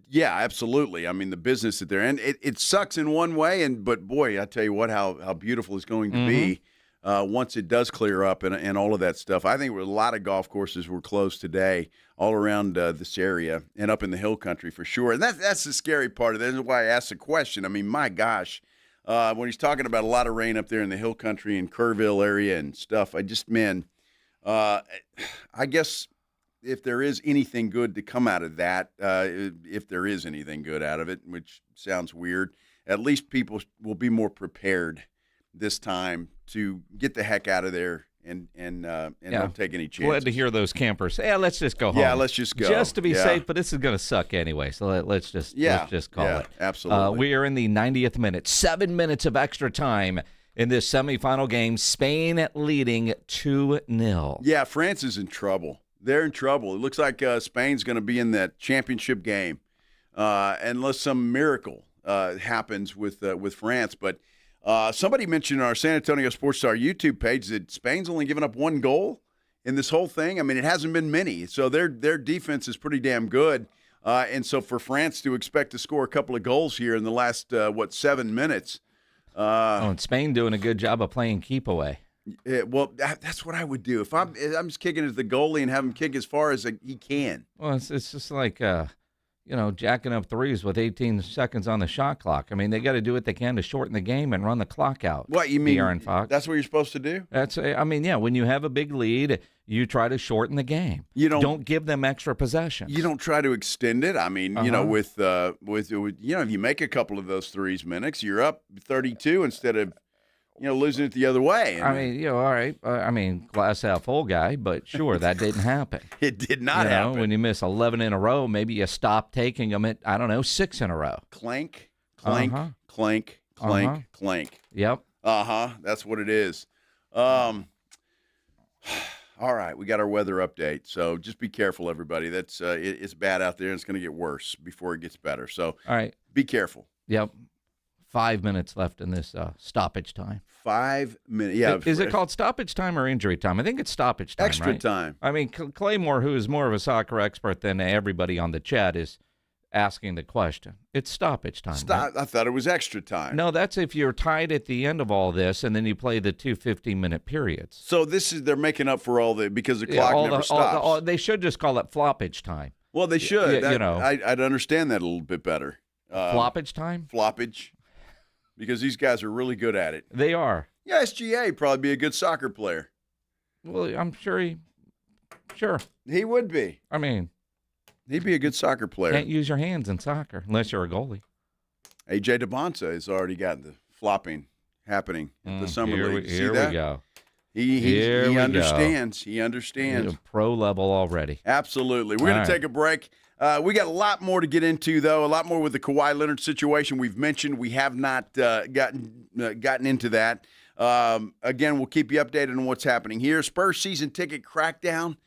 yeah, absolutely. I mean, the business that they're in, it sucks in one way, but boy, I tell you what, how beautiful it's going to be once it does clear up and all of that stuff. I think a lot of golf courses were closed today all around this area and up in the hill country for sure. And that's the scary part of it. That's why I asked the question. I mean, my gosh, when he's talking about a lot of rain up there in the hill country and Kerrville area and stuff, I guess if there is anything good to come out of that, if there is anything good out of it, which sounds weird, at least people will be more prepared this time to get the heck out of there and don't take any chances. Glad to hear those campers. Yeah, let's just go home. Yeah, let's just go. Just to be safe, but this is going to suck anyway, so let's just call it. Absolutely. We are in the 90th minute. 7 minutes of extra time in this semifinal game. Spain leading 2-0. Yeah, France is in trouble. They're in trouble. It looks like Spain's going to be in that championship game unless some miracle happens with France. But Somebody mentioned on our San Antonio Sports Star YouTube page that Spain's only given up 1 goal in this whole thing. I mean, it hasn't been many. So their defense is pretty damn good. And so for France to expect to score a couple of goals here in the last, 7 minutes. And Spain doing a good job of playing keep away. Yeah, well, that's what I would do. If I'm just kicking it at the goalie and have him kick as far as he can. Well, it's just like, jacking up threes with 18 seconds on the shot clock. I mean, they got to do what they can to shorten the game and run the clock out. What, you mean Aaron Fox. That's what you're supposed to do? When you have a big lead, you try to shorten the game. You don't give them extra possessions. You don't try to extend it. I mean, with if you make a couple of those threes minutes, you're up 32 instead of losing it the other way. All right. Glass half full guy, but sure, that didn't happen. It did not happen. When you miss 11 in a row, maybe you stop taking them at, 6 in a row. Clank, clank, clank, clank, clank. Yep. That's what it is. All right, we got our weather update. So just be careful, everybody. That's it's bad out there, and it's going to get worse before it gets better. So all right, be careful. Yep. 5 minutes left in this stoppage time. 5 minutes. Yeah. Is it called stoppage time or injury time? I think it's stoppage time. Extra time. I mean, Claymore, who is more of a soccer expert than everybody on the chat, is asking the question. It's stoppage time. Right? I thought it was extra time. No, that's if you're tied at the end of all this, and then you play the 2 15-minute periods. So they're making up for because the clock never stops. They should just call it floppage time. Well, they should. I'd understand that a little bit better. Floppage time? Floppage. Because these guys are really good at it. They are. Yeah, SGA would probably be a good soccer player. Well, I'm sure he would be. I mean, he'd be a good soccer player. Can't use your hands in soccer unless you're a goalie. AJ DeBonsa has already got the flopping happening at the summer league. Here we go. He understands. He understands. He's a pro level already. Absolutely. We're going to take a break. We got a lot more to get into, though. A lot more with the Kawhi Leonard situation. We've mentioned we have not gotten into that. Again, we'll keep you updated on what's happening here. Spurs season ticket crackdown.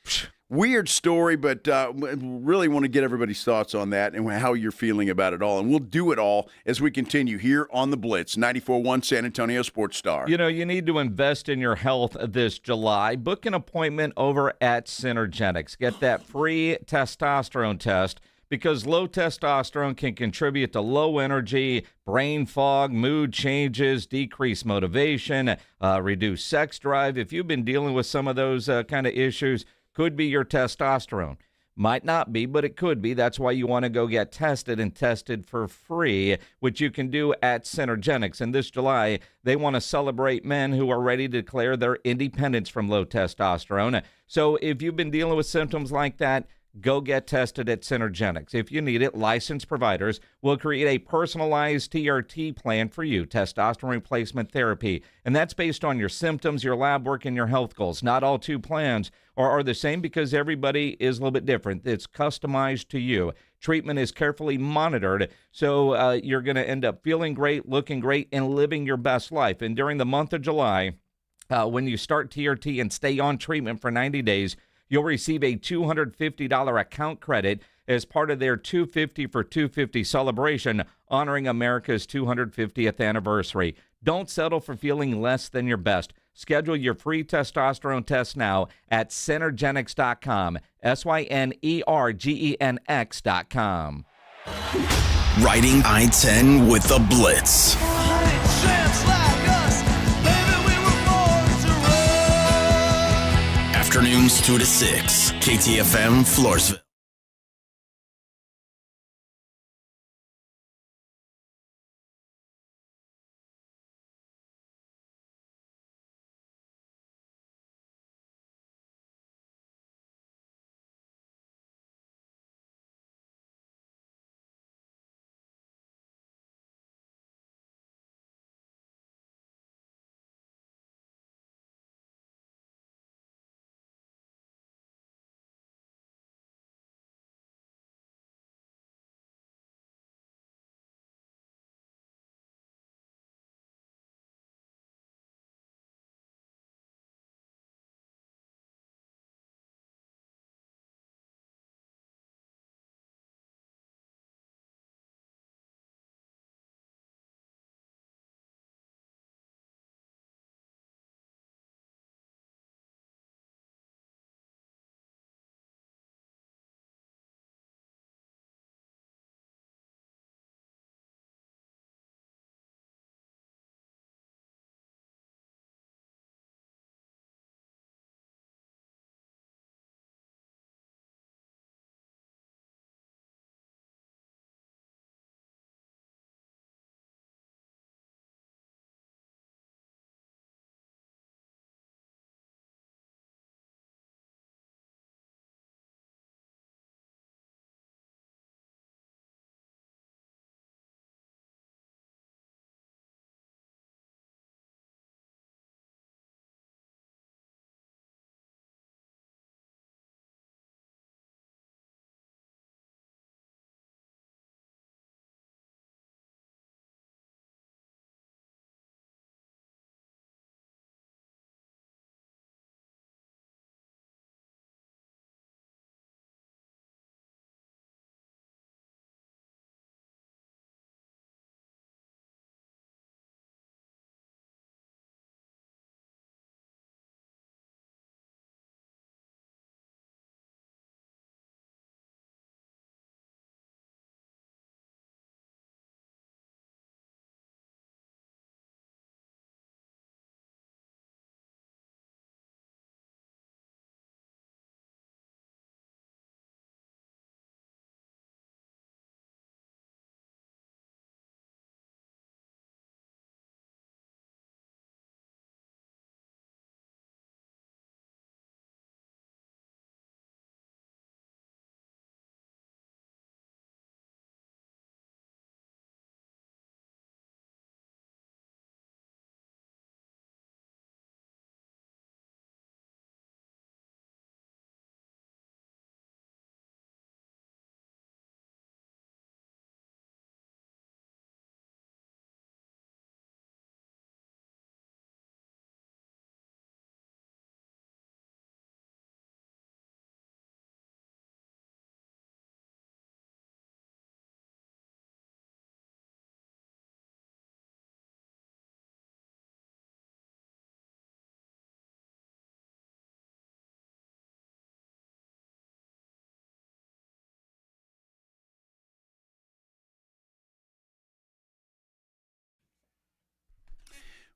Weird story, but really want to get everybody's thoughts on that and how you're feeling about it all. And we'll do it all as we continue here on the Blitz, 94.1 San Antonio Sports Star. You need to invest in your health this July. Book an appointment over at Synergenics. Get that free testosterone test because low testosterone can contribute to low energy, brain fog, mood changes, decreased motivation, reduced sex drive. If you've been dealing with some of those kind of issues, could be your testosterone. Might not be, but it could be. That's why you want to go get tested and tested for free, which you can do at Synergenics. And this July, they want to celebrate men who are ready to declare their independence from low testosterone. So if you've been dealing with symptoms like that, go get tested at Synergenics. If you need it, licensed providers will create a personalized TRT plan for you, testosterone replacement therapy. And that's based on your symptoms, your lab work, and your health goals. Not all two plans are the same because everybody is a little bit different. It's customized to you. Treatment is carefully monitored, so you're going to end up feeling great, looking great, and living your best life. And during the month of July, when you start TRT and stay on treatment for 90 days, you'll receive a $250 account credit as part of their 250 for 250 celebration, honoring America's 250th anniversary. Don't settle for feeling less than your best. Schedule your free testosterone test now at Synergenics.com, Synergenx.com. Riding I-10 with the Blitz. Afternoons 2 to 6, KTFM, Floresville.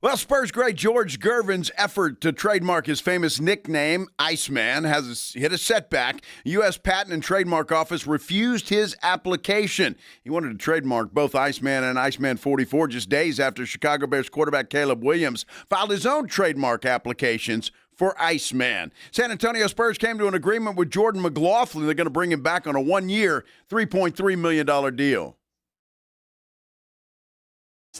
Well, Spurs great George Gervin's effort to trademark his famous nickname, Iceman, has hit a setback. U.S. Patent and Trademark Office refused his application. He wanted to trademark both Iceman and Iceman 44 just days after Chicago Bears quarterback Caleb Williams filed his own trademark applications for Iceman. San Antonio Spurs came to an agreement with Jordan McLaughlin. They're going to bring him back on a one-year, $3.3 million deal.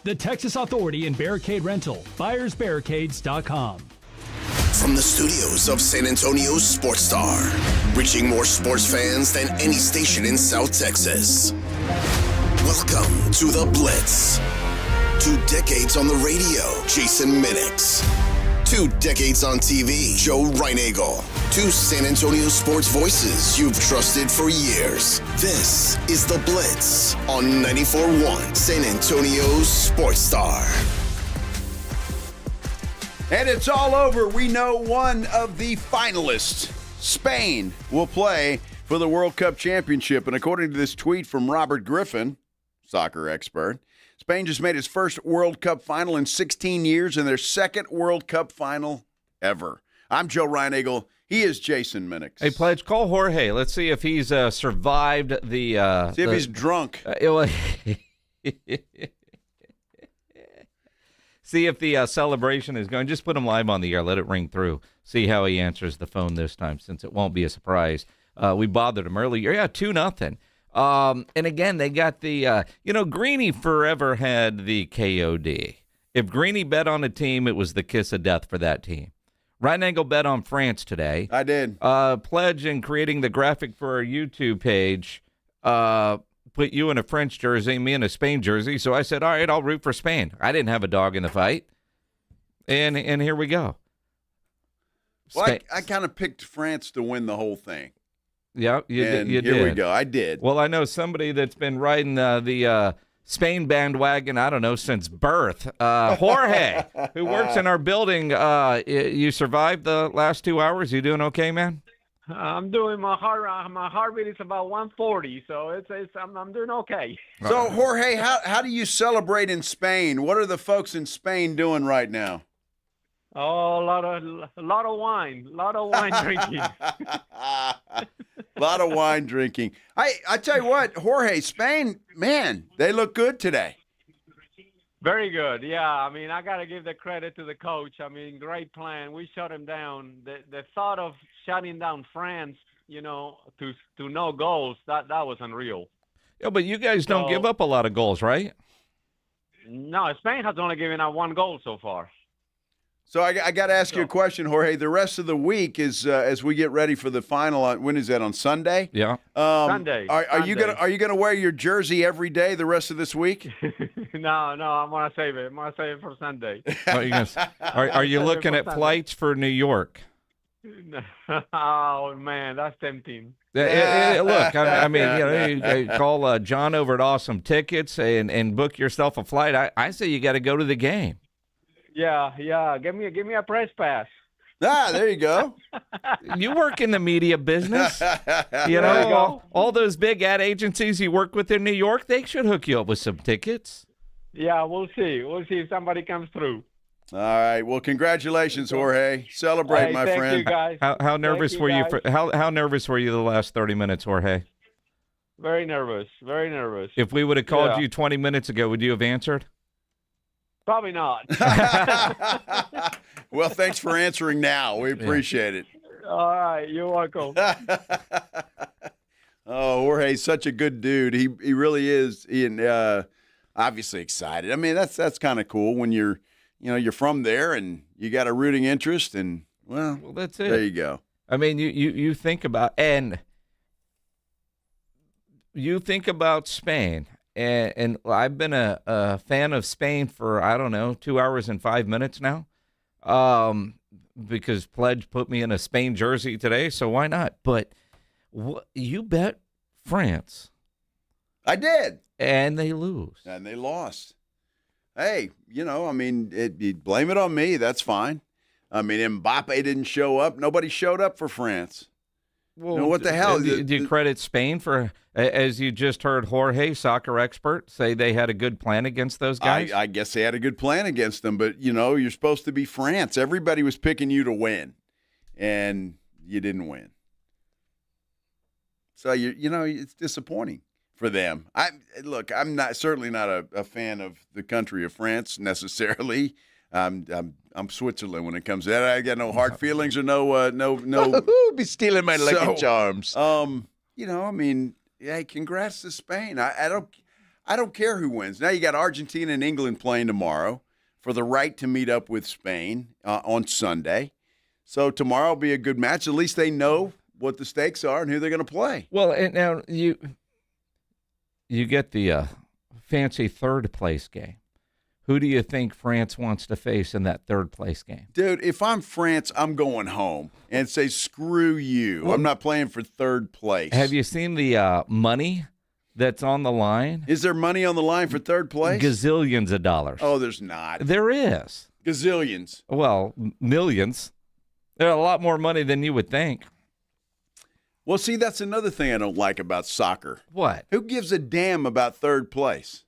The Texas Authority and Barricade Rental, buyersbarricades.com. From the studios of San Antonio's Sports Star, reaching more sports fans than any station in South Texas. Welcome to the Blitz. 2 decades on the radio, Jason Minix. 2 decades on TV, Joe Reinagle. 2 San Antonio sports voices you've trusted for years. This is The Blitz on 94.1 San Antonio's Sports Star. And it's all over. We know one of the finalists, Spain, will play for the World Cup Championship. And according to this tweet from Robert Griffin, soccer expert, Spain just made its first World Cup final in 16 years and their second World Cup final ever. I'm Joe Reinagle. He is Jason Minix. Hey, Pledge, call Jorge. Let's see if he's survived the... see if he's drunk. See if the celebration is going. Just put him live on the air. Let it ring through. See how he answers the phone this time, since it won't be a surprise. We bothered him earlier. Yeah, 2-0. And again, they got the, Greeny forever had the KOD. If Greeny bet on a team, it was the kiss of death for that team. Reinagle bet on France today. I did. Pledge in creating the graphic for our YouTube page, put you in a French jersey, me in a Spain jersey. So I said, all right, I'll root for Spain. I didn't have a dog in the fight. And here we go. Well, I kind of picked France to win the whole thing. Yeah, you did. Here we go. I did. Well, I know somebody that's been riding the Spain bandwagon, I don't know, since birth. Jorge, who works in our building. You survived the last 2 hours? You doing okay, man? I'm doing my heartbeat is about 140, so I'm doing okay. So Jorge, how do you celebrate in Spain? What are the folks in Spain doing right now? Oh, a lot of wine drinking. A lot of wine drinking. I tell you what, Jorge, Spain, man, they look good today. Very good. Yeah, I mean, I got to give the credit to the coach. I mean, great plan. We shut him down. The thought of shutting down France, to no goals, that was unreal. Yeah, but you guys don't give up a lot of goals, right? No, Spain has only given up 1 goal so far. So I got to ask you a question, Jorge. The rest of the week is as we get ready for the final. When is that, on Sunday? Yeah. Sunday. Are you gonna wear your jersey every day the rest of this week? No, I'm gonna save it. I'm gonna save it for Sunday. Are you looking at flights for New York? Oh man, that's tempting. Look, I mean, you call John over at Awesome Tickets and book yourself a flight. I say you got to go to the game. Yeah. Give me a press pass. There you go. You work in the media business. All those big ad agencies you work with in New York, they should hook you up with some tickets. Yeah, we'll see. We'll see if somebody comes through. All right. Well, congratulations, Jorge. Celebrate, my friend. Thank you, guys. How nervous were you? How nervous were you the last 30 minutes, Jorge? Very nervous. Very nervous. If we would have called you 20 minutes ago, would you have answered? Probably not. Well, thanks for answering now. We appreciate it. All right. You're welcome. Oh, Jorge's such a good dude. He really is. Obviously excited. I mean, that's kind of cool when you're from there and you got a rooting interest, and well that's it. There you go. I mean, you think about Spain. And I've been a fan of Spain for, I don't know, 2 hours and 5 minutes now, because Pledge put me in a Spain jersey today, so why not? But you bet France. I did. And they lose. And they lost. Hey, I mean, you blame it on me. That's fine. I mean, Mbappe didn't show up. Nobody showed up for France. Well, no, what the hell? Do you credit Spain for, as you just heard Jorge, soccer expert, say they had a good plan against those guys? I guess they had a good plan against them, but, you're supposed to be France. Everybody was picking you to win, and you didn't win. So, it's disappointing for them. I'm certainly not a fan of the country of France necessarily. I'm Switzerland when it comes to that. I got no hard feelings or no. Be stealing my Lucky Charms. Hey, congrats to Spain. I don't care who wins. Now you got Argentina and England playing tomorrow for the right to meet up with Spain on Sunday. So tomorrow will be a good match. At least they know what the stakes are and who they're going to play. Well, and now you get the fancy third place game. Who do you think France wants to face in that third place game? Dude, if I'm France, I'm going home and say, screw you. Well, I'm not playing for third place. Have you seen the money that's on the line? Is there money on the line for third place? Gazillions of dollars. Oh, there's not. There is. Gazillions. Well, millions. There's a lot more money than you would think. Well, see, that's another thing I don't like about soccer. What? Who gives a damn about third place?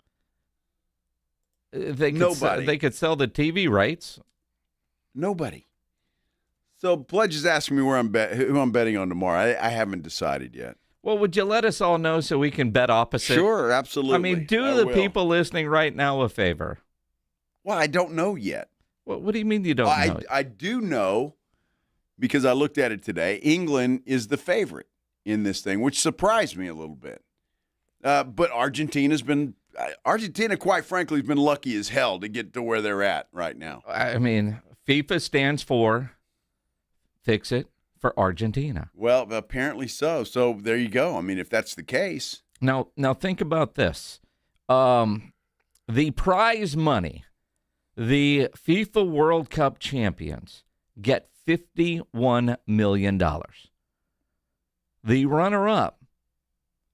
Nobody. They could sell the TV rights. Nobody. So Pledge is asking me who I'm betting on tomorrow. I haven't decided yet. Well, would you let us all know so we can bet opposite? Sure, absolutely. I mean, do the people listening right now a favor. Well, I don't know yet. What do you mean you don't know? I do know because I looked at it today. England is the favorite in this thing, which surprised me a little bit. But Argentina, quite frankly, has been lucky as hell to get to where they're at right now. I mean, FIFA stands for Fix It for Argentina. Well, apparently so. So there you go. I mean, if that's the case. Now think about this. The prize money, the FIFA World Cup champions get $51 million. The runner-up,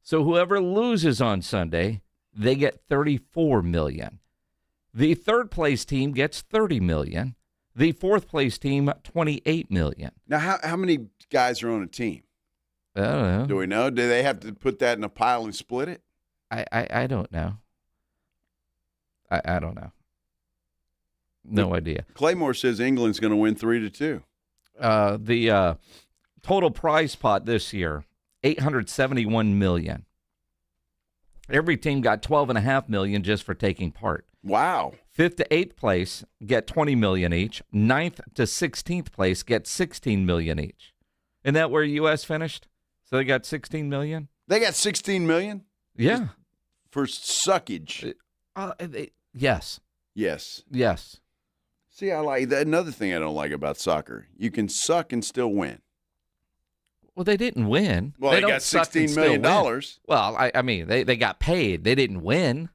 so whoever loses on Sunday, they get $34 million. The third place team gets $30 million. The fourth place team, $28 million. Now, how many guys are on a team? I don't know. Do we know? Do they have to put that in a pile and split it? I don't know. I don't know. No idea. Claymore says England's going to win 3-2. The total prize pot this year, $871 million. Every team got $12.5 million just for taking part. Wow. 5th to 8th place get $20 million each. 9th to 16th place get $16 million each. Isn't that where U.S. finished? So they got $16 million? They got $16 million? Yeah. For suckage. Yes. Yes. Yes. See, I like that. Another thing I don't like about soccer, you can suck and still win. Well, they didn't win. Well, they got $16 million. Well, I mean, they got paid. They didn't win.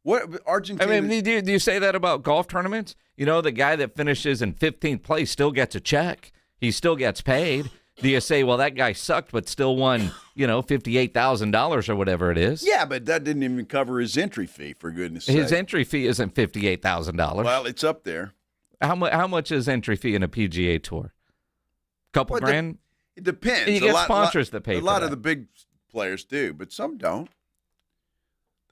What Argentina? I mean, do you say that about golf tournaments? You know, the guy that finishes in 15th place still gets a check. He still gets paid. Do you say, well, that guy sucked but still won, $58,000 or whatever it is? Yeah, but that didn't even cover his entry fee, for goodness sake. His entry fee isn't $58,000. Well, it's up there. How much is entry fee in a PGA Tour? Couple grand? It depends. And you get sponsors that pay for that. A lot of the big players do, but some don't.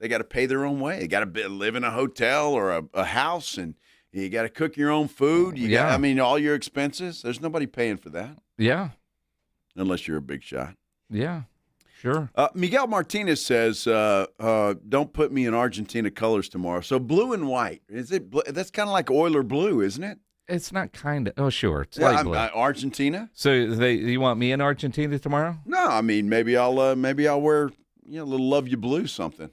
They got to pay their own way. They got to live in a hotel or a house, and you got to cook your own food. All your expenses. There's nobody paying for that. Yeah. Unless you're a big shot. Yeah, sure. Miguel Martinez says, don't put me in Argentina colors tomorrow. So blue and white. That's kind of like Oiler blue, isn't it? It's not kind of. Oh, sure. It's light blue. Argentina. So you want me in Argentina tomorrow? No, I mean maybe I'll wear a little Love You Blue something.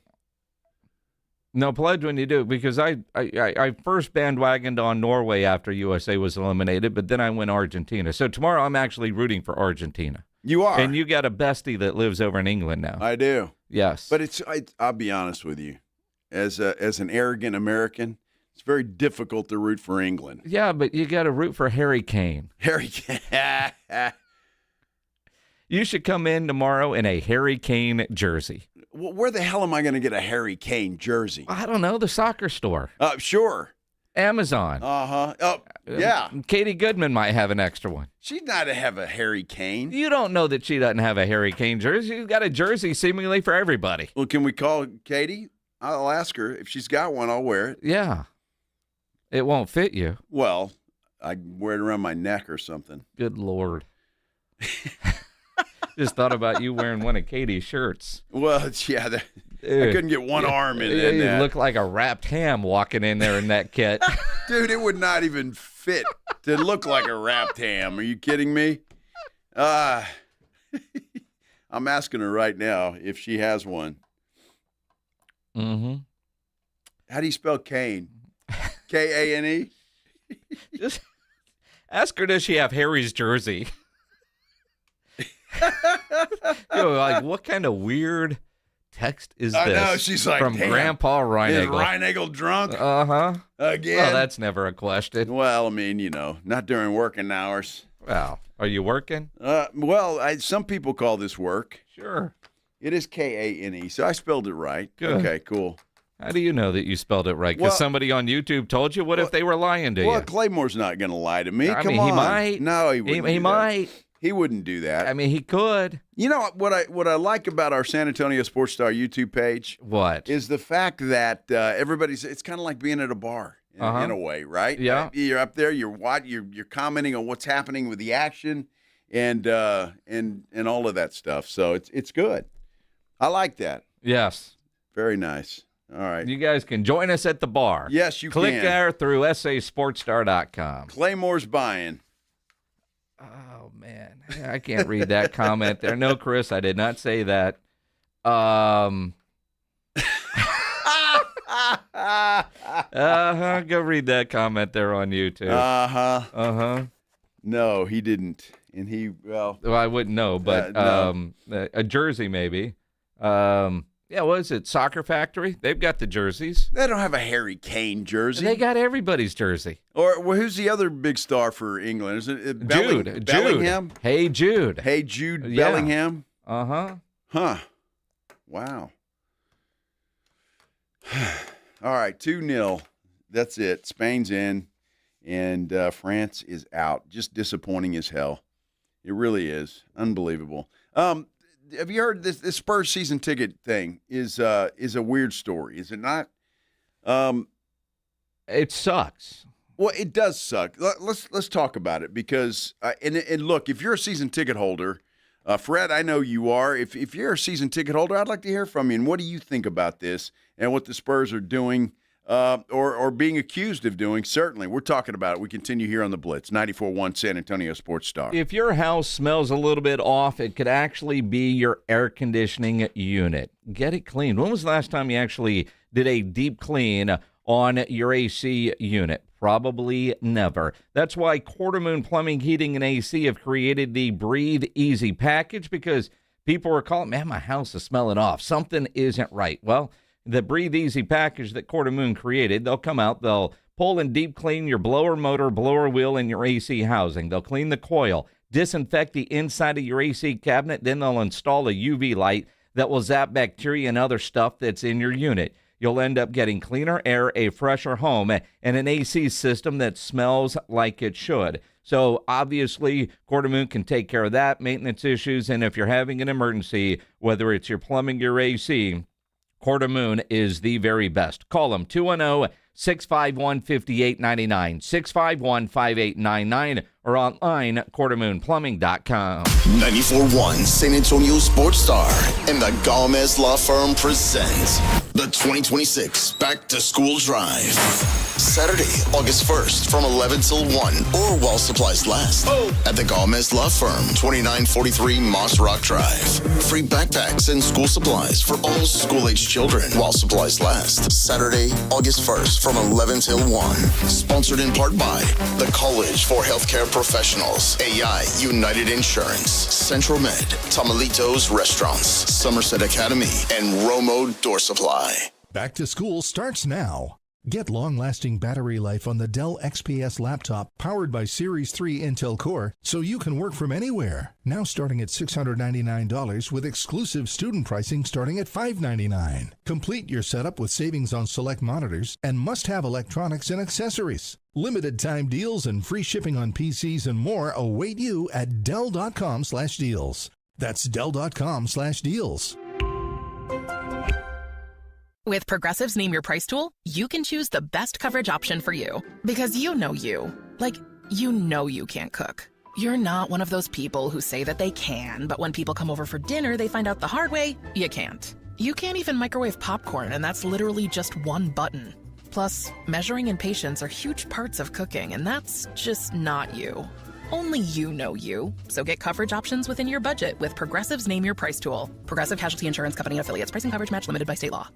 No, Pledge when you do, because I first bandwagoned on Norway after USA was eliminated, but then I went Argentina. So tomorrow I'm actually rooting for Argentina. You are. And you got a bestie that lives over in England now. I do. Yes. But I'll be honest with you. As an arrogant American, it's very difficult to root for England. Yeah, but you got to root for Harry Kane. Harry Kane. You should come in tomorrow in a Harry Kane jersey. Where the hell am I going to get a Harry Kane jersey? I don't know, the soccer store. Sure. Amazon. Oh, yeah. Katie Goodman might have an extra one. She's not to have a Harry Kane. You don't know that she doesn't have a Harry Kane jersey. She's got a jersey seemingly for everybody. Well, can we call Katie? I'll ask her. If she's got one, I'll wear it. Yeah. It won't fit you. Well, I wear it around my neck or something. Good Lord. Just thought about you wearing one of Katie's shirts. Well, yeah, I couldn't get one arm in You that. look like a wrapped ham walking in there in that kit. Dude, it would not even fit to look like a wrapped ham. Are you kidding me? I'm asking her right now if she has one. Mm-hmm. How do you spell Kane? Kane? Just ask her, does she have Harry's jersey? Like, what kind of weird text is this? I know, she's like, from damn, Grandpa Reinagel. Is Reinagel drunk? Uh-huh. Again? Well, that's never a question. Well, I mean, not during working hours. Well, are you working? Some people call this work. Sure. It is Kane, so I spelled it right. Good. Okay, cool. How do you know that you spelled it right? Because somebody on YouTube told you? What if they were lying to you? Well, Claymore's not going to lie to me. Come on. He might. No, he wouldn't. He might. He wouldn't do that. I mean, he could. You know what I like about our San Antonio Sports Star YouTube page? What? Is the fact that it's kind of like being at a bar in a way, right? Yeah. You're up there, you're commenting on what's happening with the action and all of that stuff. So it's good. I like that. Yes. Very nice. All right. You guys can join us at the bar. Yes, you Click can. there through sasportstar.com. Claymore's buying. Oh, man. I can't read that comment there. No, Chris, I did not say that. Go read that comment there on YouTube. No, he didn't. And well, I wouldn't know, but no. A jersey maybe. Yeah, what is it? Soccer Factory? They've got the jerseys. They don't have a Harry Kane jersey. They got everybody's jersey. Or who's the other big star for England? Is it Jude. Bellingham? Hey, Jude. Hey, Jude Bellingham? Uh-huh. Huh. Wow. All right, 2-0. That's it. Spain's in, and France is out. Just disappointing as hell. It really is. Unbelievable. Have you heard this Spurs season ticket thing is a weird story, is it not? It sucks. Well, it does suck. Let's talk about it because and look, if you're a season ticket holder, Fred, I know you are. If you're a season ticket holder, I'd like to hear from you. And what do you think about this and what the Spurs are doing or being accused of doing? Certainly, we're talking about it. We continue here on the Blitz, 94.1 San Antonio Sports Star. If your house smells a little bit off, it could actually be your air conditioning unit. Get it cleaned. When was the last time you actually did a deep clean on your AC unit? Probably never. That's why Quarter Moon Plumbing, Heating, and AC have created the Breathe Easy package, because people are calling, man, my house is smelling off. Something isn't right. Well, the Breathe Easy package that Quarter Moon created, they'll come out, they'll pull and deep clean your blower motor, blower wheel, and your AC housing. They'll clean the coil, disinfect the inside of your AC cabinet, then they'll install a UV light that will zap bacteria and other stuff that's in your unit. You'll end up getting cleaner air, a fresher home, and an AC system that smells like it should. So obviously, Quarter Moon can take care of that, maintenance issues, and if you're having an emergency, whether it's your plumbing, your AC, Quarter Moon is the very best. Call them 210-651-5899, 651-5899, or online, quartermoonplumbing.com. 94.1 San Antonio Sports Star and the Gomez Law Firm present the 2026 Back to School Drive. Saturday, August 1st from 11 till 1 or while supplies last at the Gomez Law Firm, 2943 Moss Rock Drive. Free backpacks and school supplies for all school-aged children while supplies last. Saturday, August 1st from 11 till 1. Sponsored in part by the College for Healthcare Professionals, AI United Insurance, Central Med, Tamalitos Restaurants, Somerset Academy, and Romo Door Supply. Back to school starts now. Get long-lasting battery life on the Dell XPS laptop powered by Series 3 Intel Core so you can work from anywhere. Now starting at $699 with exclusive student pricing starting at $599. Complete your setup with savings on select monitors and must-have electronics and accessories. Limited time deals and free shipping on PCs and more await you at Dell.com/deals. That's Dell.com/deals. With Progressive's Name Your Price tool, you can choose the best coverage option for you. Because you know you. Like, you know you can't cook. You're not one of those people who say that they can, but when people come over for dinner, they find out the hard way, you can't. You can't even microwave popcorn, and that's literally just one button. Plus, measuring and patience are huge parts of cooking, and that's just not you. Only you know you. So get coverage options within your budget with Progressive's Name Your Price tool. Progressive Casualty Insurance Company and affiliates. Price and coverage match limited by state law.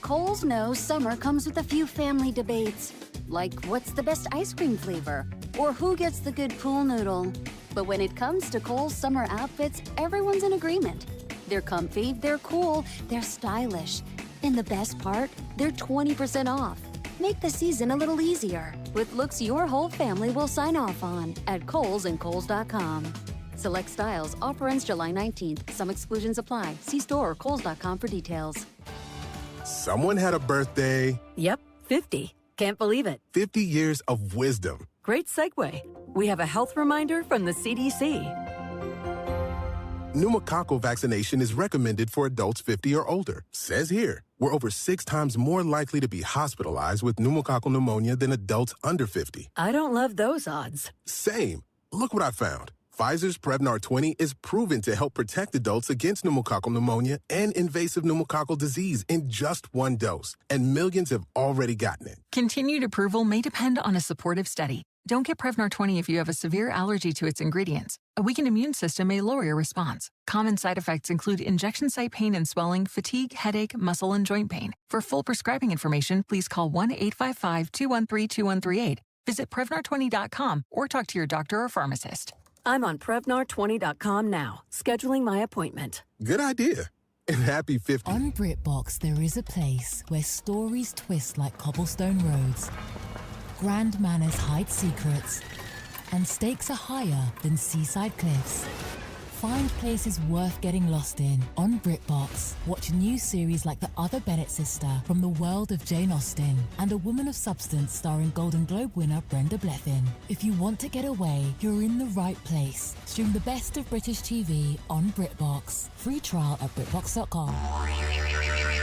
Kohl's knows summer comes with a few family debates, like what's the best ice cream flavor, or who gets the good pool noodle. But when it comes to Kohl's summer outfits, everyone's in agreement. They're comfy, they're cool, they're stylish. And the best part, they're 20% off. Make the season a little easier with looks your whole family will sign off on at Kohl's and Kohl's.com. Select styles, offer ends July 19th. Some exclusions apply. See store or Kohl's.com for details. Someone had a birthday. Yep, 50. Can't believe it. 50 years of wisdom. Great segue. We have a health reminder from the CDC. Pneumococcal vaccination is recommended for adults 50 or older. Says here, we're over 6 times more likely to be hospitalized with pneumococcal pneumonia than adults under 50. I don't love those odds. Same. Look what I found. Pfizer's Prevnar 20 is proven to help protect adults against pneumococcal pneumonia and invasive pneumococcal disease in just 1 dose, and millions have already gotten it. Continued approval may depend on a supportive study. Don't get Prevnar 20 if you have a severe allergy to its ingredients. A weakened immune system may lower your response. Common side effects include injection site pain and swelling, fatigue, headache, muscle, and joint pain. For full prescribing information, please call 1-855-213-2138. Visit Prevnar20.com or talk to your doctor or pharmacist. I'm on Prevnar20.com now, scheduling my appointment. Good idea. And happy 50. On BritBox, there is a place where stories twist like cobblestone roads, grand manners hide secrets, and stakes are higher than seaside cliffs. Find places worth getting lost in on BritBox. Watch new series like The Other Bennett Sister from the world of Jane Austen and A Woman of Substance starring Golden Globe winner Brenda Blethyn. If you want to get away, you're in the right place. Stream the best of British TV on BritBox. Free trial at BritBox.com.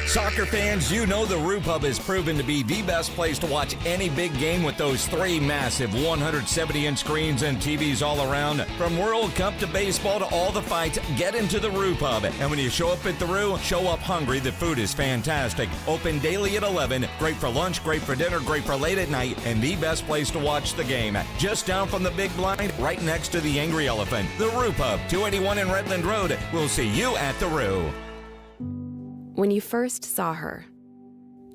Soccer fans, you know the RuPub has proven to be the best place to watch any big game with those 3 massive 170-inch screens and TVs all around. From World Cup to baseball to all the fights, get into the RuPub. And when you show up at the Ru, show up hungry. The food is fantastic. Open daily at 11. Great for lunch, great for dinner, great for late at night, and the best place to watch the game. Just down from the big blind, right next to the Angry Elephant. The RuPub, 281 in Redland Road. We'll see you at the Ru. When you first saw her,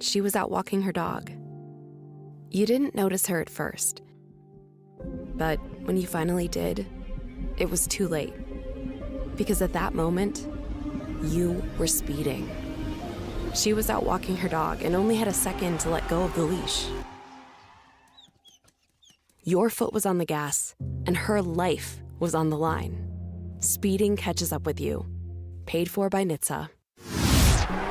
she was out walking her dog. You didn't notice her at first. But when you finally did, it was too late. Because at that moment, you were speeding. She was out walking her dog and only had a second to let go of the leash. Your foot was on the gas, and her life was on the line. Speeding catches up with you. Paid for by NHTSA.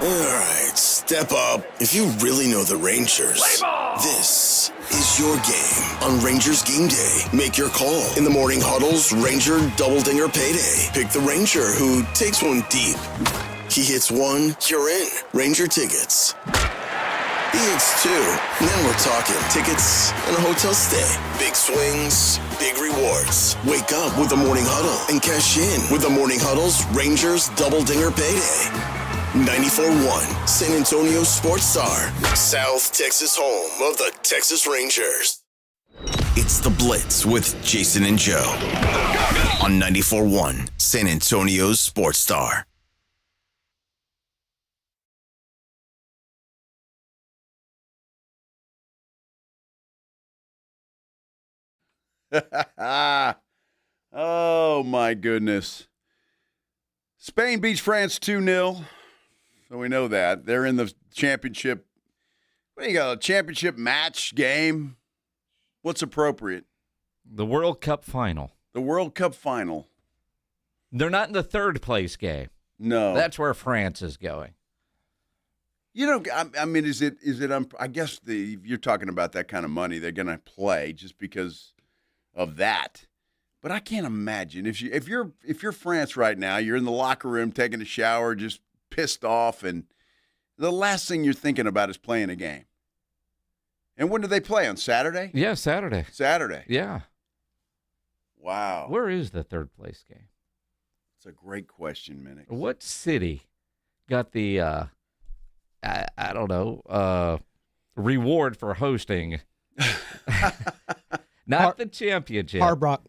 All right, step up. If you really know the Rangers, this is your game on Rangers Game Day. Make your call in the morning huddles, Ranger Double Dinger Payday. Pick the Ranger who takes one deep. He hits one, you're in. Ranger tickets. He hits 2. Now we're talking tickets and a hotel stay. Big swings, big rewards. Wake up with the morning huddle and cash in with the morning huddle's Rangers Double Dinger Payday. 94.1 San Antonio Sports Star, South Texas home of the Texas Rangers. It's the Blitz with Jason and Joe on 94.1 San Antonio Sports Star. Oh, my goodness. Spain beats France 2-0. So we know that. They're in the championship What do you got, a championship match game? What's appropriate? The World Cup final. The World Cup final. They're not in the third place game. No. That's where France is going. You know, I mean, is it? I guess you're talking about that kind of money they're going to play just because of that. But I can't imagine if you're France right now, you're in the locker room taking a shower, just pissed off, and the last thing you're thinking about is playing a game. And when do they play? On Saturday? Yeah, Saturday. Saturday. Yeah. Wow. Where is the third place game? It's a great question, Minnick. What city got the I don't know, reward for hosting? Not the championship. Hard Rock.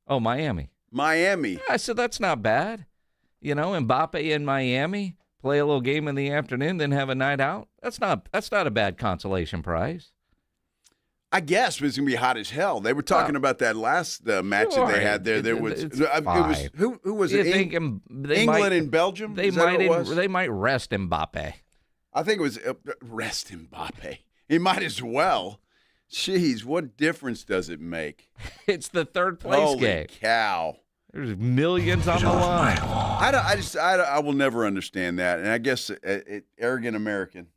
Oh, Miami. Miami. I said that's not bad. You know, Mbappe in Miami, play a little game in the afternoon, then have a night out. That's not a bad consolation prize. I guess, but it's gonna be hot as hell. They were talking about that last match that they had there. There was who was it? England and Belgium. They might rest Mbappe. I think it was rest Mbappe. He might as well. Jeez, what difference does it make? It's the third place game. Holy cow! There's millions on the line. I will never understand that, and I guess arrogant American,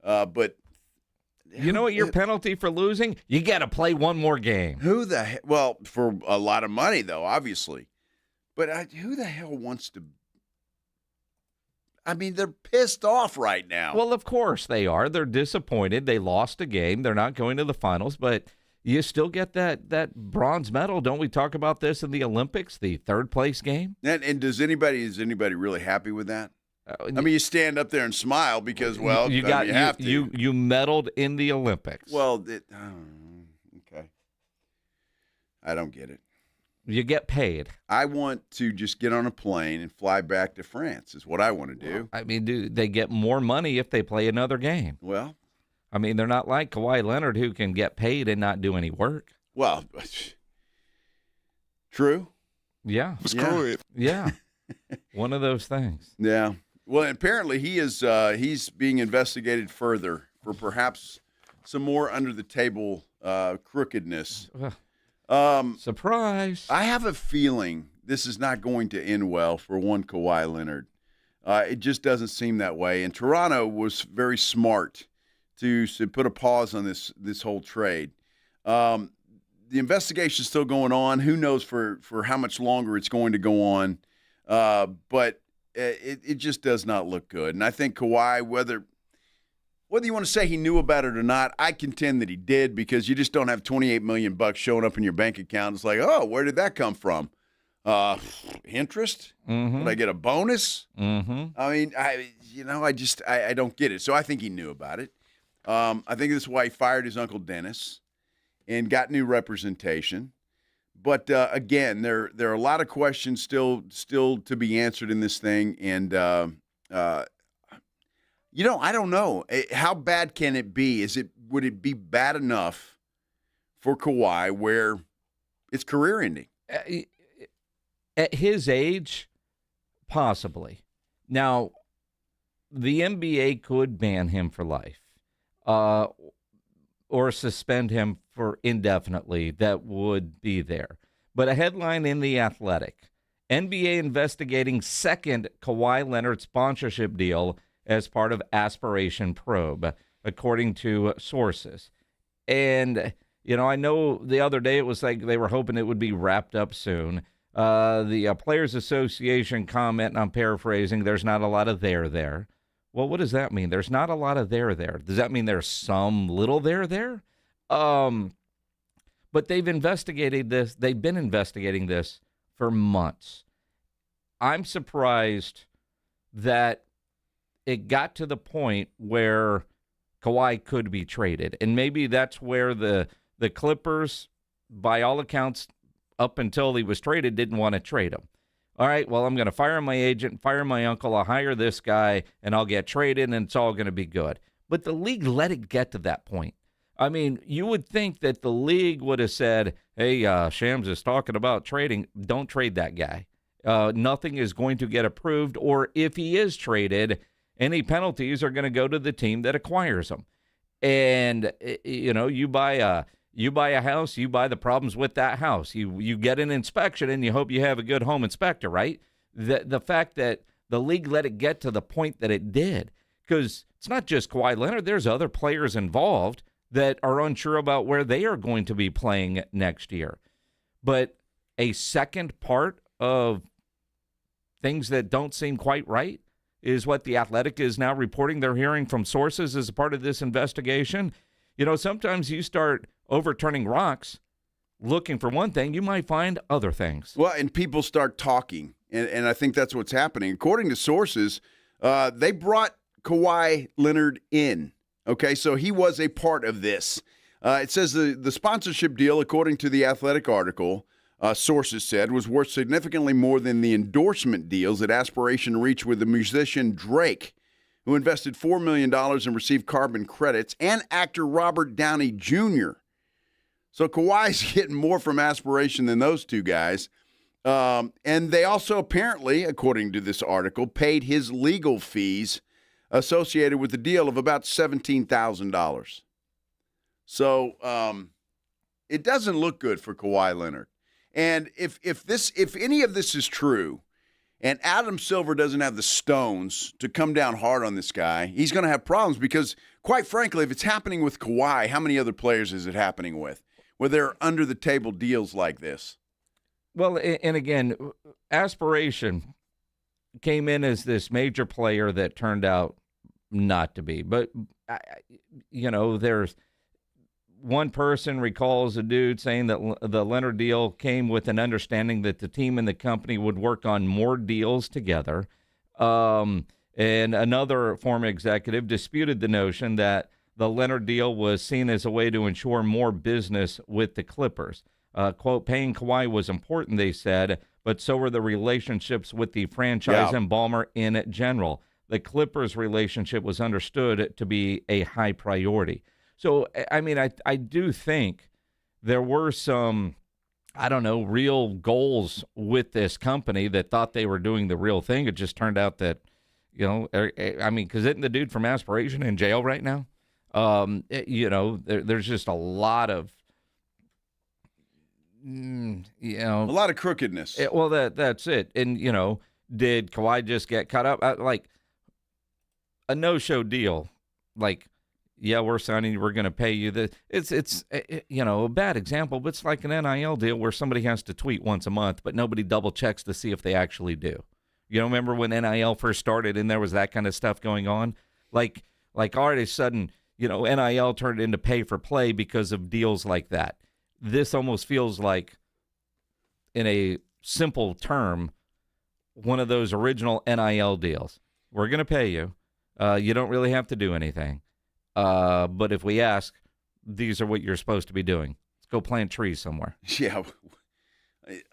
but. You know what your penalty for losing? You got to play one more game. Who the hell? Well, for a lot of money, though, obviously. But who the hell wants to? I mean, they're pissed off right now. Well, of course they are. They're disappointed. They lost a game. They're not going to the finals, but you still get that bronze medal. Don't we talk about this in the Olympics, the third place game? And is anybody really happy with that? I mean, you stand up there and smile because, well, you have to. You medaled in the Olympics. Well, okay. I don't get it. You get paid. I want to just get on a plane and fly back to France is what I want to do. I mean, do they get more money if they play another game? Well, I mean, they're not like Kawhi Leonard who can get paid and not do any work. Well, true. Yeah. Screw it. Yeah. One of those things. Yeah. Well, apparently he's being investigated further for perhaps some more under-the-table crookedness. Surprise. I have a feeling this is not going to end well for one Kawhi Leonard. It just doesn't seem that way. And Toronto was very smart to put a pause on this whole trade. The investigation's still going on. Who knows for how much longer it's going to go on. But it just does not look good. And I think Kawhi, whether you want to say he knew about it or not, I contend that he did because you just don't have $28 million showing up in your bank account. It's like, oh, where did that come from? Interest? Mm-hmm. Did I get a bonus? Mm-hmm. I mean, I don't get it. So I think he knew about it. I think this is why he fired his Uncle Dennis and got new representation. But again, there are a lot of questions still to be answered in this thing, and I don't know how bad can it be. Would it be bad enough for Kawhi where it's career ending? At his age, possibly. Now, the NBA could ban him for life, or suspend him for indefinitely. That would be there. But a headline in The Athletic, NBA investigating second Kawhi Leonard sponsorship deal as part of Aspiration Probe, according to sources. And, I know the other day it was like they were hoping it would be wrapped up soon. The Players Association comment, and I'm paraphrasing, there's not a lot of there. Well, what does that mean? There's not a lot of there. Does that mean there's some little there? But they've investigated this. They've been investigating this for months. I'm surprised that it got to the point where Kawhi could be traded. And maybe that's where the Clippers, by all accounts, up until he was traded, didn't want to trade him. All right, well, I'm going to fire my agent, fire my uncle, I'll hire this guy, and I'll get traded, and it's all going to be good. But the league let it get to that point. I mean, you would think that the league would have said, hey, Shams is talking about trading. Don't trade that guy. Nothing is going to get approved, or if he is traded, any penalties are going to go to the team that acquires him. And you buy a house, you buy the problems with that house. You get an inspection, and you hope you have a good home inspector, right? The fact that the league let it get to the point that it did, because it's not just Kawhi Leonard. There's other players involved that are unsure about where they are going to be playing next year. But a second part of things that don't seem quite right is what The Athletic is now reporting they're hearing from sources as a part of this investigation. Sometimes you start overturning rocks looking for one thing, you might find other things. Well, and people start talking, and I think that's what's happening. According to sources, they brought Kawhi Leonard in. Okay, so he was a part of this. It says the sponsorship deal, according to the Athletic article, sources said, was worth significantly more than the endorsement deals that Aspiration reached with the musician Drake, who invested $4 million and received carbon credits, and actor Robert Downey Jr. So Kawhi's getting more from Aspiration than those two guys. And they also apparently, according to this article, paid his legal fees associated with the deal of about $17,000. So it doesn't look good for Kawhi Leonard. And if any of this is true, and Adam Silver doesn't have the stones to come down hard on this guy, he's going to have problems because, quite frankly, if it's happening with Kawhi, how many other players is it happening with, where they're under-the-table deals like this? Well, and again, Aspiration came in as this major player that turned out not to be. But, there's one person recalls a dude saying that the Leonard deal came with an understanding that the team and the company would work on more deals together. And another former executive disputed the notion that the Leonard deal was seen as a way to ensure more business with the Clippers. Quote, paying Kawhi was important, they said, but so were the relationships with the franchise and Ballmer in general. The Clippers relationship was understood to be a high priority. So, I mean, I do think there were some, real goals with this company that thought they were doing the real thing. It just turned out that, because isn't the dude from Aspiration in jail right now? There's just a lot of, a lot of crookedness. That's it. And, did Kawhi just get cut up? Like a no-show deal, yeah, we're signing you, we're going to pay you. It's a bad example, but it's like an NIL deal where somebody has to tweet once a month, but nobody double checks to see if they actually do. Remember when NIL first started and there was that kind of stuff going on? Like all of a sudden, NIL turned into pay for play because of deals like that. This almost feels like, in a simple term, one of those original NIL deals. We're going to pay you. You don't really have to do anything. But if we ask, these are what you're supposed to be doing. Let's go plant trees somewhere. Yeah,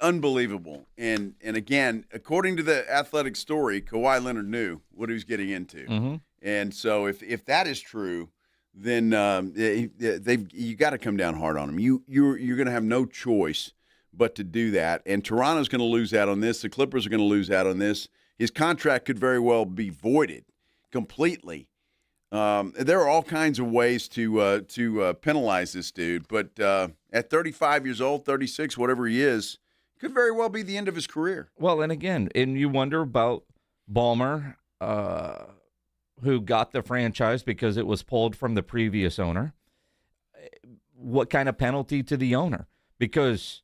unbelievable. And again, according to the Athletic story, Kawhi Leonard knew what he was getting into. Mm-hmm. And so if that is true, then you got to come down hard on him. You're going to have no choice but to do that. And Toronto's going to lose out on this. The Clippers are going to lose out on this. His contract could very well be voided completely. There are all kinds of ways to penalize this dude, but at 35 years old, 36, whatever he is, could very well be the end of his career. Well, and again, you wonder about Ballmer, who got the franchise because it was pulled from the previous owner. What kind of penalty to the owner? Because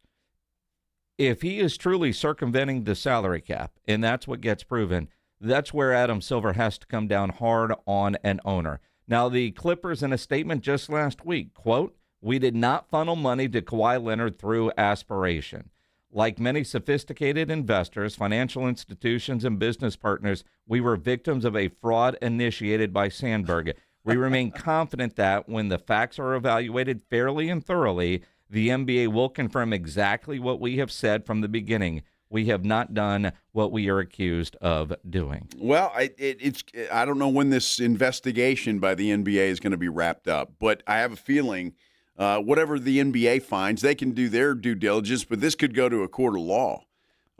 if he is truly circumventing the salary cap, and that's what gets proven, that's where Adam Silver has to come down hard on an owner. Now, the Clippers, in a statement just last week, quote, "We did not funnel money to Kawhi Leonard through Aspiration. Like many sophisticated investors, financial institutions, and business partners, we were victims of a fraud initiated by Sandberg. We remain confident that when the facts are evaluated fairly and thoroughly, the NBA will confirm exactly what we have said from the beginning. We have not done what we are accused of doing." Well, I don't know when this investigation by the NBA is going to be wrapped up, but I have a feeling whatever the NBA finds, they can do their due diligence, but this could go to a court of law.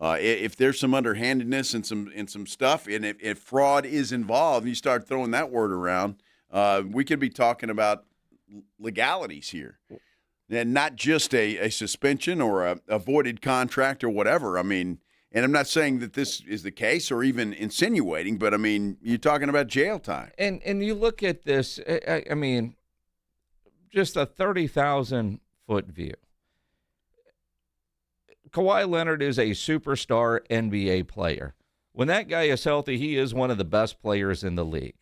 If there's some underhandedness and some stuff, and if fraud is involved, you start throwing that word around, we could be talking about legalities here. And not just a suspension or a voided contract or whatever. I mean, and I'm not saying that this is the case or even insinuating, but, I mean, you're talking about jail time. And you look at this, I mean, just a 30,000-foot view. Kawhi Leonard is a superstar NBA player. When that guy is healthy, he is one of the best players in the league.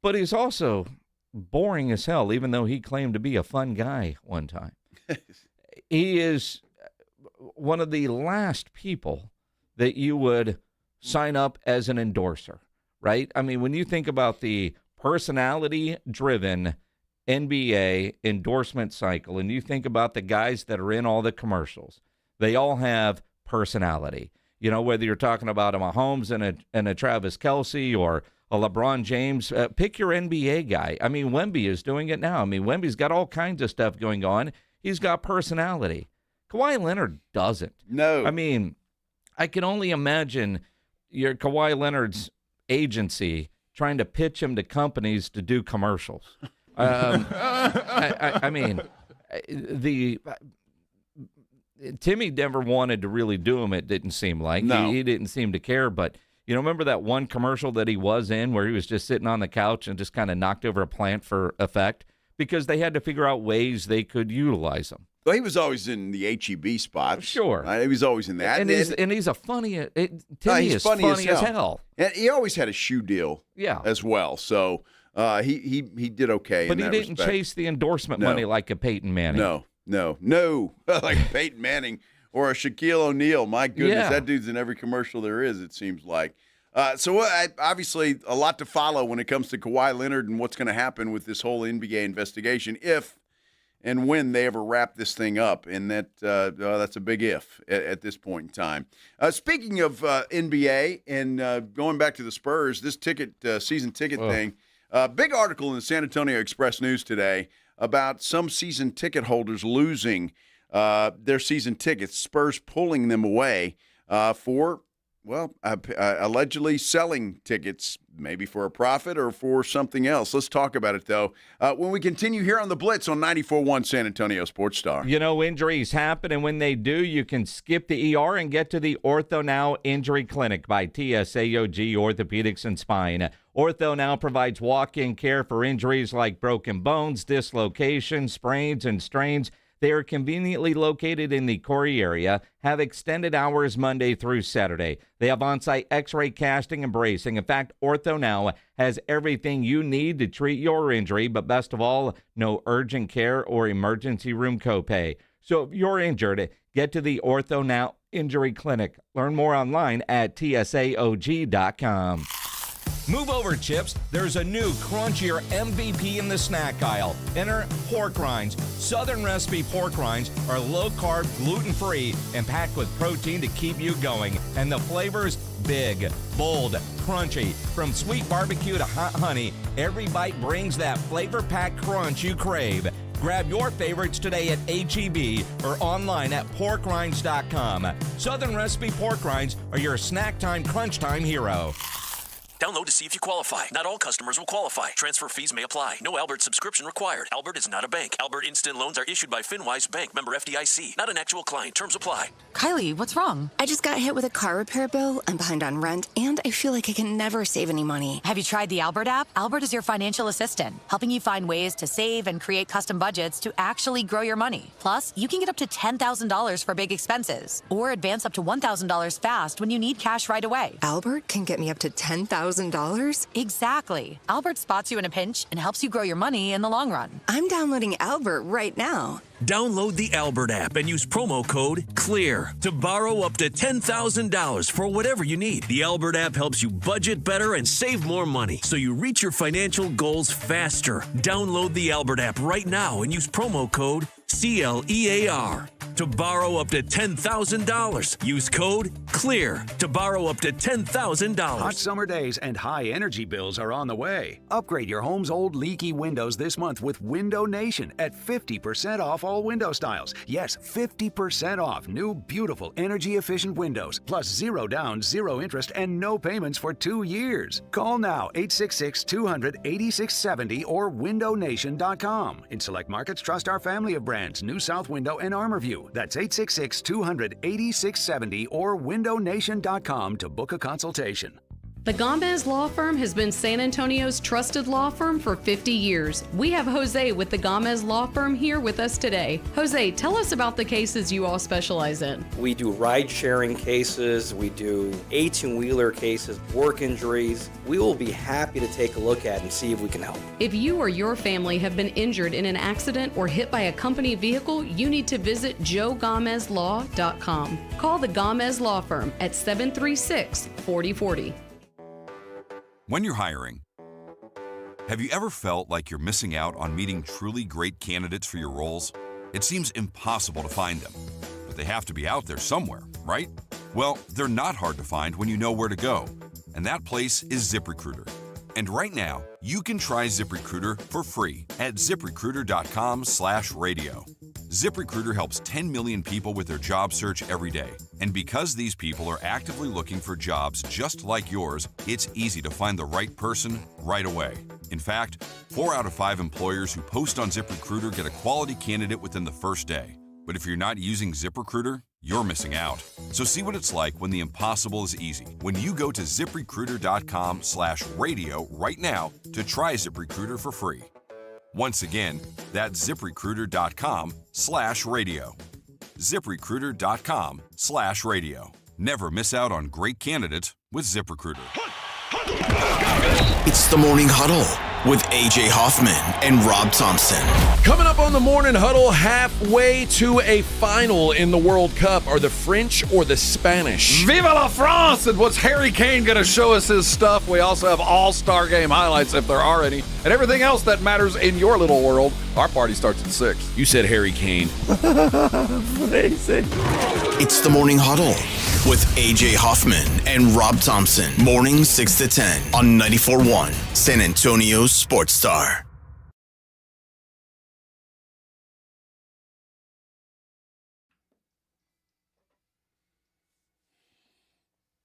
But he's also boring as hell, even though he claimed to be a fun guy one time. He is one of the last people that you would sign up as an endorser, right? I mean, when you think about the personality-driven NBA endorsement cycle, and you think about the guys that are in all the commercials, they all have personality. You know, whether you're talking about a Mahomes and a Travis Kelce or a LeBron James, pick your NBA guy. I mean, Wemby is doing it now. I mean, Wemby's got all kinds of stuff going on. He's got personality. Kawhi Leonard doesn't. No. I mean, I can only imagine your Kawhi Leonard's agency trying to pitch him to companies to do commercials. I mean, Timmy never wanted to really do him, it didn't seem like. No. He didn't seem to care, but you know, remember that one commercial that he was in where he was just sitting on the couch and just kind of knocked over a plant for effect? Because they had to figure out ways they could utilize him. Well, he was always in the HEB spots. Sure. He was always in that. And he's a funny Timmy is funny as hell. And he always had a shoe deal as well. So he did okay But in that he didn't respect. chase the endorsement money like a Peyton Manning. No. Like Peyton Manning or a Shaquille O'Neal. My goodness, that dude's in every commercial there is, it seems like. So obviously a lot to follow when it comes to Kawhi Leonard and what's going to happen with this whole NBA investigation if and when they ever wrap this thing up. And that's a big if at this point in time. Speaking of NBA and going back to the Spurs, this season ticket thing, big article in the San Antonio Express-News today about some season ticket holders losing their season tickets, Spurs pulling them away for allegedly selling tickets, maybe for a profit or for something else. Let's talk about it, though, when we continue here on The Blitz on 94.1 San Antonio Sports Star. You know, injuries happen, and when they do, you can skip the ER and get to the Ortho Now Injury Clinic by TSAOG Orthopedics and Spine. Ortho Now provides walk-in care for injuries like broken bones, dislocations, sprains, and strains. They are conveniently located in the Corey area, have extended hours Monday through Saturday. They have on-site x-ray casting and bracing. In fact, Ortho Now has everything you need to treat your injury, but best of all, no urgent care or emergency room copay. So if you're injured, get to the Ortho Now Injury Clinic. Learn more online at tsaog.com. Move over, Chips. There's a new crunchier MVP in the snack aisle. Enter pork rinds. Southern recipe pork rinds are low-carb, gluten-free, and packed with protein to keep you going. And the flavors, big, bold, crunchy. From sweet barbecue to hot honey, every bite brings that flavor-packed crunch you crave. Grab your favorites today at H-E-B or online at porkrinds.com. Southern recipe pork rinds are your snack time, crunch time hero. Download to see if you qualify. Not all customers will qualify. Transfer fees may apply. No Albert subscription required. Albert is not a bank. Albert Instant Loans are issued by FinWise Bank, member FDIC. Not an actual client. Terms apply. Kylie, what's wrong? I just got hit with a car repair bill. I'm behind on rent, and I feel like I can never save any money. Have you tried the Albert app? Albert is your financial assistant, helping you find ways to save and create custom budgets to actually grow your money. Plus, you can get up to $10,000 for big expenses, or advance up to $1,000 fast when you need cash right away. Albert can get me up to $10,000? Exactly. Albert spots you in a pinch and helps you grow your money in the long run. I'm downloading Albert right now. Download the Albert app and use promo code CLEAR to borrow up to $10,000 for whatever you need. The Albert app helps you budget better and save more money so you reach your financial goals faster. Download the Albert app right now and use promo code CLEAR. to borrow up to $10,000. Use code CLEAR to borrow up to $10,000. Hot summer days and high energy bills are on the way. Upgrade your home's old leaky windows this month with Window Nation at 50% off all window styles. Yes, 50% off new, beautiful, energy-efficient windows, plus 0 down, 0 interest, and no payments for 2 years. Call now, 866-200-8670 or windownation.com. In select markets, trust our family of brands, New South Window and ArmorView. That's 866-200-8670 or windownation.com to book a consultation. The Gomez Law Firm has been San Antonio's trusted law firm for 50 years. We have Jose with the Gomez Law Firm here with us today. Jose, tell us about the cases you all specialize in. We do ride-sharing cases, we do 18-wheeler cases, work injuries. We will be happy to take a look at and see if we can help. If you or your family have been injured in an accident or hit by a company vehicle, you need to visit joegomezlaw.com. Call the Gomez Law Firm at 736-4040. When you're hiring, have you ever felt like you're missing out on meeting truly great candidates for your roles? It seems impossible to find them, but they have to be out there somewhere, right? Well, they're not hard to find when you know where to go, and that place is ZipRecruiter. And right now, you can try ZipRecruiter for free at ZipRecruiter.com/radio. ZipRecruiter helps 10 million people with their job search every day. And because these people are actively looking for jobs just like yours, it's easy to find the right person right away. In fact, 4 out of 5 employers who post on ZipRecruiter get a quality candidate within the first day. But if you're not using ZipRecruiter, you're missing out. So see what it's like when the impossible is easy. When you go to ZipRecruiter.com/radio right now to try ZipRecruiter for free. Once again, that's ZipRecruiter.com/radio. ZipRecruiter.com/radio. Never miss out on great candidates with ZipRecruiter. It's the Morning Huddle with A.J. Hoffman and Rob Thompson. Coming up on the Morning Huddle, halfway to a final in the World Cup. Are the French or the Spanish? Viva la France! And what's Harry Kane going to show us his stuff? We also have all-star game highlights, if there are any, and everything else that matters in your little world. Our party starts at 6. You said Harry Kane. It's the Morning Huddle with A.J. Hoffman and Rob Thompson. Morning 6 to 10 on 94.1 San Antonio's Sports Star.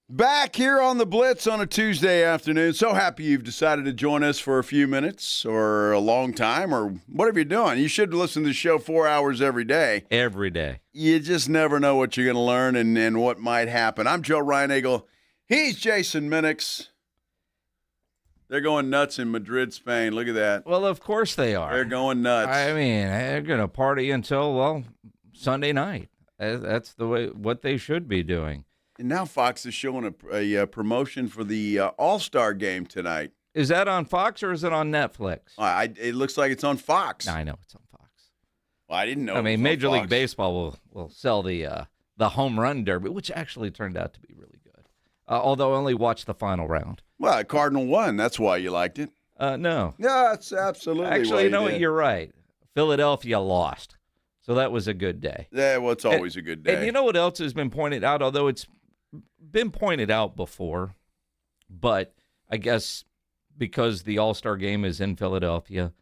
Back here on the Blitz on a Tuesday afternoon. So happy you've decided to join us for a few minutes or a long time or whatever you're doing. You should listen to the show 4 hours every day. Every day. You just never know what you're going to learn and what might happen. I'm Joe Reinagle. He's Jason Minix. They're going nuts in Madrid, Spain. Look at that. Well, of course they are. They're going nuts. I mean, they're going to party until, well, Sunday night. That's the way what they should be doing. And now Fox is showing a promotion for the All-Star game tonight. Is that on Fox or is it on Netflix? It looks like it's on Fox. I know it's on Fox. Well, I didn't know. I mean, Major League Baseball will sell the Home Run Derby, which actually turned out to be really good. Although I only watched the final round. Well, Cardinal won. That's why you liked it. No. Yeah, that's absolutely actually, you know what? did. You're right. Philadelphia lost. So that was a good day. Yeah, well, it's always a good day. And you know what else has been pointed out, although it's been pointed out before, but I guess because the All-Star game is in Philadelphia,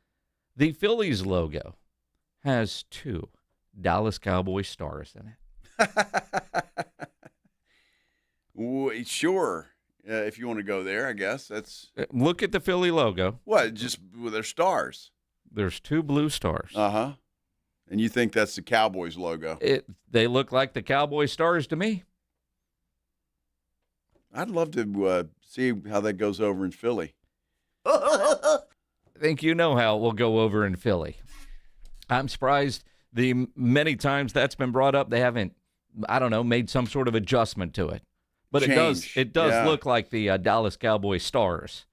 the Phillies logo has 2 Dallas Cowboys stars in it. Sure. If you want to go there, I guess. That's. Look at the Philly logo. What? Just with their stars. There's 2 blue stars. Uh-huh. And you think that's the Cowboys logo? They look like the Cowboy stars to me. I'd love to see how that goes over in Philly. I think you know how it will go over in Philly. I'm surprised the many times that's been brought up, they haven't, I don't know, made some sort of adjustment to it. But it does look like the Dallas Cowboy stars.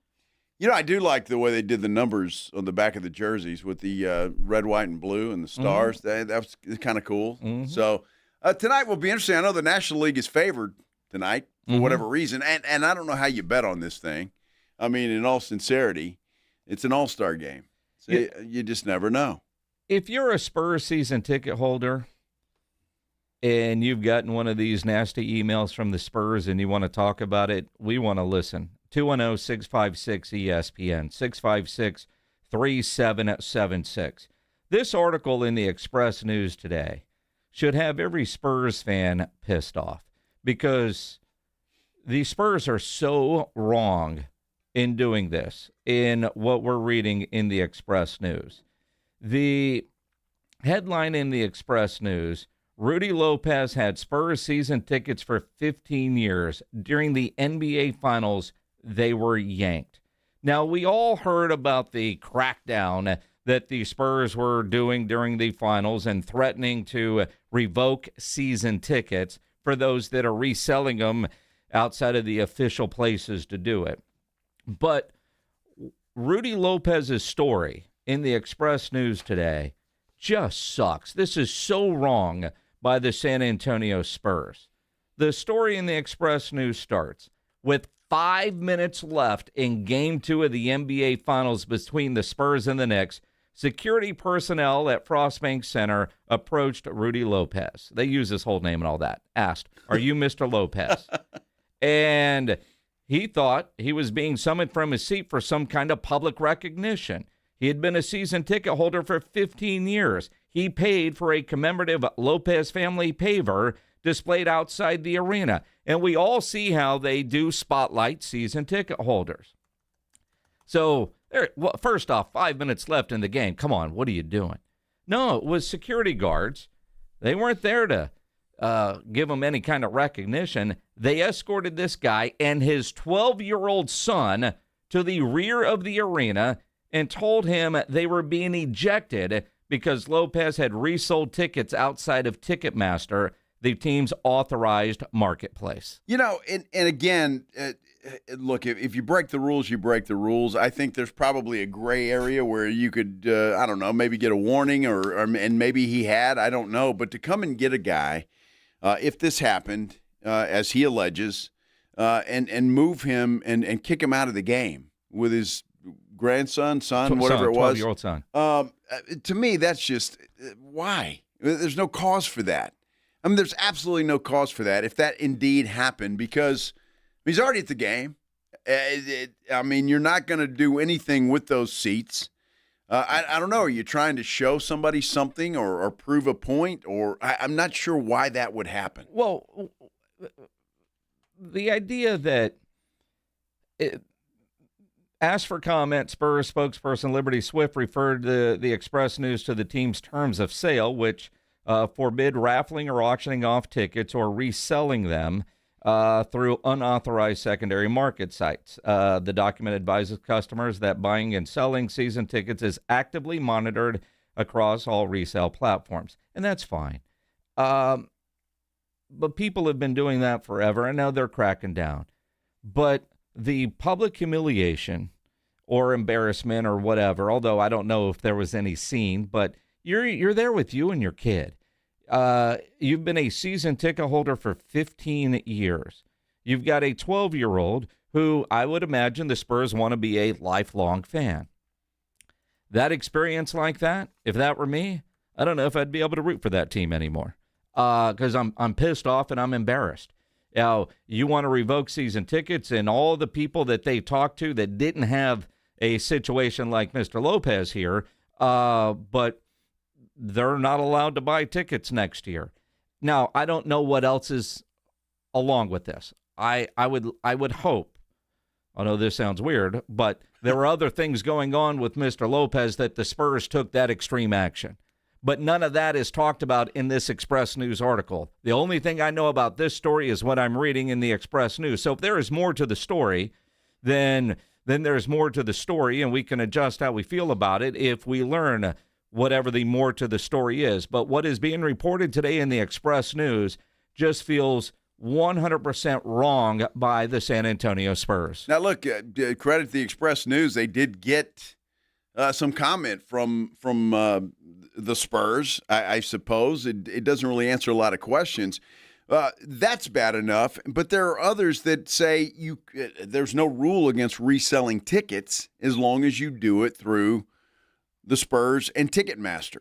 You know, I do like the way they did the numbers on the back of the jerseys with the red, white, and blue and the stars. Mm-hmm. That was kind of cool. Mm-hmm. So tonight will be interesting. I know the National League is favored tonight for whatever reason. And I don't know how you bet on this thing. I mean, in all sincerity, it's an all-star game. So you just never know. If you're a Spurs season ticket holder, and you've gotten one of these nasty emails from the Spurs and you want to talk about it, we want to listen. 210-656-ESPN, 656-3776. This article in the Express News today should have every Spurs fan pissed off because the Spurs are so wrong in doing this, in what we're reading in the Express News. The headline in the Express News, Rudy Lopez had Spurs season tickets for 15 years. During the NBA Finals, they were yanked. Now, we all heard about the crackdown that the Spurs were doing during the finals and threatening to revoke season tickets for those that are reselling them outside of the official places to do it. But Rudy Lopez's story in the Express News today just sucks. This is so wrong by the San Antonio Spurs. The story in the Express News starts with 5 minutes left in Game 2 of the NBA Finals between the Spurs and the Knicks. Security personnel at Frostbank Center approached Rudy Lopez. They use his whole name and all that. Asked, "Are you Mr. Lopez?" And he thought he was being summoned from his seat for some kind of public recognition. He had been a season ticket holder for 15 years. He paid for a commemorative Lopez family paver displayed outside the arena. And we all see how they do spotlight season ticket holders. So, well, first off, 5 minutes left in the game. Come on, what are you doing? No, it was security guards. They weren't there to give him any kind of recognition. They escorted this guy and his 12-year-old son to the rear of the arena and told him they were being ejected because Lopez had resold tickets outside of Ticketmaster, the team's authorized marketplace. You know, and again, look, if you break the rules, you break the rules. I think there's probably a gray area where you could, I don't know, maybe get a warning and maybe he had, I don't know. But to come and get a guy, if this happened, as he alleges, and move him and kick him out of the game with his grandson, son, whatever it was. 12-year-old son. To me, that's just, why? There's no cause for that. I mean, there's absolutely no cause for that if that indeed happened because he's already at the game. I mean, you're not going to do anything with those seats. I don't know. Are you trying to show somebody something or prove a point? Or I'm not sure why that would happen. Well, the idea that asked for comment, Spurs spokesperson Liberty Swift referred the Express News to the team's terms of sale, which forbid raffling or auctioning off tickets or reselling them through unauthorized secondary market sites. The document advises customers that buying and selling season tickets is actively monitored across all resale platforms, and that's fine. But people have been doing that forever, and now they're cracking down. But the public humiliation or embarrassment or whatever, although I don't know if there was any scene, but you're there with you and your kid. You've been a season ticket holder for 15 years. You've got a 12-year-old who I would imagine the Spurs want to be a lifelong fan. That experience like that, if that were me, I don't know if I'd be able to root for that team anymore because I'm pissed off and I'm embarrassed. Now, you want to revoke season tickets and all the people that they talked to that didn't have a situation like Mr. Lopez here, but they're not allowed to buy tickets next year. Now, I don't know what else is along with this. I would hope, I know this sounds weird, but there were other things going on with Mr. Lopez that the Spurs took that extreme action. But none of that is talked about in this Express News article. The only thing I know about this story is what I'm reading in the Express News. So if there is more to the story, then there's more to the story, and we can adjust how we feel about it if we learn whatever the more to the story is. But what is being reported today in the Express News just feels 100% wrong by the San Antonio Spurs. Now, look, credit the Express News. They did get some comment from the Spurs, I suppose. It doesn't really answer a lot of questions. That's bad enough, but there are others that say there's no rule against reselling tickets as long as you do it through the Spurs and Ticketmaster.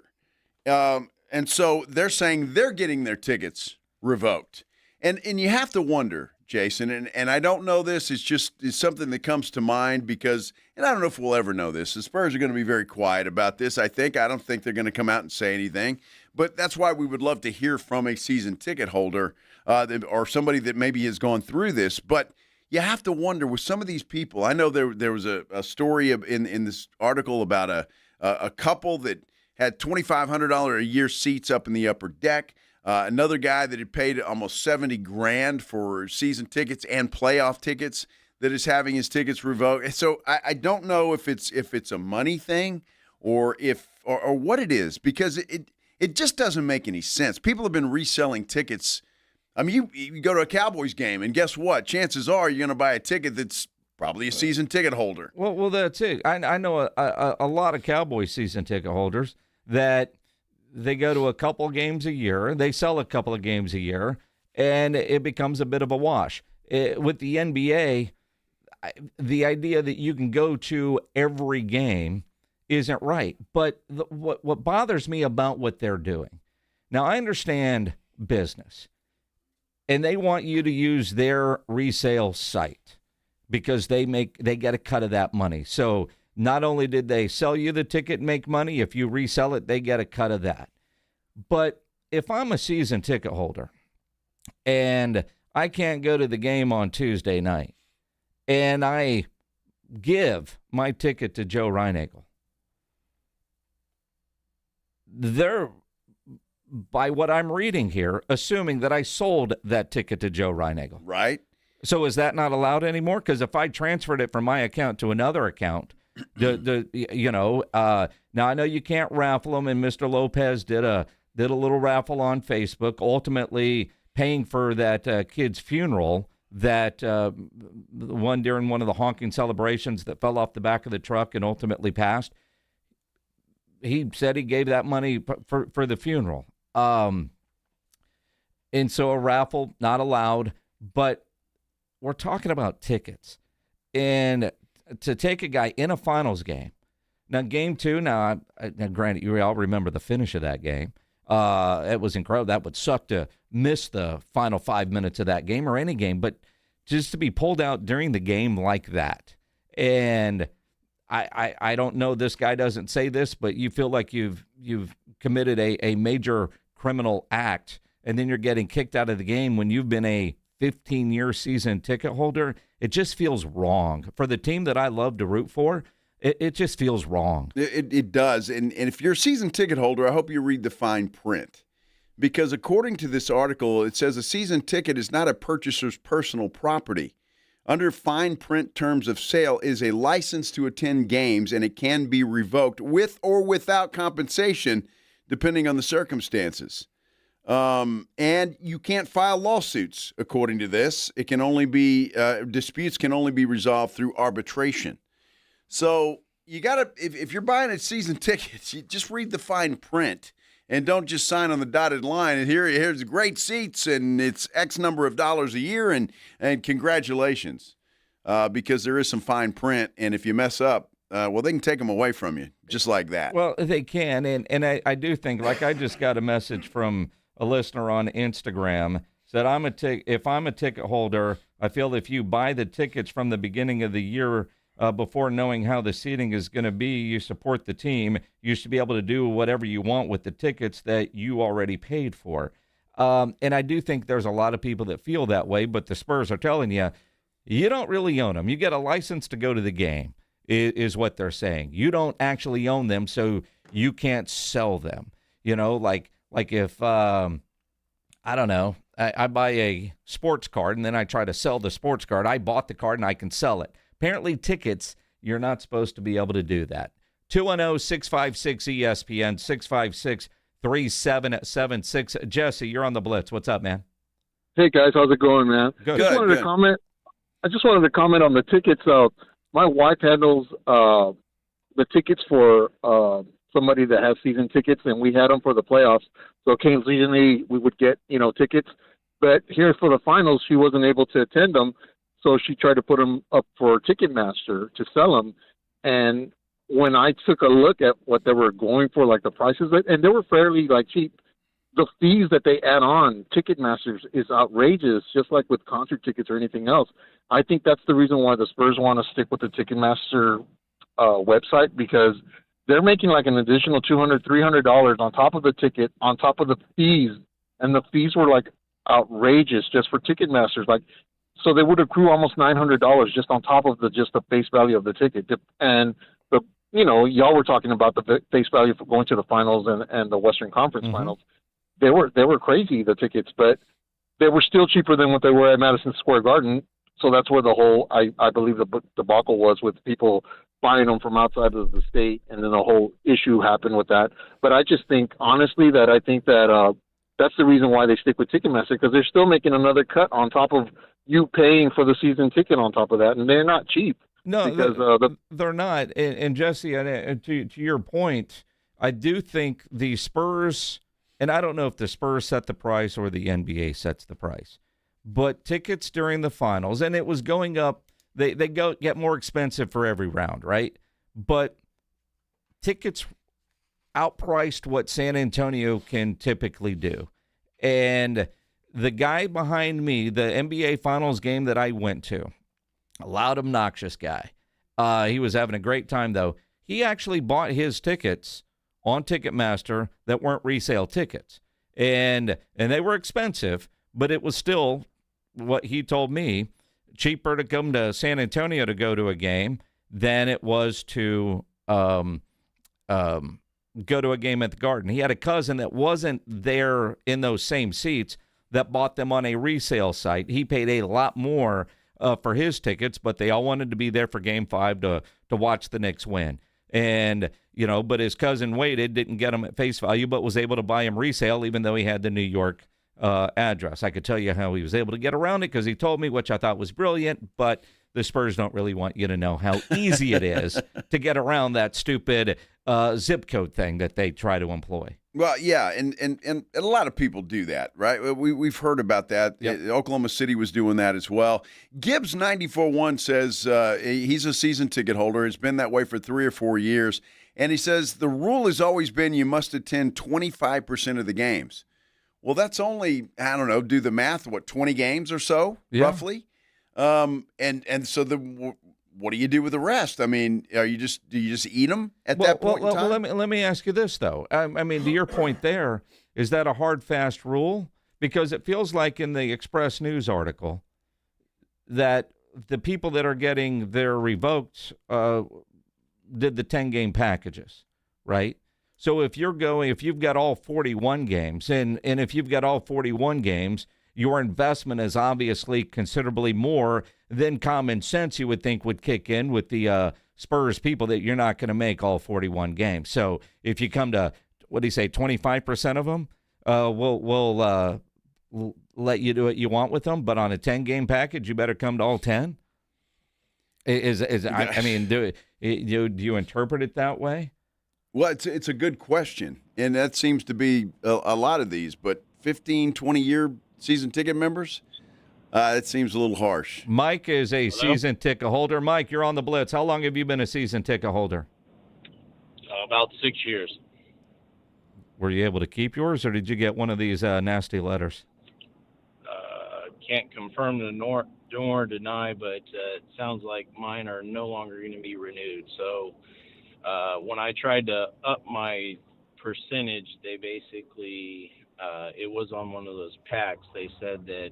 And so they're saying they're getting their tickets revoked. And you have to wonder, Jason, and I don't know this, it's something that comes to mind because, and I don't know if we'll ever know this, the Spurs are going to be very quiet about this, I think. I don't think they're going to come out and say anything. But that's why we would love to hear from a season ticket holder or somebody that maybe has gone through this. But you have to wonder with some of these people. I know there was a story in this article about a couple that had $2,500 a year seats up in the upper deck. Another guy that had paid almost $70,000 for season tickets and playoff tickets that is having his tickets revoked. So I don't know if it's a money thing or what it is, because it just doesn't make any sense. People have been reselling tickets. I mean, you go to a Cowboys game, and guess what? Chances are you're going to buy a ticket that's probably a season ticket holder. Well, that's it. I know a lot of Cowboys season ticket holders that they go to a couple games a year, they sell a couple of games a year, and it becomes a bit of a wash. With the NBA, the idea that you can go to every game isn't right. But what bothers me about what they're doing, now I understand business, and they want you to use their resale site because they get a cut of that money. So not only did they sell you the ticket and make money, if you resell it, they get a cut of that. But if I'm a season ticket holder and I can't go to the game on Tuesday night and I give my ticket to Joe Reinagel, they're, by what I'm reading here, assuming that I sold that ticket to Joe Reinagel. Right. So is that not allowed anymore? Because if I transferred it from my account to another account, now I know you can't raffle them, and Mr. Lopez did a little raffle on Facebook, ultimately paying for that kid's funeral, that one during one of the honking celebrations that fell off the back of the truck and ultimately passed. He said he gave that money for the funeral. And so a raffle, not allowed, but we're talking about tickets. And to take a guy in a finals game, now game two, now granted, you all remember the finish of that game. It was incredible. That would suck to miss the final 5 minutes of that game or any game, but just to be pulled out during the game like that. And I don't know, this guy doesn't say this, but you feel like you've committed a major criminal act, and then you're getting kicked out of the game when you've been a 15-year season ticket holder. It just feels wrong. For the team that I love to root for, it just feels wrong. It does. And if you're a season ticket holder, I hope you read the fine print. Because according to this article, it says a season ticket is not a purchaser's personal property. Under fine print terms of sale is a license to attend games, and it can be revoked with or without compensation, depending on the circumstances. And you can't file lawsuits, according to this. It can only be disputes can only be resolved through arbitration. So you gotta, if you're buying a season ticket, you just read the fine print and don't just sign on the dotted line. And here's great seats, and it's X number of dollars a year, and congratulations, because there is some fine print, and if you mess up, well, they can take them away from you just like that. Well, they can, and I do think, like I just got a message from a listener on Instagram, said if I'm a ticket holder, I feel if you buy the tickets from the beginning of the year before knowing how the seating is going to be, you support the team. You should be able to do whatever you want with the tickets that you already paid for. And I do think there's a lot of people that feel that way, but the Spurs are telling you, you don't really own them. You get a license to go to the game, is what they're saying. You don't actually own them, so you can't sell them. You know, like if, I don't know, I buy a sports card and then I try to sell the sports card. I bought the card and I can sell it. Apparently, tickets, you're not supposed to be able to do that. 210-656-ESPN, 656-3776. Jesse, you're on the Blitz. What's up, man? Hey, guys. How's it going, man? Good. I just wanted to comment on the tickets. My wife handles the tickets for somebody that has season tickets, and we had them for the playoffs. So occasionally we would get, tickets. But here for the finals, she wasn't able to attend them. So she tried to put them up for Ticketmaster to sell them. And when I took a look at what they were going for, like the prices, and they were fairly like cheap. The fees that they add on Ticketmasters is outrageous, just like with concert tickets or anything else. I think that's the reason why the Spurs want to stick with the Ticketmaster website, because they're making like an additional $200, $300 on top of the ticket, on top of the fees, and the fees were like outrageous just for Ticketmasters. Like, so they would accrue almost $900 just on top of just the face value of the ticket. And y'all were talking about the face value for going to the finals and the Western Conference finals. They were crazy, the tickets, but they were still cheaper than what they were at Madison Square Garden. So that's where the whole, I believe, the debacle was with people buying them from outside of the state, and then the whole issue happened with that. But I just think, honestly, that that's the reason why they stick with Ticketmaster, because they're still making another cut on top of you paying for the season ticket on top of that, and they're not cheap. No, because they're not. And Jesse, to your point, I do think the Spurs, and I don't know if the Spurs set the price or the NBA sets the price, but tickets during the finals, and it was going up, they get more expensive for every round, right? But tickets outpriced what San Antonio can typically do. And the guy behind me, the NBA Finals game that I went to, a loud, obnoxious guy. He was having a great time, though. He actually bought his tickets on Ticketmaster that weren't resale tickets. And they were expensive, but it was still, what he told me, cheaper to come to San Antonio to go to a game than it was to go to a game at the Garden. He had a cousin that wasn't there in those same seats that bought them on a resale site. He paid a lot more for his tickets, but they all wanted to be there for Game 5 to watch the Knicks win. And, but his cousin waited, didn't get him at face value, but was able to buy him resale, even though he had the New York address. I could tell you how he was able to get around it because he told me, which I thought was brilliant, but the Spurs don't really want you to know how easy it is to get around that stupid zip code thing that they try to employ. Well, yeah, and a lot of people do that, right? We've heard about that. Yep. Oklahoma City was doing that as well. Gibbs 94-1 says he's a season ticket holder. It's been that way for 3 or 4 years. And he says the rule has always been you must attend 25% of the games. Well, that's only, I don't know, do the math, 20 games or so, roughly? And so what do you do with the rest? I mean, do you just eat them at that point in time? Let me ask you this, though. I mean, to your point there, is that a hard, fast rule? Because it feels like in the Express News article that the people that are getting their revoked did the 10-game packages, right? So if you've got all 41 games, and if you've got all 41 games, your investment is obviously considerably more than common sense you would think would kick in with the Spurs people that you're not going to make all 41 games. So if you come to, 25% of them, we'll let you do what you want with them. But on a 10-game package, you better come to all 10. I mean, do you interpret it that way? Well, it's a good question, and that seems to be a lot of these. But 15, 20-year season ticket members, it seems a little harsh. Mike is a season ticket holder. Mike, you're on the Blitz. How long have you been a season ticket holder? About 6 years. Were you able to keep yours, or did you get one of these nasty letters? Can't confirm nor deny, but it sounds like mine are no longer going to be renewed. So when I tried to up my percentage, they basically it was on one of those packs. They said that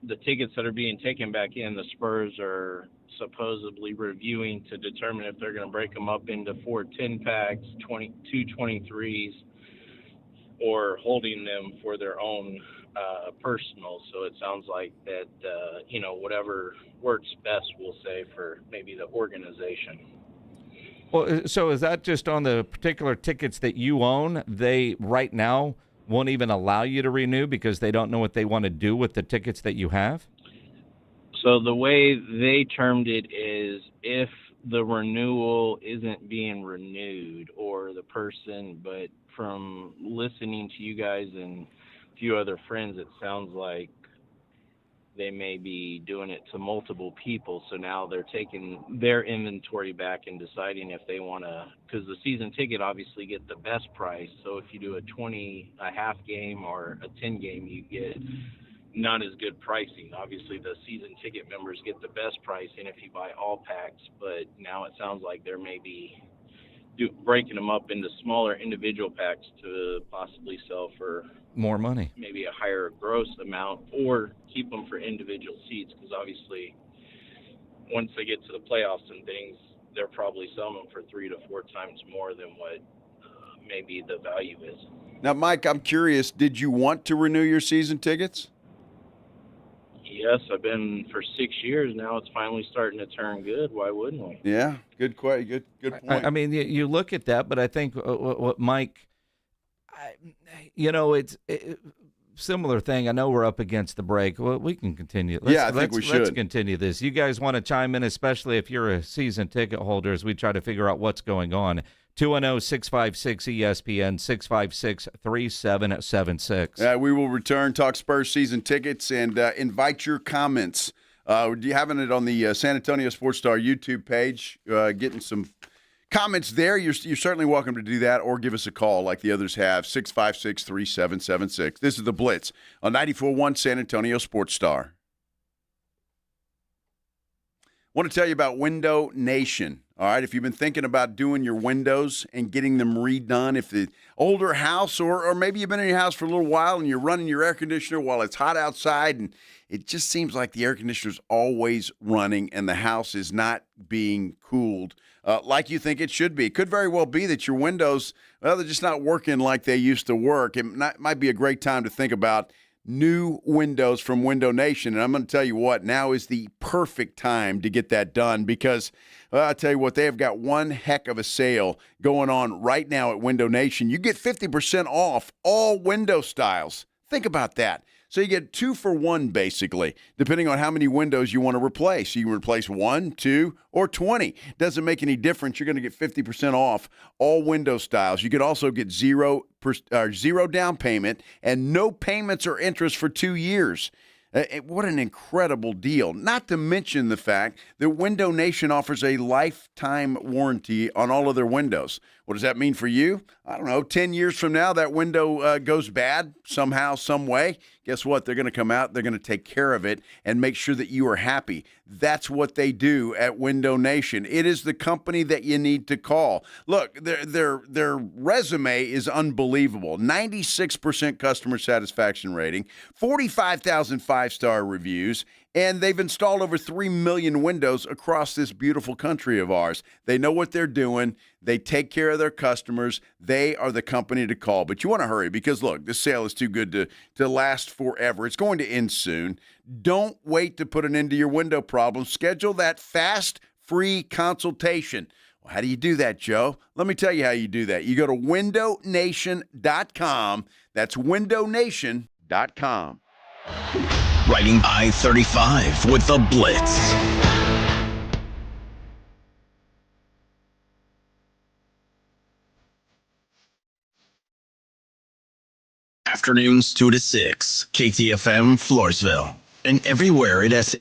the tickets that are being taken back in, the Spurs are supposedly reviewing to determine if they're going to break them up into 4 10-packs, 2 23s, or holding them for their own personal. So it sounds like that, whatever works best, we'll say, for maybe the organization. Well, so is that just on the particular tickets that you own? They right now won't even allow you to renew because they don't know what they want to do with the tickets that you have? So the way they termed it is if the renewal isn't being renewed or the person, but from listening to you guys and a few other friends, it sounds like they may be doing it to multiple people. So now they're taking their inventory back and deciding if they want to, because the season ticket obviously get the best price. So if you do a half game or a 10 game, you get not as good pricing. Obviously the season ticket members get the best pricing if you buy all packs, but now it sounds like there may be breaking them up into smaller individual packs to possibly sell for more money, maybe a higher gross amount, or keep them for individual seats, because obviously once they get to the playoffs and things, they're probably selling them for 3 to 4 times more than what maybe the value is. Now, Mike, I'm curious, did you want to renew your season tickets? Yes, I've been for 6 years now. It's finally starting to turn good. Why wouldn't we? Yeah, good point. I mean, you look at that, but I think what Mike, it's similar thing. I know we're up against the break. Well, we can continue. I think we should. Let's continue this. You guys want to chime in, especially if you're a season ticket holder, as we try to figure out what's going on. 210-656-ESPN, 656-3776. We will return, talk Spurs season tickets, and invite your comments. You having it on the San Antonio Sports Star YouTube page, getting some comments there. You're certainly welcome to do that, or give us a call like the others have, 656-3776. This is The Blitz on 94.1 San Antonio Sports Star. I want to tell you about Window Nation. All right, if you've been thinking about doing your windows and getting them redone, if the older house or maybe you've been in your house for a little while and you're running your air conditioner while it's hot outside and it just seems like the air conditioner's always running and the house is not being cooled like you think it should be. It could very well be that your windows, they're just not working like they used to work. It might be a great time to think about new windows from Window Nation. And I'm going to tell you what, now is the perfect time to get that done because I'll tell you what, they have got one heck of a sale going on right now at Window Nation. You get 50% off all window styles. Think about that. So you get 2 for 1, basically, depending on how many windows you want to replace. You can replace 1, 2, or 20. Doesn't make any difference. You're going to get 50% off all window styles. You could also get zero down payment and no payments or interest for 2 years. What an incredible deal. Not to mention the fact that Window Nation offers a lifetime warranty on all of their windows. What does that mean for you? I don't know, 10 years from now, that window goes bad somehow, some way. Guess what? They're going to come out, they're going to take care of it and make sure that you are happy. That's what they do at Window Nation. It is the company that you need to call. Look, their resume is unbelievable. 96% customer satisfaction rating, 45,000 five-star reviews, and they've installed over 3 million windows across this beautiful country of ours. They know what they're doing. They take care of their customers. They are the company to call. But you want to hurry because, look, this sale is too good to last forever. It's going to end soon. Don't wait to put an end to your window problem. Schedule that fast, free consultation. Well, how do you do that, Joe? Let me tell you how you do that. You go to windownation.com. That's windownation.com. Riding I-35 with the Blitz. Afternoons 2 to 6, KTFM Floresville, and everywhere at S.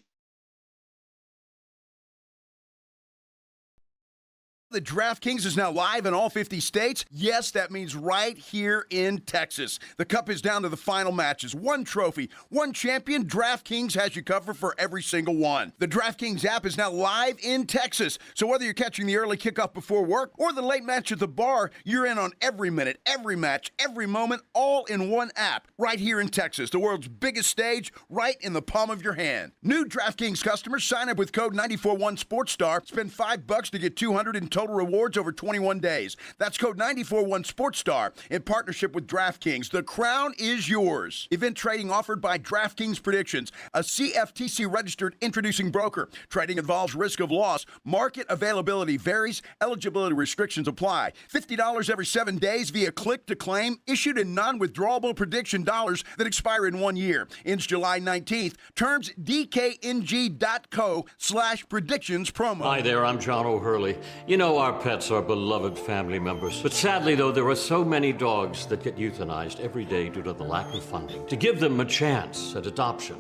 The DraftKings is now live in all 50 states. Yes, that means right here in Texas. The Cup is down to the final matches. One trophy, one champion. DraftKings has you covered for every single one. The DraftKings app is now live in Texas. So whether you're catching the early kickoff before work or the late match at the bar, you're in on every minute, every match, every moment, all in one app. Right here in Texas, the world's biggest stage, right in the palm of your hand. New DraftKings customers sign up with code 941SportsStar. Spend $5 to get $200 in total rewards over 21 days. That's code 941SportsStar in partnership with DraftKings. The crown is yours. Event trading offered by DraftKings Predictions, a CFTC registered introducing broker. Trading involves risk of loss. Market availability varies. Eligibility restrictions apply. $50 every 7 days via click to claim. Issued in non-withdrawable prediction dollars that expire in 1 year. Ends July 19th. Terms dkng.co/predictions promo. Hi there, I'm John O'Hurley. You know, our pets are beloved family members. But sadly, though, there are so many dogs that get euthanized every day due to the lack of funding. To give them a chance at adoption,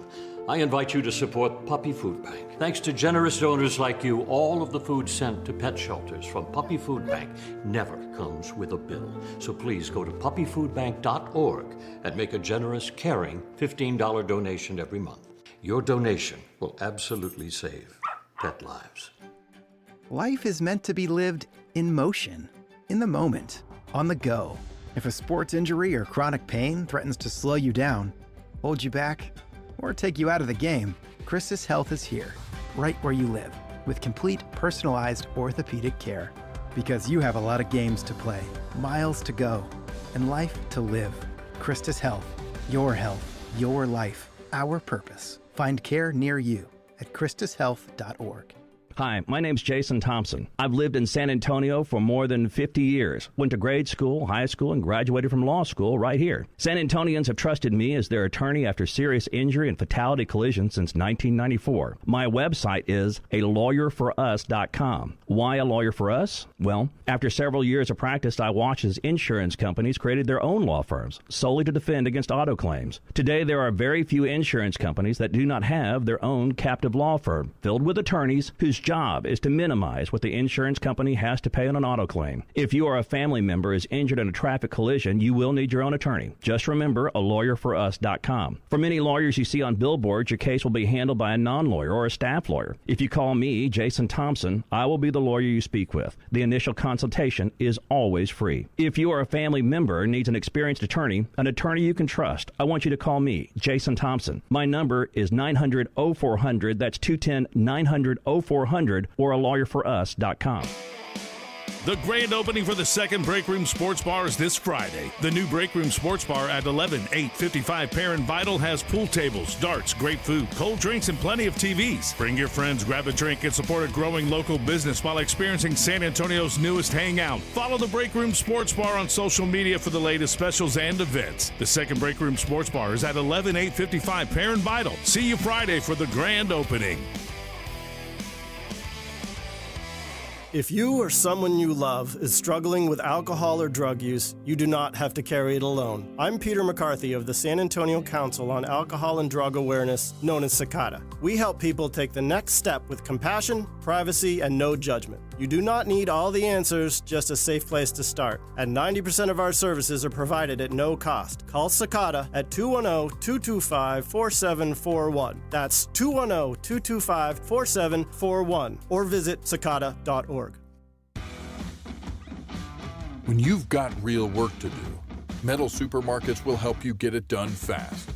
I invite you to support Puppy Food Bank. Thanks to generous donors like you, all of the food sent to pet shelters from Puppy Food Bank never comes with a bill. So please go to puppyfoodbank.org and make a generous, caring $15 donation every month. Your donation will absolutely save pet lives. Life is meant to be lived in motion, in the moment, on the go. If a sports injury or chronic pain threatens to slow you down, hold you back, or take you out of the game, Christus Health is here, right where you live, with complete personalized orthopedic care. Because you have a lot of games to play, miles to go, and life to live. Christus Health, your life, our purpose. Find care near you at christushealth.org. Hi, my name's Jason Thompson. I've lived in San Antonio for more than 50 years. Went to grade school, high school, and graduated from law school right here. San Antonians have trusted me as their attorney after serious injury and fatality collision since 1994. My website is alawyerforus.com. Why a lawyer for us? Well, after several years of practice, I watched as insurance companies created their own law firms solely to defend against auto claims. Today, there are very few insurance companies that do not have their own captive law firm filled with attorneys whose job is to minimize what the insurance company has to pay on an auto claim. If you or a family member is injured in a traffic collision, you will need your own attorney. Just remember alawyerforus.com. For many lawyers you see on billboards, your case will be handled by a non-lawyer or a staff lawyer. If you call me, Jason Thompson, I will be the lawyer you speak with. The initial consultation is always free. If you or a family member needs an experienced attorney you can trust, I want you to call me, Jason Thompson. My number is 900-0400. That's 210-900-0400 or alawyerforus.com. The grand opening for the second Break Room Sports Bar is this Friday. The new Break Room Sports Bar at 11855 Perrin Vital has pool tables, darts, great food, cold drinks, and plenty of TVs. Bring your friends, grab a drink, and support a growing local business while experiencing San Antonio's newest hangout. Follow the Break Room Sports Bar on social media for the latest specials and events. The second Break Room Sports Bar is at 11855 Perrin Vital. See you Friday for the grand opening. If you or someone you love is struggling with alcohol or drug use, you do not have to carry it alone. I'm Peter McCarthy of the San Antonio Council on Alcohol and Drug Awareness, known as CICADA. We help people take the next step with compassion, privacy, and no judgment. You do not need all the answers, just a safe place to start. And 90% of our services are provided at no cost. Call CICADA at 210-225-4741. That's 210-225-4741. Or visit cicada.org. When you've got real work to do, Metal Supermarkets will help you get it done fast.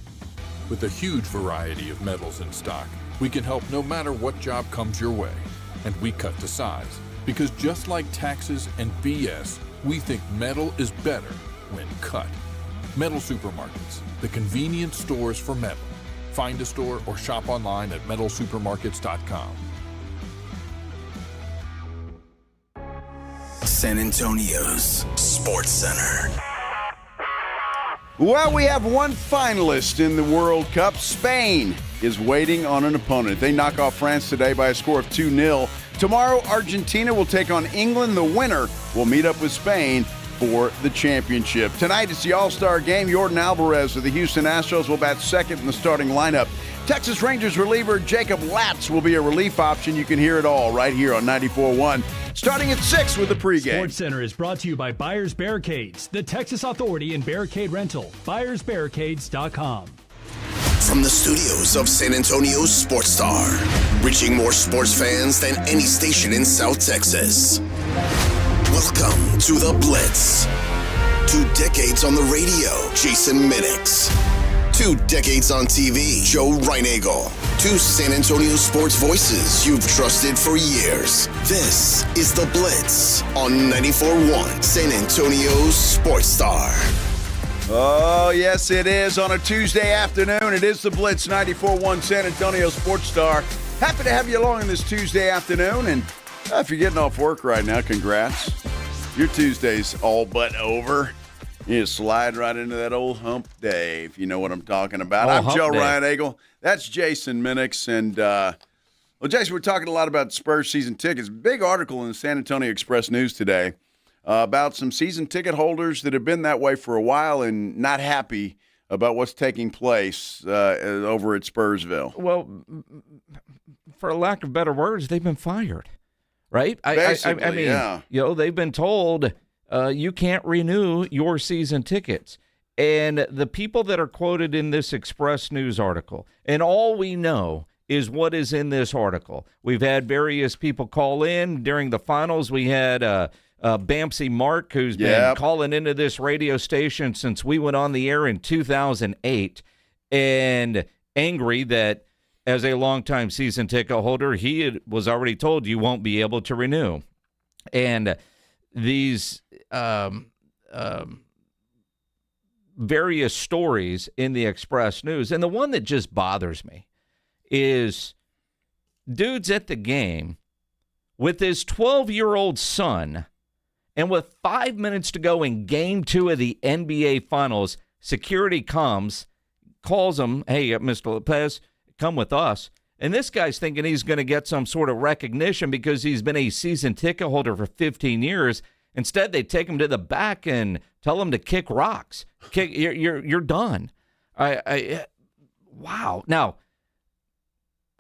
With a huge variety of metals in stock, we can help no matter what job comes your way. And we cut to size. Because just like taxes and BS, we think metal is better when cut. Metal Supermarkets, the convenient stores for metal. Find a store or shop online at metalsupermarkets.com. San Antonio's Sports Center. Well, we have one finalist in the World Cup. Spain is waiting on an opponent. They knock off France today by a score of 2-0. Tomorrow, Argentina will take on England. The winner will meet up with Spain for the championship. Tonight, it's the All-Star game. Jordan Alvarez of the Houston Astros will bat second in the starting lineup. Texas Rangers reliever Jacob Latz will be a relief option. You can hear it all right here on 94.1. Starting at 6 with the pregame. Sports Center is brought to you by Buyers Barricades, the Texas authority in barricade rental. BuyersBarricades.com. From the studios of San Antonio's Sports Star, reaching more sports fans than any station in South Texas. Welcome to the Blitz. 2 decades on the radio, Jason Minix. 2 decades on TV, Joe Reinagel. 2 San Antonio sports voices you've trusted for years. This is the Blitz on 94.1 San Antonio's Sports Star. Oh, yes, it is. On a Tuesday afternoon, it is the Blitz 94.1 San Antonio Sports Star. Happy to have you along on this Tuesday afternoon. And if you're getting off work right now, congrats. Your Tuesday's all but over. You slide right into that old hump day, if you know what I'm talking about. I'm Joe Reinagel. That's Jason Minix. And, well, Jason, we're talking a lot about Spurs season tickets. Big article in the San Antonio Express News today about some season ticket holders that have been that way for a while and not happy about what's taking place over at Spursville? Well, for lack of better words, they've been fired, right? Basically, I mean, yeah. They've been told you can't renew your season tickets. And the people that are quoted in this Express News article, and all we know is what is in this article. We've had various people call in during the finals. We had Bamsey Mark, who's been calling into this radio station since we went on the air in 2008, and angry that as a longtime season ticket holder, he was already told you won't be able to renew. And these various stories in the Express News, and the one that just bothers me is dude's at the game with his 12-year-old son, and with 5 minutes to go in Game 2 of the NBA Finals, security comes, calls him, hey, Mr. Lopez, come with us. And this guy's thinking he's going to get some sort of recognition because he's been a season ticket holder for 15 years. Instead, they take him to the back and tell him to kick rocks. You're done. Wow. Now,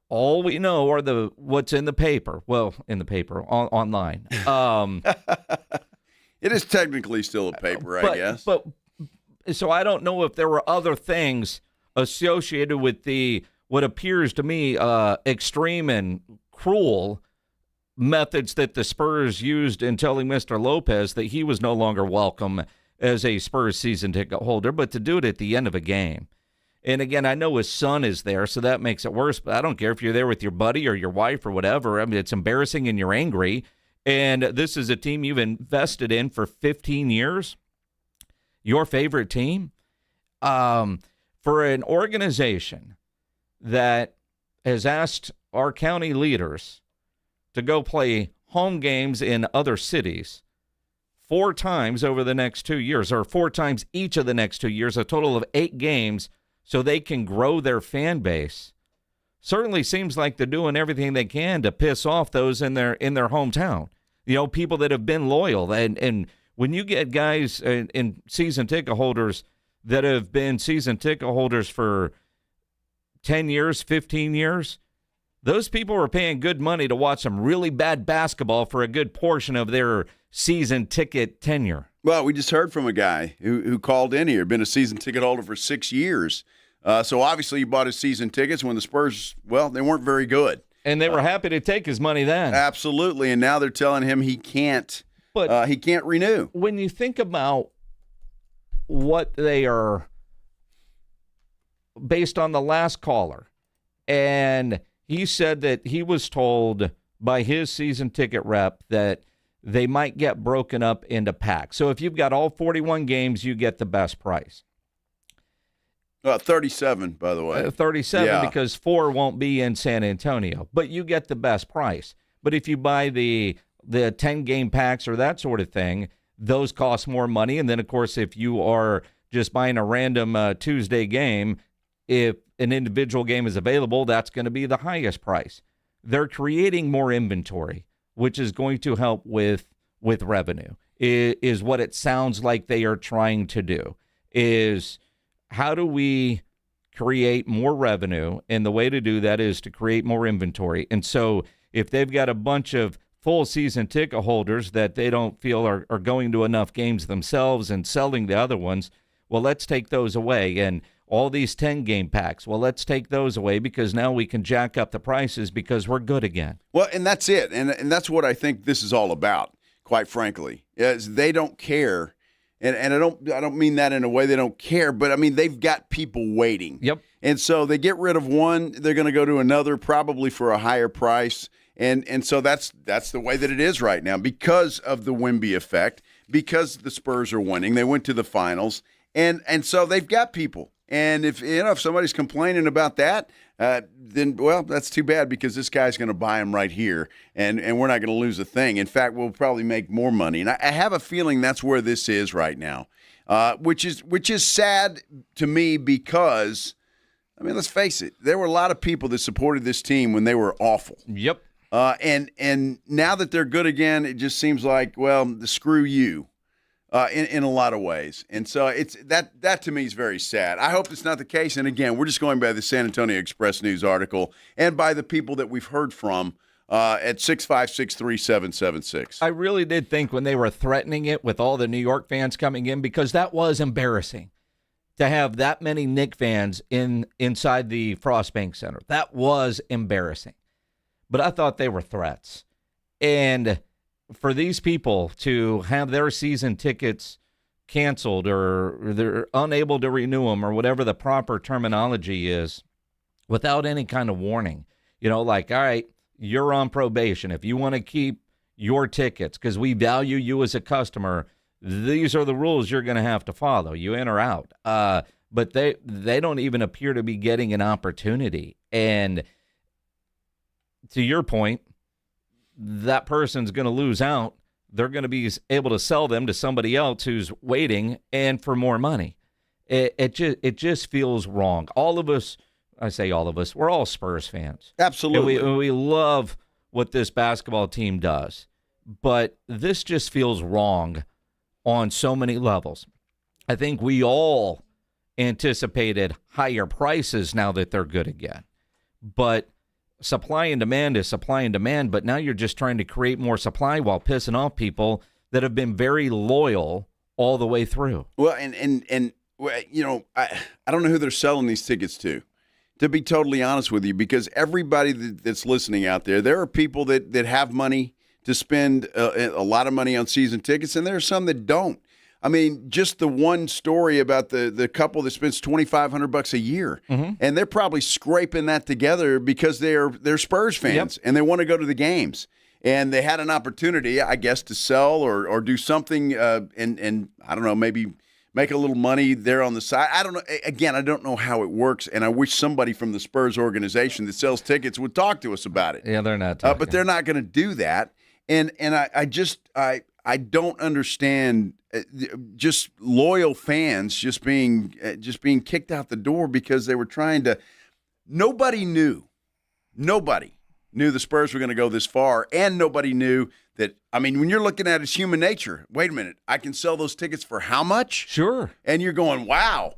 all we know are what's in the paper. Well, in the paper, online. It is technically still a paper, I guess. But so I don't know if there were other things associated with what appears to me extreme and cruel methods that the Spurs used in telling Mr. Lopez that he was no longer welcome as a Spurs season ticket holder, but to do it at the end of a game. And again, I know his son is there, so that makes it worse, but I don't care if you're there with your buddy or your wife or whatever. I mean, it's embarrassing and you're angry. And this is a team you've invested in for 15 years, your favorite team. For an organization that has asked our county leaders to go play home games in other cities 4 times over the next 2 years, or 4 times each of the next 2 years, a total of 8 games, so they can grow their fan base. Certainly seems like they're doing everything they can to piss off those in their hometown. People that have been loyal. And when you get guys in season ticket holders that have been season ticket holders for 10 years, 15 years, those people are paying good money to watch some really bad basketball for a good portion of their season ticket tenure. Well, we just heard from a guy who called in here, been a season ticket holder for 6 years. So obviously he bought his season tickets when the Spurs, they weren't very good. And they were happy to take his money then. Absolutely. And now they're telling him he can't renew. When you think about what they are, based on the last caller, and he said that he was told by his season ticket rep that they might get broken up into packs. So if you've got all 41 games, you get the best price. 37, by the way. 37 because 4 won't be in San Antonio. But you get the best price. But if you buy the 10-game packs or that sort of thing, those cost more money. And then, of course, if you are just buying a random Tuesday game, if an individual game is available, that's going to be the highest price. They're creating more inventory, which is going to help with revenue, is what it sounds like they are trying to do, is how do we create more revenue? And the way to do that is to create more inventory. And so if they've got a bunch of full season ticket holders that they don't feel are going to enough games themselves and selling the other ones, well, let's take those away. And all these 10-game packs, well, let's take those away because now we can jack up the prices because we're good again. Well, and that's it. And that's what I think this is all about, quite frankly, is they don't care. And I don't mean that in a way they don't care, but I mean they've got people waiting. Yep. And so they get rid of one, they're going to go to another, probably for a higher price. And so that's the way that it is right now because of the Wemby effect, because the Spurs are winning. They went to the finals, and so they've got people. And if somebody's complaining about that, then that's too bad because this guy's going to buy them right here, and we're not going to lose a thing. In fact, we'll probably make more money. And I have a feeling that's where this is right now, which is sad to me because, I mean, let's face it, there were a lot of people that supported this team when they were awful. Yep. And now that they're good again, it just seems like, screw you. in a lot of ways. And so it's that to me is very sad. I hope it's not the case. And again, we're just going by the San Antonio Express News article and by the people that we've heard from at 6563776. I really did think when they were threatening it with all the New York fans coming in, because that was embarrassing to have that many Knick fans inside the Frost Bank Center. That was embarrassing. But I thought they were threats. And for these people to have their season tickets canceled or they're unable to renew them or whatever the proper terminology is without any kind of warning, like, all right, you're on probation. If you want to keep your tickets because we value you as a customer, these are the rules you're going to have to follow. You in or out. But they don't even appear to be getting an opportunity. And to your point, that person's going to lose out. They're going to be able to sell them to somebody else who's waiting and for more money. It just feels wrong. All of us, I say all of us, we're all Spurs fans. Absolutely. And we love what this basketball team does. But this just feels wrong on so many levels. I think we all anticipated higher prices now that they're good again. But supply and demand is supply and demand, but now you're just trying to create more supply while pissing off people that have been very loyal all the way through. Well, and I don't know who they're selling these tickets to be totally honest with you, because everybody that's listening out there are people that have money to spend a lot of money on season tickets, and there are some that don't. I mean, just the one story about the couple that spends $2,500 a year, and they're probably scraping that together because they're Spurs fans and they want to go to the games, and they had an opportunity, I guess, to sell or do something, and I don't know, maybe make a little money there on the side. I don't know. Again, I don't know how it works, and I wish somebody from the Spurs organization that sells tickets would talk to us about it. Yeah, they're not talking. But they're not going to do that, and I don't understand just loyal fans just being kicked out the door because they were trying to. Nobody knew the Spurs were going to go this far, and nobody knew that. I mean, when you're looking at it's human nature. Wait a minute, I can sell those tickets for how much? Sure. And you're going, wow.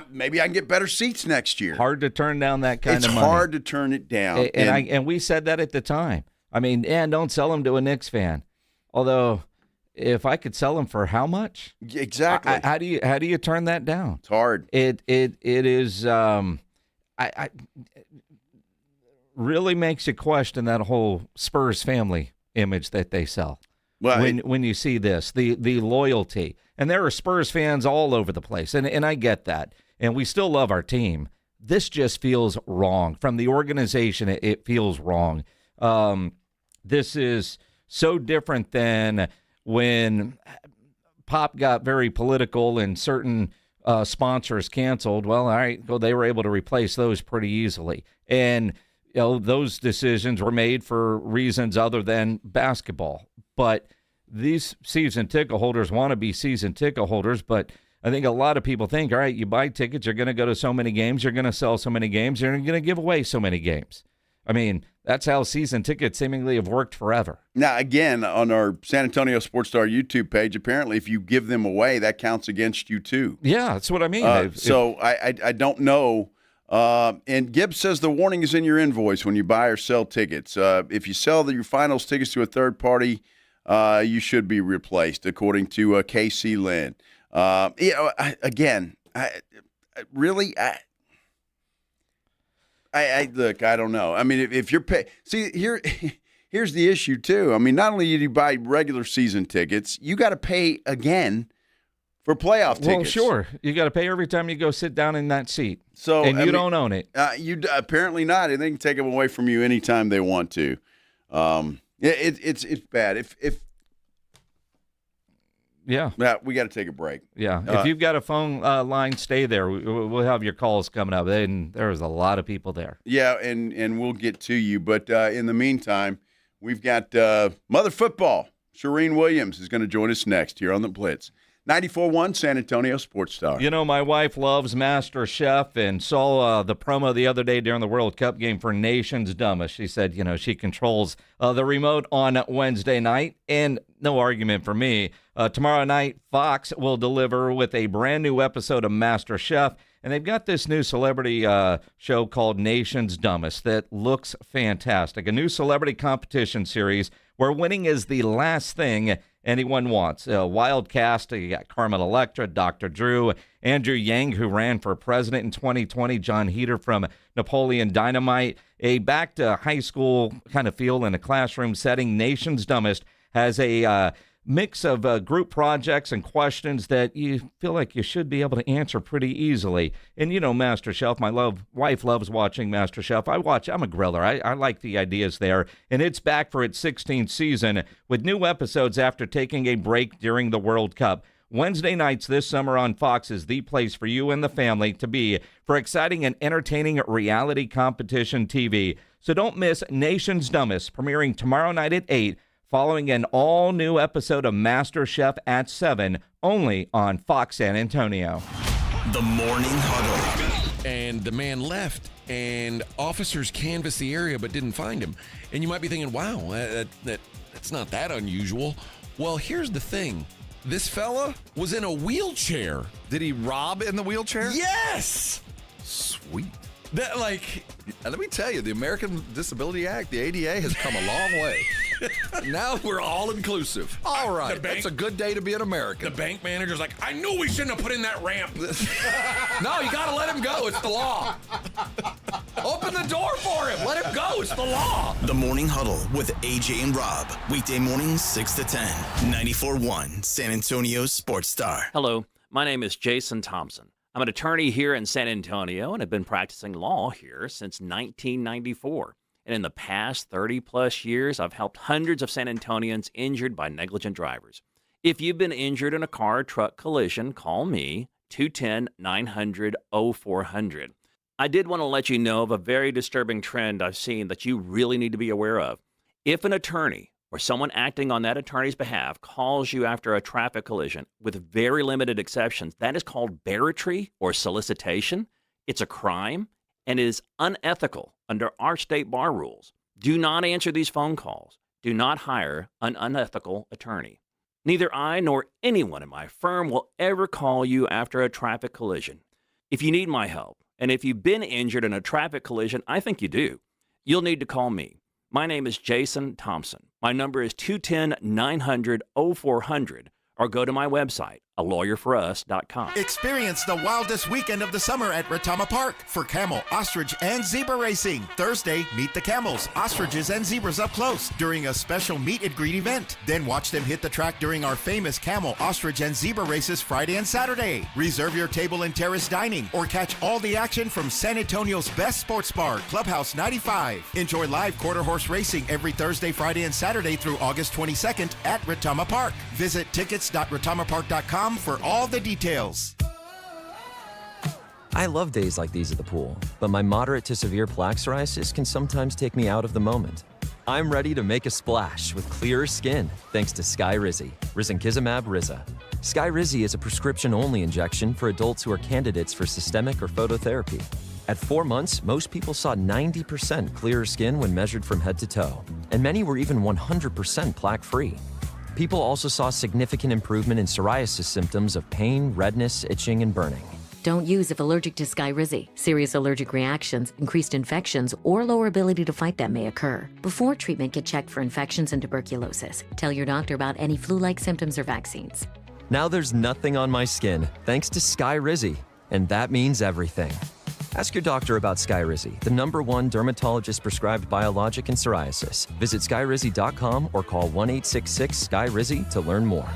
Maybe I can get better seats next year. Hard to turn down that kind of money. It's hard to turn it down. And we said that at the time. I mean, don't sell them to a Knicks fan. Although, if I could sell them for how much? Exactly. How do you turn that down? It's hard. It is. I really makes you question that whole Spurs family image that they sell. Well, when you see this, the loyalty, and there are Spurs fans all over the place, and I get that, and we still love our team. This just feels wrong from the organization. It feels wrong. This is so different than when Pop got very political and certain sponsors canceled. Well, all right, they were able to replace those pretty easily, and those decisions were made for reasons other than basketball. But these season ticket holders want to be season ticket holders, but I think a lot of people think, all right, you buy tickets, you're going to go to so many games, you're going to sell so many games, you're going to give away so many games. I mean, that's how season tickets seemingly have worked forever. Now, again, on our San Antonio Sports Star YouTube page, apparently if you give them away, that counts against you too. Yeah, that's what I mean. So I don't know. And Gibbs says the warning is in your invoice when you buy or sell tickets. If you sell your finals tickets to a third party, you should be replaced, according to KC Lynn. Look, I don't know. I mean, if you're here's the issue too. I mean, not only do you buy regular season tickets, you got to pay again for playoff tickets. Well, sure. You got to pay every time you go sit down in that seat. So, and you don't own it. You apparently not. And they can take them away from you anytime they want to. It's bad. Yeah, we got to take a break. Yeah, if you've got a phone line, stay there. We'll have your calls coming up. And there's a lot of people there. Yeah, and we'll get to you. But in the meantime, we've got Mother Football. Charean Williams is going to join us next here on the Blitz. 94.1 San Antonio Sports Star. You know, my wife loves Master Chef and saw the promo the other day during the World Cup game for Nation's Dumbest. She said, she controls the remote on Wednesday night, and no argument for me. Tomorrow night, Fox will deliver with a brand new episode of MasterChef, and they've got this new celebrity show called Nation's Dumbest that looks fantastic. A new celebrity competition series where winning is the last thing anyone wants. A wild cast. You got Carmen Electra, Dr. Drew, Andrew Yang, who ran for president in 2020, John Heder from Napoleon Dynamite. A back to high school kind of feel in a classroom setting. Nation's Dumbest has a mix of group projects and questions that you feel like you should be able to answer pretty easily. And, you know, MasterChef, my wife loves watching MasterChef. I'm a griller. I like the ideas there. And it's back for its 16th season with new episodes after taking a break during the World Cup. Wednesday nights this summer on Fox is the place for you and the family to be for exciting and entertaining reality competition TV. So don't miss Nation's Dumbest, premiering tomorrow night at 8, following an all-new episode of MasterChef at 7, only on Fox San Antonio. The Morning Huddle. And the man left, and officers canvassed the area but didn't find him. And you might be thinking, wow, that's not that unusual. Well, here's the thing. This fella was in a wheelchair. Did he rob in the wheelchair? Yes! Sweet. That, like, let me tell you, the American Disability Act, the ADA, has come a long way. Now we're all inclusive. All right, that's a good day to be an American. The bank manager's like, I knew we shouldn't have put in that ramp. No, you got to let him go. It's the law. Open the door for him. Let him go. It's the law. The Morning Huddle with AJ and Rob. Weekday mornings 6 to 10. 94.1 San Antonio Sports Star. Hello, my name is Jason Thompson. I'm an attorney here in San Antonio and have been practicing law here since 1994. And in the past 30-plus years, I've helped hundreds of San Antonians injured by negligent drivers. If you've been injured in a car or truck collision, call me, 210-900-0400. I did want to let you know of a very disturbing trend I've seen that you really need to be aware of. If an attorney or someone acting on that attorney's behalf calls you after a traffic collision, with very limited exceptions, that is called barratry or solicitation. It's a crime and is unethical under our state bar rules. Do not answer these phone calls. Do not hire an unethical attorney. Neither I nor anyone in my firm will ever call you after a traffic collision. If you need my help, and if you've been injured in a traffic collision, I think you do, you'll need to call me. My name is Jason Thompson. My number is 210-900-0400, or go to my website, alawyerforus.com. Experience the wildest weekend of the summer at Retama Park for camel, ostrich, and zebra racing. Thursday, meet the camels, ostriches, and zebras up close during a special meet and greet event. Then watch them hit the track during our famous camel, ostrich, and zebra races Friday and Saturday. Reserve your table in terrace dining or catch all the action from San Antonio's best sports bar, Clubhouse 95. Enjoy live quarter horse racing every Thursday, Friday, and Saturday through August 22nd at Retama Park. Visit tickets.retamapark.com for all the details. I love days like these at the pool, but my moderate to severe plaque psoriasis can sometimes take me out of the moment. I'm ready to make a splash with clearer skin thanks to Skyrizi, risankizumab Riza. Skyrizi is a prescription-only injection for adults who are candidates for systemic or phototherapy. At 4 months, most people saw 90% clearer skin when measured from head to toe, and many were even 100% plaque-free. People also saw significant improvement in psoriasis symptoms of pain, redness, itching, and burning. Don't use if allergic to Skyrizi. Serious allergic reactions, increased infections, or lower ability to fight them may occur. Before treatment, get checked for infections and tuberculosis. Tell your doctor about any flu-like symptoms or vaccines. Now there's nothing on my skin thanks to Skyrizi, and that means everything. Ask your doctor about Skyrizi, the #1 dermatologist-prescribed biologic in psoriasis. Visit skyrizi.com or call 1-866-SKY-RIZI to learn more.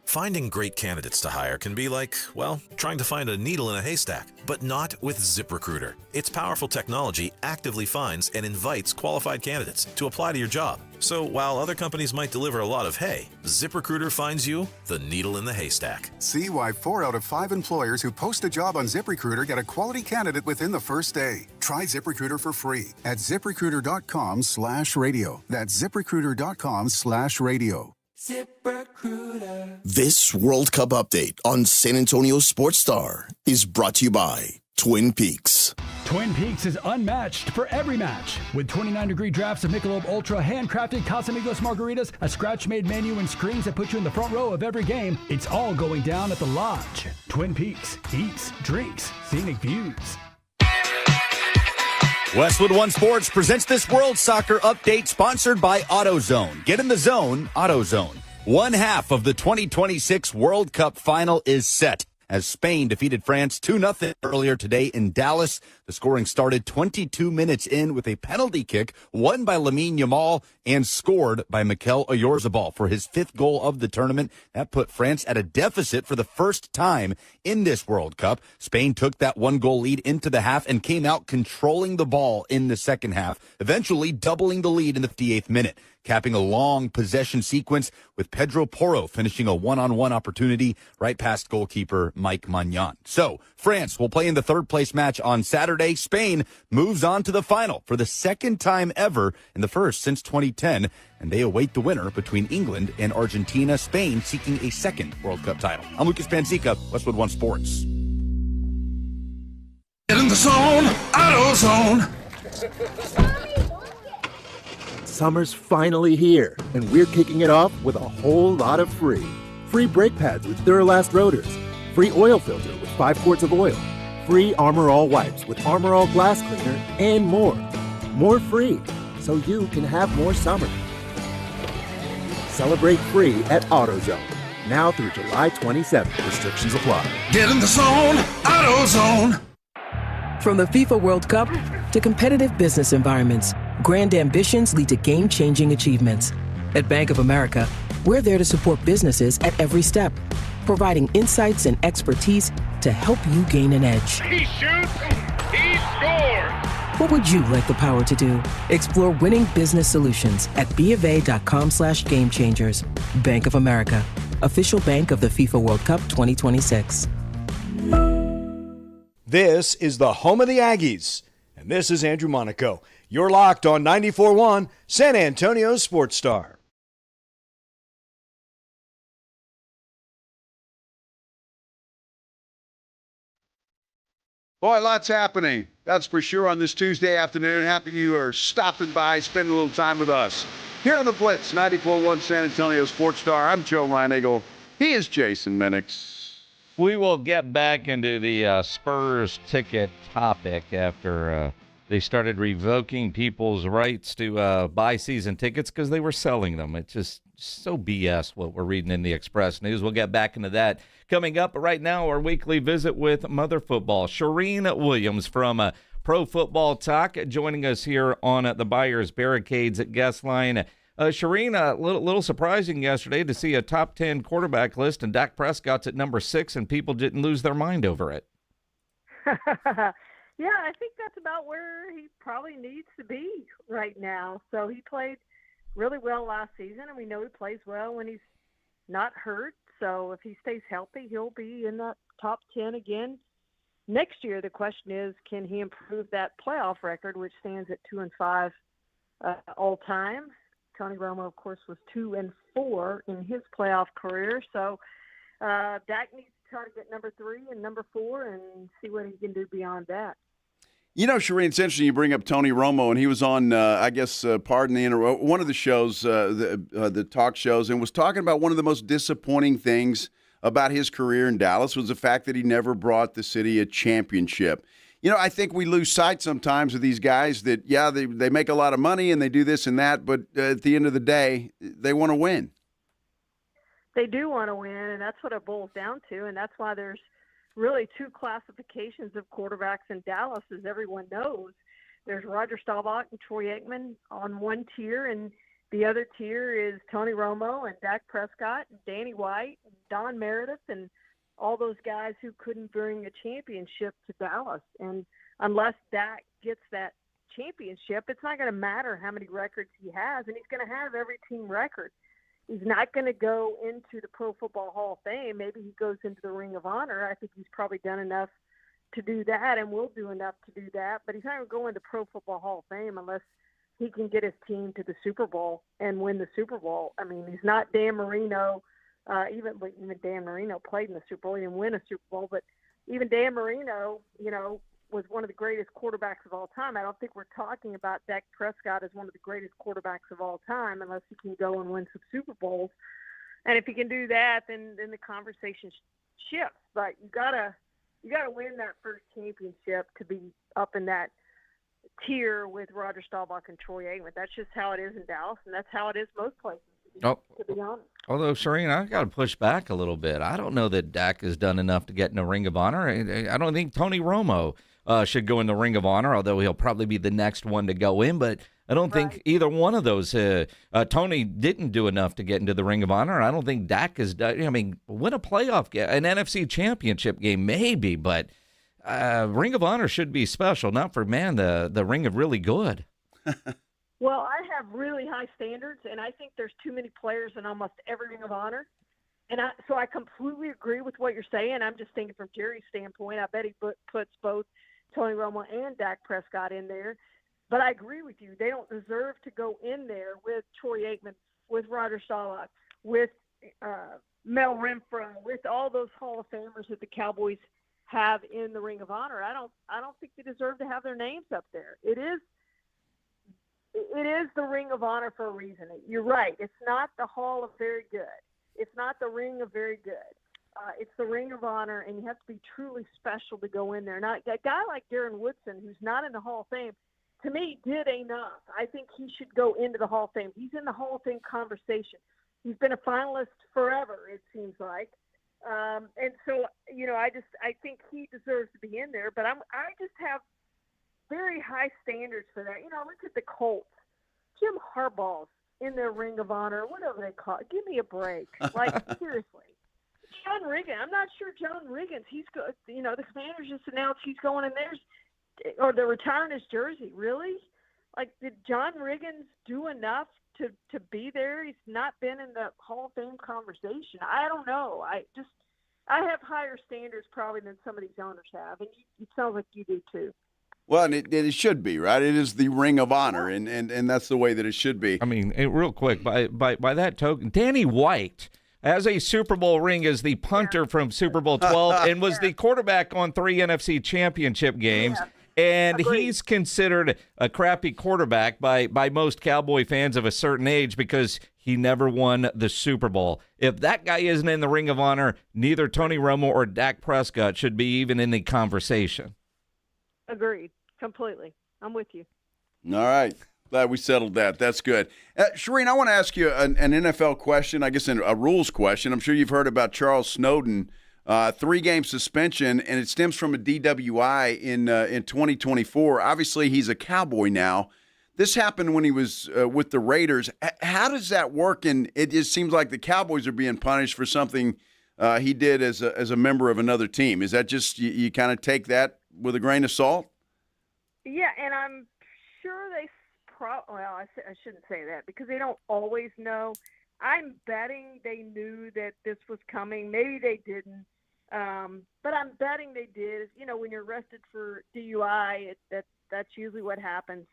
Finding great candidates to hire can be like, well, trying to find a needle in a haystack, but not with ZipRecruiter. Its powerful technology actively finds and invites qualified candidates to apply to your job. So while other companies might deliver a lot of hay, ZipRecruiter finds you the needle in the haystack. See why 4 out of 5 employers who post a job on ZipRecruiter get a quality candidate within the first day. Try ZipRecruiter for free at ZipRecruiter.com/radio. That's ZipRecruiter.com/radio. ZipRecruiter. This World Cup update on San Antonio Sports Star is brought to you by Twin Peaks. Twin Peaks is unmatched for every match. With 29-degree drafts of Michelob Ultra, handcrafted Casamigos margaritas, a scratch-made menu, and screens that put you in the front row of every game, it's all going down at the Lodge. Twin Peaks. Eats, drinks, scenic views. Westwood One Sports presents this World Soccer Update sponsored by AutoZone. Get in the zone, AutoZone. One half of the 2026 World Cup final is set as Spain defeated France 2-0 earlier today in Dallas. The scoring started 22 minutes in with a penalty kick won by Lamine Yamal and scored by Mikel Oyarzabal for his 5th goal of the tournament. That put France at a deficit for the first time in this World Cup. Spain took that 1-goal lead into the half and came out controlling the ball in the second half, eventually doubling the lead in the 58th minute, capping a long possession sequence with Pedro Porro finishing a one-on-one opportunity right past goalkeeper Mike Maignan. So, France will play in the third-place match on Saturday. Spain moves on to the final for the second time ever and the first since 2010, and they await the winner between England and Argentina, Spain seeking a second World Cup title. I'm Lucas Panzica, Westwood One Sports. Get in the zone, AutoZone. Summer's finally here, and we're kicking it off with a whole lot of free. Free brake pads with Duralast rotors. Free oil filter with 5 quarts of oil. Free Armor All wipes with Armor All glass cleaner, and more. More free, so you can have more summer. Celebrate free at AutoZone. Now through July 27th. Restrictions apply. Get in the zone, AutoZone. From the FIFA World Cup to competitive business environments, grand ambitions lead to game-changing achievements. At Bank of America, we're there to support businesses at every step, providing insights and expertise to help you gain an edge. He shoots, he scores. What would you like the power to do? Explore winning business solutions at BofA.com/gamechangers. Bank of America, official bank of the FIFA World Cup 2026. This is the home of the Aggies, and this is Andrew Monaco. You're locked on 94.1 San Antonio Sports Star. Boy, lots happening. That's for sure on this Tuesday afternoon. Happy you are stopping by, spending a little time with us. Here on the Blitz, 94.1 San Antonio Sports Star. I'm Joe Reinagle. He is Jason Minix. We will get back into the Spurs ticket topic after they started revoking people's rights to buy season tickets because they were selling them. It's just so BS what we're reading in the Express News. We'll get back into that coming up. But right now, our weekly visit with Mother Football. Charean Williams from Pro Football Talk joining us here on the Buyers Barricades guest line. Charean, a little surprising yesterday to see a top 10 quarterback list, and Dak Prescott's at number 6, and people didn't lose their mind over it. Yeah, I think that's about where he probably needs to be right now. So he played really well last season, and we know he plays well when he's not hurt. So if he stays healthy, he'll be in that top 10 again next year. The question is, can he improve that playoff record, which stands at 2-5 all time? Tony Romo, of course, was 2-4 in his playoff career. So Dak needs to try to get number 3 and number 4 and see what he can do beyond that. You know, Charean, it's interesting you bring up Tony Romo, and he was on, pardon the interruption, one of the shows, the talk shows, and was talking about one of the most disappointing things about his career in Dallas was the fact that he never brought the city a championship. You know, I think we lose sight sometimes of these guys that, yeah, they make a lot of money and they do this and that, but at the end of the day, they want to win. They do want to win, and that's what it boils down to, and that's why there's really 2 classifications of quarterbacks in Dallas, as everyone knows. There's Roger Staubach and Troy Aikman on one tier, and the other tier is Tony Romo and Dak Prescott and Danny White and Don Meredith and all those guys who couldn't bring a championship to Dallas. And unless Dak gets that championship, it's not going to matter how many records he has, and he's going to have every team record. He's not going to go into the Pro Football Hall of Fame. Maybe he goes into the Ring of Honor. I think he's probably done enough to do that and will do enough to do that. But he's not going to go into Pro Football Hall of Fame unless he can get his team to the Super Bowl and win the Super Bowl. I mean, he's not Dan Marino. Even Dan Marino played in the Super Bowl. He didn't win a Super Bowl. But even Dan Marino, was one of the greatest quarterbacks of all time. I don't think we're talking about Dak Prescott as one of the greatest quarterbacks of all time unless he can go and win some Super Bowls. And if he can do that, then the conversation shifts. But you gotta win that first championship to be up in that tier with Roger Staubach and Troy Aikman. That's just how it is in Dallas, and that's how it is most places, to be honest. Although, Charean, I've got to push back a little bit. I don't know that Dak has done enough to get in the Ring of Honor. I don't think Tony Romo should go in the Ring of Honor, although he'll probably be the next one to go in. But I don't think either one of those. Tony didn't do enough to get into the Ring of Honor. I don't think Dak has done. I mean, win a playoff game, an NFC championship game, maybe, but Ring of Honor should be special, not for, the Ring of Really Good. Well, I have really high standards, and I think there's too many players in almost every Ring of Honor. And so I completely agree with what you're saying. I'm just thinking from Jerry's standpoint, I bet he puts both Tony Romo and Dak Prescott in there. But I agree with you. They don't deserve to go in there with Troy Aikman, with Roger Staubach, with Mel Renfro, with all those Hall of Famers that the Cowboys have in the Ring of Honor. I don't think they deserve to have their names up there. It is the Ring of Honor for a reason. You're right. It's not the Hall of Very Good. It's not the Ring of Very Good. It's the Ring of Honor, and you have to be truly special to go in there. Now, a guy like Darren Woodson, who's not in the Hall of Fame, to me, did enough. I think he should go into the Hall of Fame. He's in the Hall of Fame conversation. He's been a finalist forever, it seems like. And so, I think he deserves to be in there. But I just have very high standards for that. Look at the Colts. Jim Harbaugh's in their Ring of Honor, whatever they call it. Give me a break. Like, seriously. John Riggins. I'm not sure John Riggins. The Commanders just announced he's going in there, or they're retiring his jersey. Really? Like, did John Riggins do enough to be there? He's not been in the Hall of Fame conversation. I don't know. I have higher standards probably than some of these owners have, and it sounds like you do too. Well, and it should be, right? It is the Ring of Honor, and that's the way that it should be. I mean, real quick, by that token, Danny White has a Super Bowl ring as the punter from Super Bowl 12 and was the quarterback on 3 NFC championship games. Yeah. And he's considered a crappy quarterback by most Cowboy fans of a certain age because he never won the Super Bowl. If that guy isn't in the Ring of Honor, neither Tony Romo or Dak Prescott should be even in the conversation. Agreed. Completely. I'm with you. All right. Glad we settled that. That's good. Charean, I want to ask you an NFL question, I guess a rules question. I'm sure you've heard about Charles Snowden, 3-game suspension, and it stems from a DWI in 2024. Obviously, he's a Cowboy now. This happened when he was with the Raiders. How does that work? And it just seems like the Cowboys are being punished for something he did as a member of another team. Is that just you kind of take that with a grain of salt? Yeah, and I'm sure they I shouldn't say that because they don't always know. I'm betting they knew that this was coming. Maybe they didn't, but I'm betting they did. When you're arrested for DUI, that's usually what happens.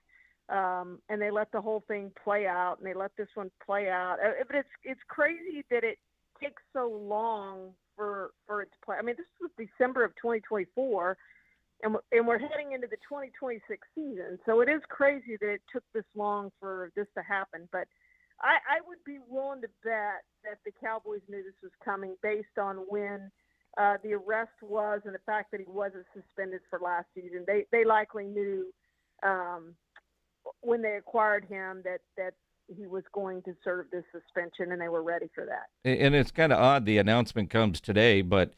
And they let the whole thing play out, and they let this one play out. But it's crazy that it takes so long for it to play. I mean, this was December of 2024. And we're heading into the 2026 season, so it is crazy that it took this long for this to happen. But I would be willing to bet that the Cowboys knew this was coming based on when the arrest was and the fact that he wasn't suspended for last season. They likely knew when they acquired him that he was going to serve this suspension, and they were ready for that. And it's kind of odd the announcement comes today, but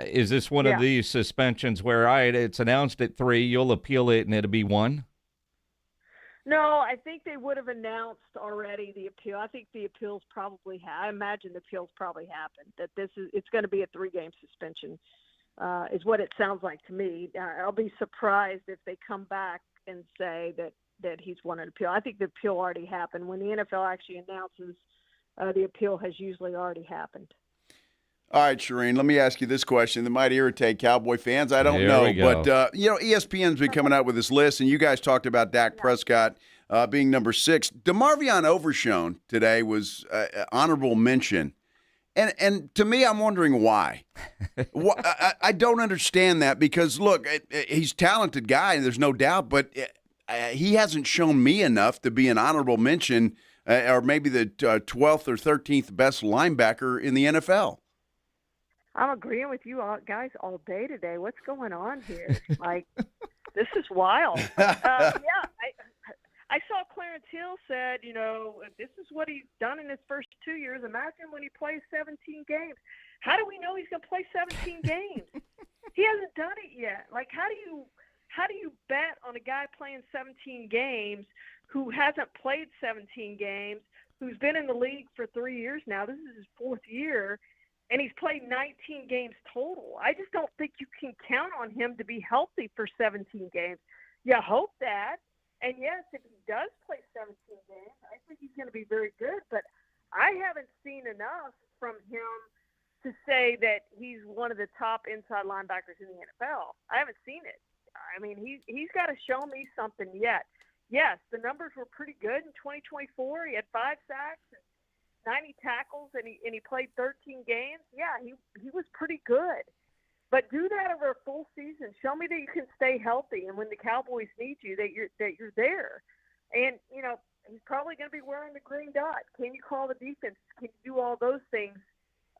is this one of these suspensions where, all right, it's announced at 3, you'll appeal it, and it'll be 1? No, I think they would have announced already the appeal. I think the appeals probably I imagine the appeals probably happened, that it's going to be a 3-game suspension is what it sounds like to me. I'll be surprised if they come back and say that he's won an appeal. I think the appeal already happened. When the NFL actually announces the appeal has usually already happened. All right, Charean, let me ask you this question that might irritate Cowboy fans. I don't know. But, ESPN's been coming out with this list, and you guys talked about Dak Prescott being number 6. DeMarvion Overshown today was honorable mention. And to me, I'm wondering why. I don't understand that because, look, he's a talented guy, and there's no doubt, but he hasn't shown me enough to be an honorable mention or maybe the 12th or 13th best linebacker in the NFL. I'm agreeing with you guys all day today. What's going on here? Like, this is wild. I saw Clarence Hill said, this is what he's done in his first 2 years. Imagine when he plays 17 games. How do we know he's going to play 17 games? He hasn't done it yet. Like, how do you bet on a guy playing 17 games who hasn't played 17 games, who's been in the league for 3 years now? This is his fourth year, and he's played 19 games total. I just don't think you can count on him to be healthy for 17 games. You hope that. And, yes, if he does play 17 games, I think he's going to be very good. But I haven't seen enough from him to say that he's one of the top inside linebackers in the NFL. I haven't seen it. I mean, he's got to show me something yet. Yes, the numbers were pretty good in 2024. He had 5 sacks and 90 tackles, and he played 13 games. Yeah, he was pretty good. But do that over a full season. Show me that you can stay healthy, and when the Cowboys need you, that you're there. And he's probably going to be wearing the green dot. Can you call the defense? Can you do all those things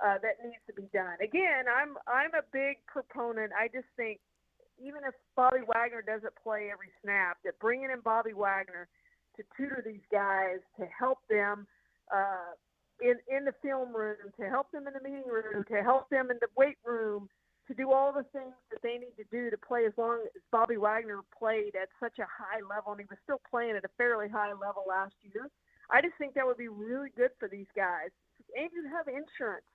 that needs to be done? Again, I'm a big proponent. I just think even if Bobby Wagner doesn't play every snap, that bringing in Bobby Wagner to tutor these guys, to help them in the film room, to help them in the meeting room, to help them in the weight room, to do all the things that they need to do to play as long as Bobby Wagner played at such a high level, and he was still playing at a fairly high level last year. I just think that would be really good for these guys. And you have insurance.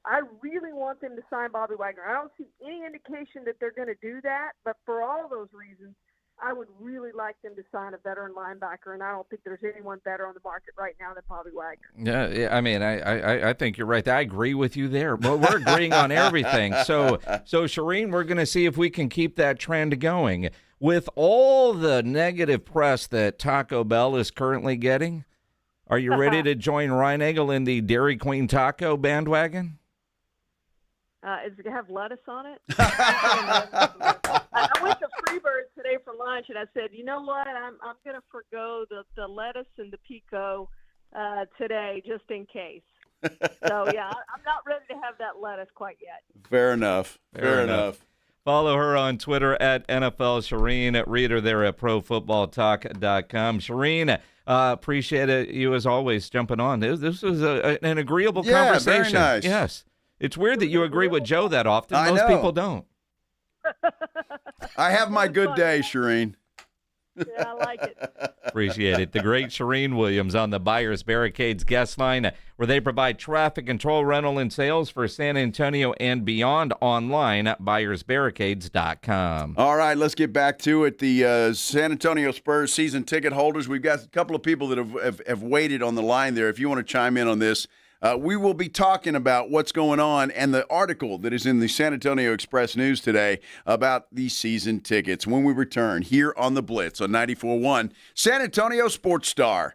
I really want them to sign Bobby Wagner. I don't see any indication that they're going to do that, but for all those reasons, I would really like them to sign a veteran linebacker, and I don't think there's anyone better on the market right now than Bobby Wagner. Yeah, I mean, I think you're right. I agree with you there, but we're agreeing on everything. So Charean, we're going to see if we can keep that trend going. With all the negative press that Taco Bell is currently getting, are you ready to join Reinagle in the Dairy Queen taco bandwagon? Is it going to have lettuce on it? I went to Freebird today for lunch, and I said, you know what? I'm going to forgo the lettuce and the pico today just in case. So, yeah, I'm not ready to have that lettuce quite yet. Fair enough. Fair enough. Follow her on Twitter at NFL Charean. Read her there at ProFootballTalk.com. Charean, appreciate you as always jumping on. This was an agreeable conversation. Very nice. Yes. It's weird that you agree with Joe that often. Most people don't. I have my good day, Charean. Yeah, I like it. Appreciate it. The great Charean Williams on the Buyers Barricades guest line, where they provide traffic control, rental, and sales for San Antonio and beyond online at buyersbarricades.com. All right, let's get back to it. The San Antonio Spurs season ticket holders, we've got a couple of people that have waited on the line there. If you want to chime in on this, we will be talking about what's going on and the article that is in the San Antonio Express News today about the season tickets when we return here on the Blitz on 94.1 San Antonio Sports Star.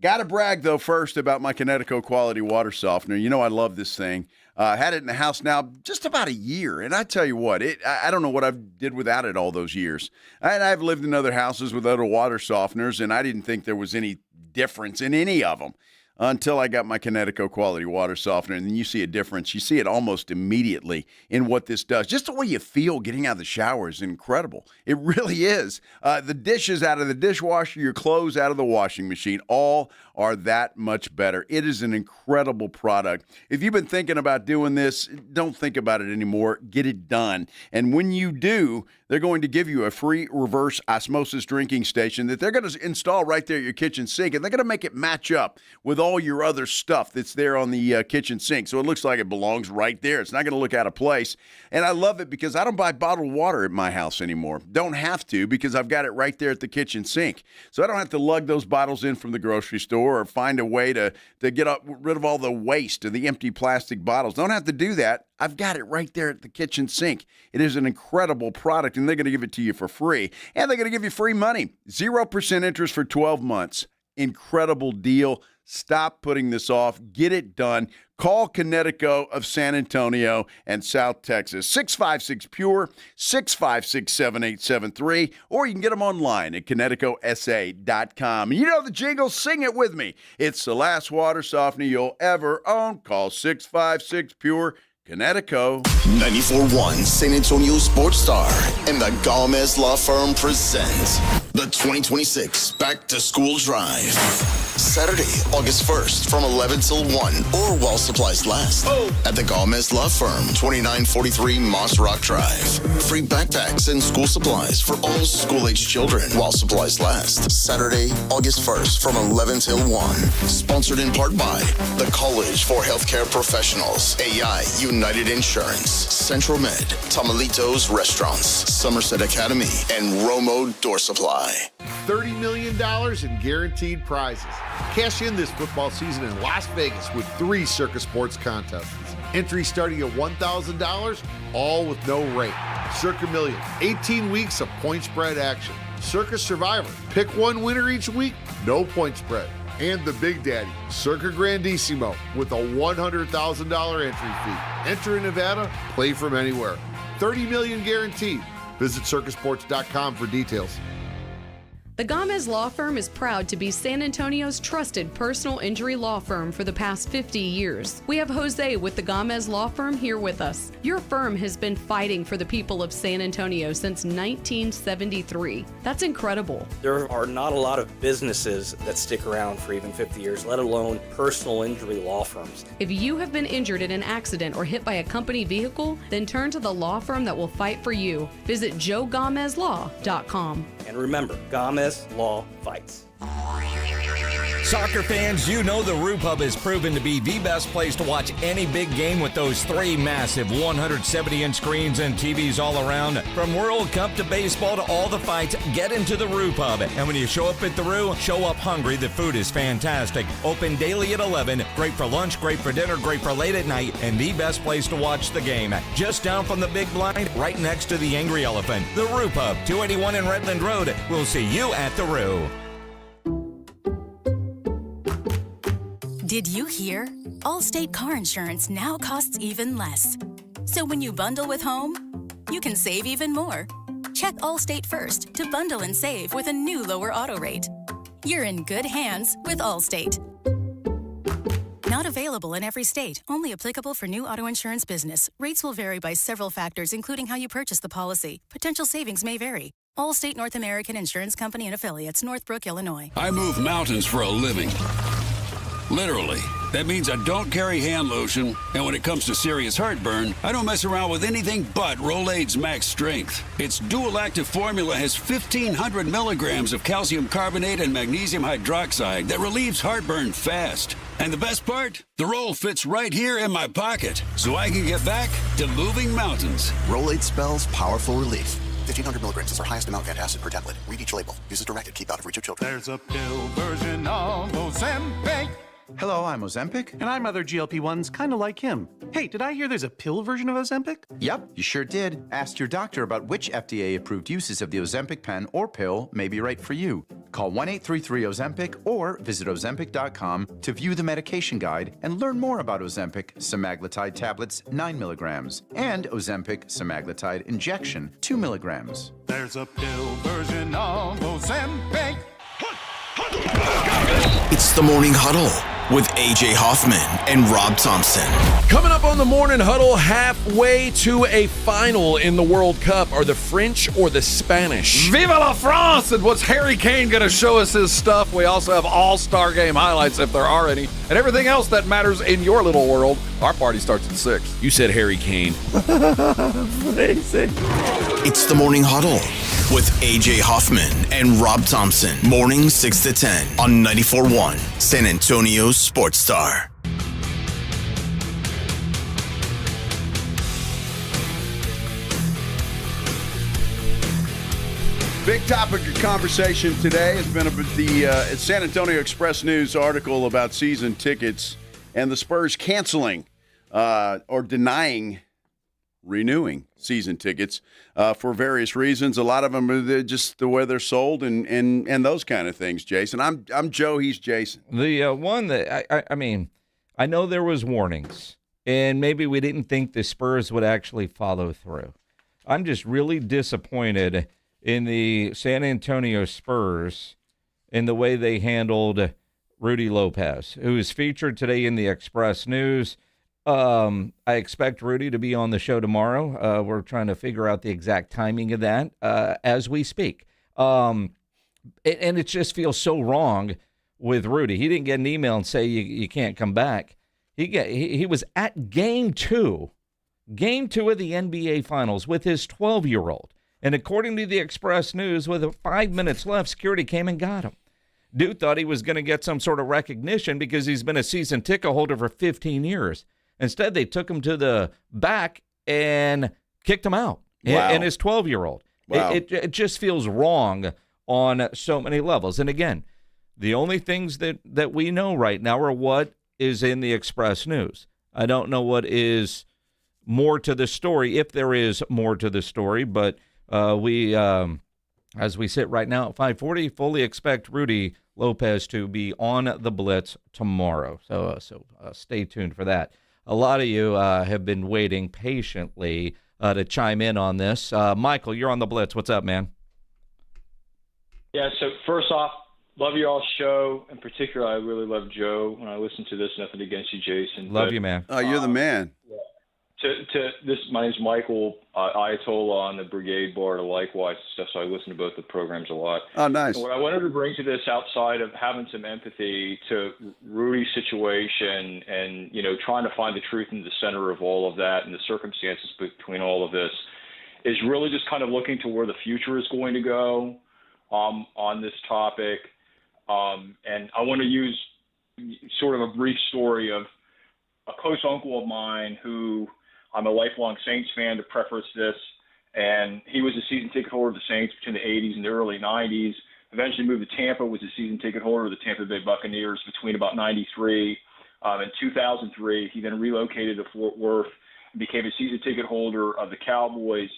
Got to brag, though, first about my Connecticut Quality Water Softener. You know I love this thing. Had it in the house now just about a year, and I tell you what, I don't know what I did without it all those years. And I've lived in other houses with other water softeners, and I didn't think there was any difference in any of them until I got my Connecticut Quality Water Softener, and then you see a difference. You see it almost immediately in what this does. Just the way you feel getting out of the shower is incredible. It really is. The dishes out of the dishwasher, your clothes out of the washing machine, all are that much better. It is an incredible product. If you've been thinking about doing this, don't think about it anymore. Get it done. And when you do, they're going to give you a free reverse osmosis drinking station that they're going to install right there at your kitchen sink, and they're going to make it match up with all your other stuff that's there on the kitchen sink. So it looks like it belongs right there. It's not going to look out of place. And I love it because I don't buy bottled water at my house anymore. Don't have to because I've got it right there at the kitchen sink. So I don't have to lug those bottles in from the grocery store or find a way to get rid of all the waste of the empty plastic bottles. Don't have to do that. I've got it right there at the kitchen sink. It is an incredible product, and they're going to give it to you for free. And they're going to give you free money. 0% interest for 12 months. Incredible deal. Stop putting this off. Get it done. Call Connecticut of San Antonio and South Texas. 656-PURE, 656-7873, or you can get them online at ConnecticutSA.com. You know the jingle. Sing it with me. It's the last water softener you'll ever own. Call 656-PURE. Connecticut. 94.1 San Antonio Sports Star and the Gomez Law Firm present the 2026 Back to School Drive. Saturday, August 1st from 11 till 1 or while supplies last at the Gomez Law Firm, 2943 Moss Rock Drive. Free backpacks and school supplies for all school-age children while supplies last. Saturday, August 1st from 11 till 1. Sponsored in part by the College for Healthcare Professionals, AI United Insurance, Central Med, Tamalitos Restaurants, Somerset Academy, and Romo Door Supply. $30 million in guaranteed prizes. Cash in this football season in Las Vegas with 3 Circus Sports contests. Entry starting at $1,000, all with no rate. Circa Million, 18 weeks of point spread action. Circus Survivor, pick one winner each week, no point spread. And the Big Daddy, Circa Grandissimo, with a $100,000 entry fee. Enter in Nevada, play from anywhere. $30 million guaranteed. Visit circusports.com for details. The Gomez Law Firm is proud to be San Antonio's trusted personal injury law firm for the past 50 years. We have Jose with the Gomez Law Firm here with us. Your firm has been fighting for the people of San Antonio since 1973. That's incredible. There are not a lot of businesses that stick around for even 50 years, let alone personal injury law firms. If you have been injured in an accident or hit by a company vehicle, then turn to the law firm that will fight for you. Visit joegomezlaw.com. And remember, Gomez Law fights. Soccer fans, you know the Roo Pub has proven to be the best place to watch any big game with those 3 massive 170-inch screens and TVs all around. From World Cup to baseball to all the fights, get into the Roo Pub. And when you show up at the Roo, show up hungry. The food is fantastic. Open daily at 11. Great for lunch, great for dinner, great for late at night, and the best place to watch the game. Just down from the big blind, right next to the Angry Elephant. The Roo Pub, 281 in Redland Road. We'll see you at the Roo. Did you hear? Allstate car insurance now costs even less. So when you bundle with home, you can save even more. Check Allstate first to bundle and save with a new lower auto rate. You're in good hands with Allstate. Not available in every state. Only applicable for new auto insurance business. Rates will vary by several factors, including how you purchase the policy. Potential savings may vary. Allstate North American Insurance Company and Affiliates, Northbrook, Illinois. I move mountains for a living. Literally. That means I don't carry hand lotion, and when it comes to serious heartburn, I don't mess around with anything but Rolaids Max Strength. Its dual-active formula has 1,500 milligrams of calcium carbonate and magnesium hydroxide that relieves heartburn fast. And the best part? The roll fits right here in my pocket, so I can get back to moving mountains. Rolaids spells powerful relief. 1,500 milligrams is our highest amount of antacid per tablet. Read each label. Use as directed. Keep out of reach of children. There's a pill version of Ozempic. Hello, I'm Ozempic. And I'm other GLP-1s kind of like him. Hey, did I hear there's a pill version of Ozempic? Yep, you sure did. Ask your doctor about which FDA-approved uses of the Ozempic pen or pill may be right for you. Call 1-833-OZEMPIC or visit Ozempic.com to view the medication guide and learn more about Ozempic semaglutide tablets 9 milligrams and Ozempic semaglutide injection 2 milligrams. There's a pill version of Ozempic. It's the Morning Huddle with A.J. Hoffman and Rob Thompson. Coming up on the Morning Huddle, halfway to a final in the World Cup. Are the French or the Spanish? Viva la France! And what's Harry Kane going to show us his stuff? We also have all-star game highlights, if there are any, and everything else that matters in your little world. Our party starts at 6. You said Harry Kane. It's the Morning Huddle with A.J. Hoffman and Rob Thompson. Morning 6 to 10 on 94.1 San Antonio Sports Star. Big topic of conversation today has been about the San Antonio Express News article about season tickets and the Spurs canceling or denying renewing season tickets for various reasons. A lot of them are just the way they're sold and those kind of things, Jason. I'm Joe, he's Jason. The one that, I mean, I know there was warnings, and maybe we didn't think the Spurs would actually follow through. I'm just really disappointed in the San Antonio Spurs in the way they handled Rudy Lopez, who is featured today in the Express News. I expect Rudy to be on the show tomorrow. We're trying to figure out the exact timing of that as we speak. And it just feels so wrong with Rudy. He didn't get an email and say you can't come back. He was at game two of the NBA Finals with his 12-year-old. And according to the Express News, with 5 minutes left, security came and got him. Dude thought he was going to get some sort of recognition because he's been a season ticket holder for 15 years. Instead, they took him to the back and kicked him out. Wow. And his 12-year-old. Wow. It just feels wrong on so many levels. And again, the only things that we know right now are what is in the Express News. I don't know what is more to the story, if there is more to the story, but we, as we sit right now at 5:40, fully expect Rudy Lopez to be on the Blitz tomorrow. So stay tuned for that. A lot of you have been waiting patiently to chime in on this. Michael, you're on the Blitz. What's up, man? Yeah, so first off, love your all show. In particular, I really love Joe when I listen to this. Nothing against you, Jason. Love you, man. Oh, you're the man. Yeah. My name's Michael Ayatollah on the Brigade Bar, likewise stuff. So I listen to both the programs a lot. Oh, nice. And what I wanted to bring to this, outside of having some empathy to Rudy's situation and trying to find the truth in the center of all of that and the circumstances between all of this, is really just kind of looking to where the future is going to go on this topic. And I want to use sort of a brief story of a close uncle of mine who I'm a lifelong Saints fan, to preface this, and he was a season ticket holder of the Saints between the 80s and the early 90s, eventually moved to Tampa, was a season ticket holder of the Tampa Bay Buccaneers between about 93 and 2003. He then relocated to Fort Worth and became a season ticket holder of the Cowboys,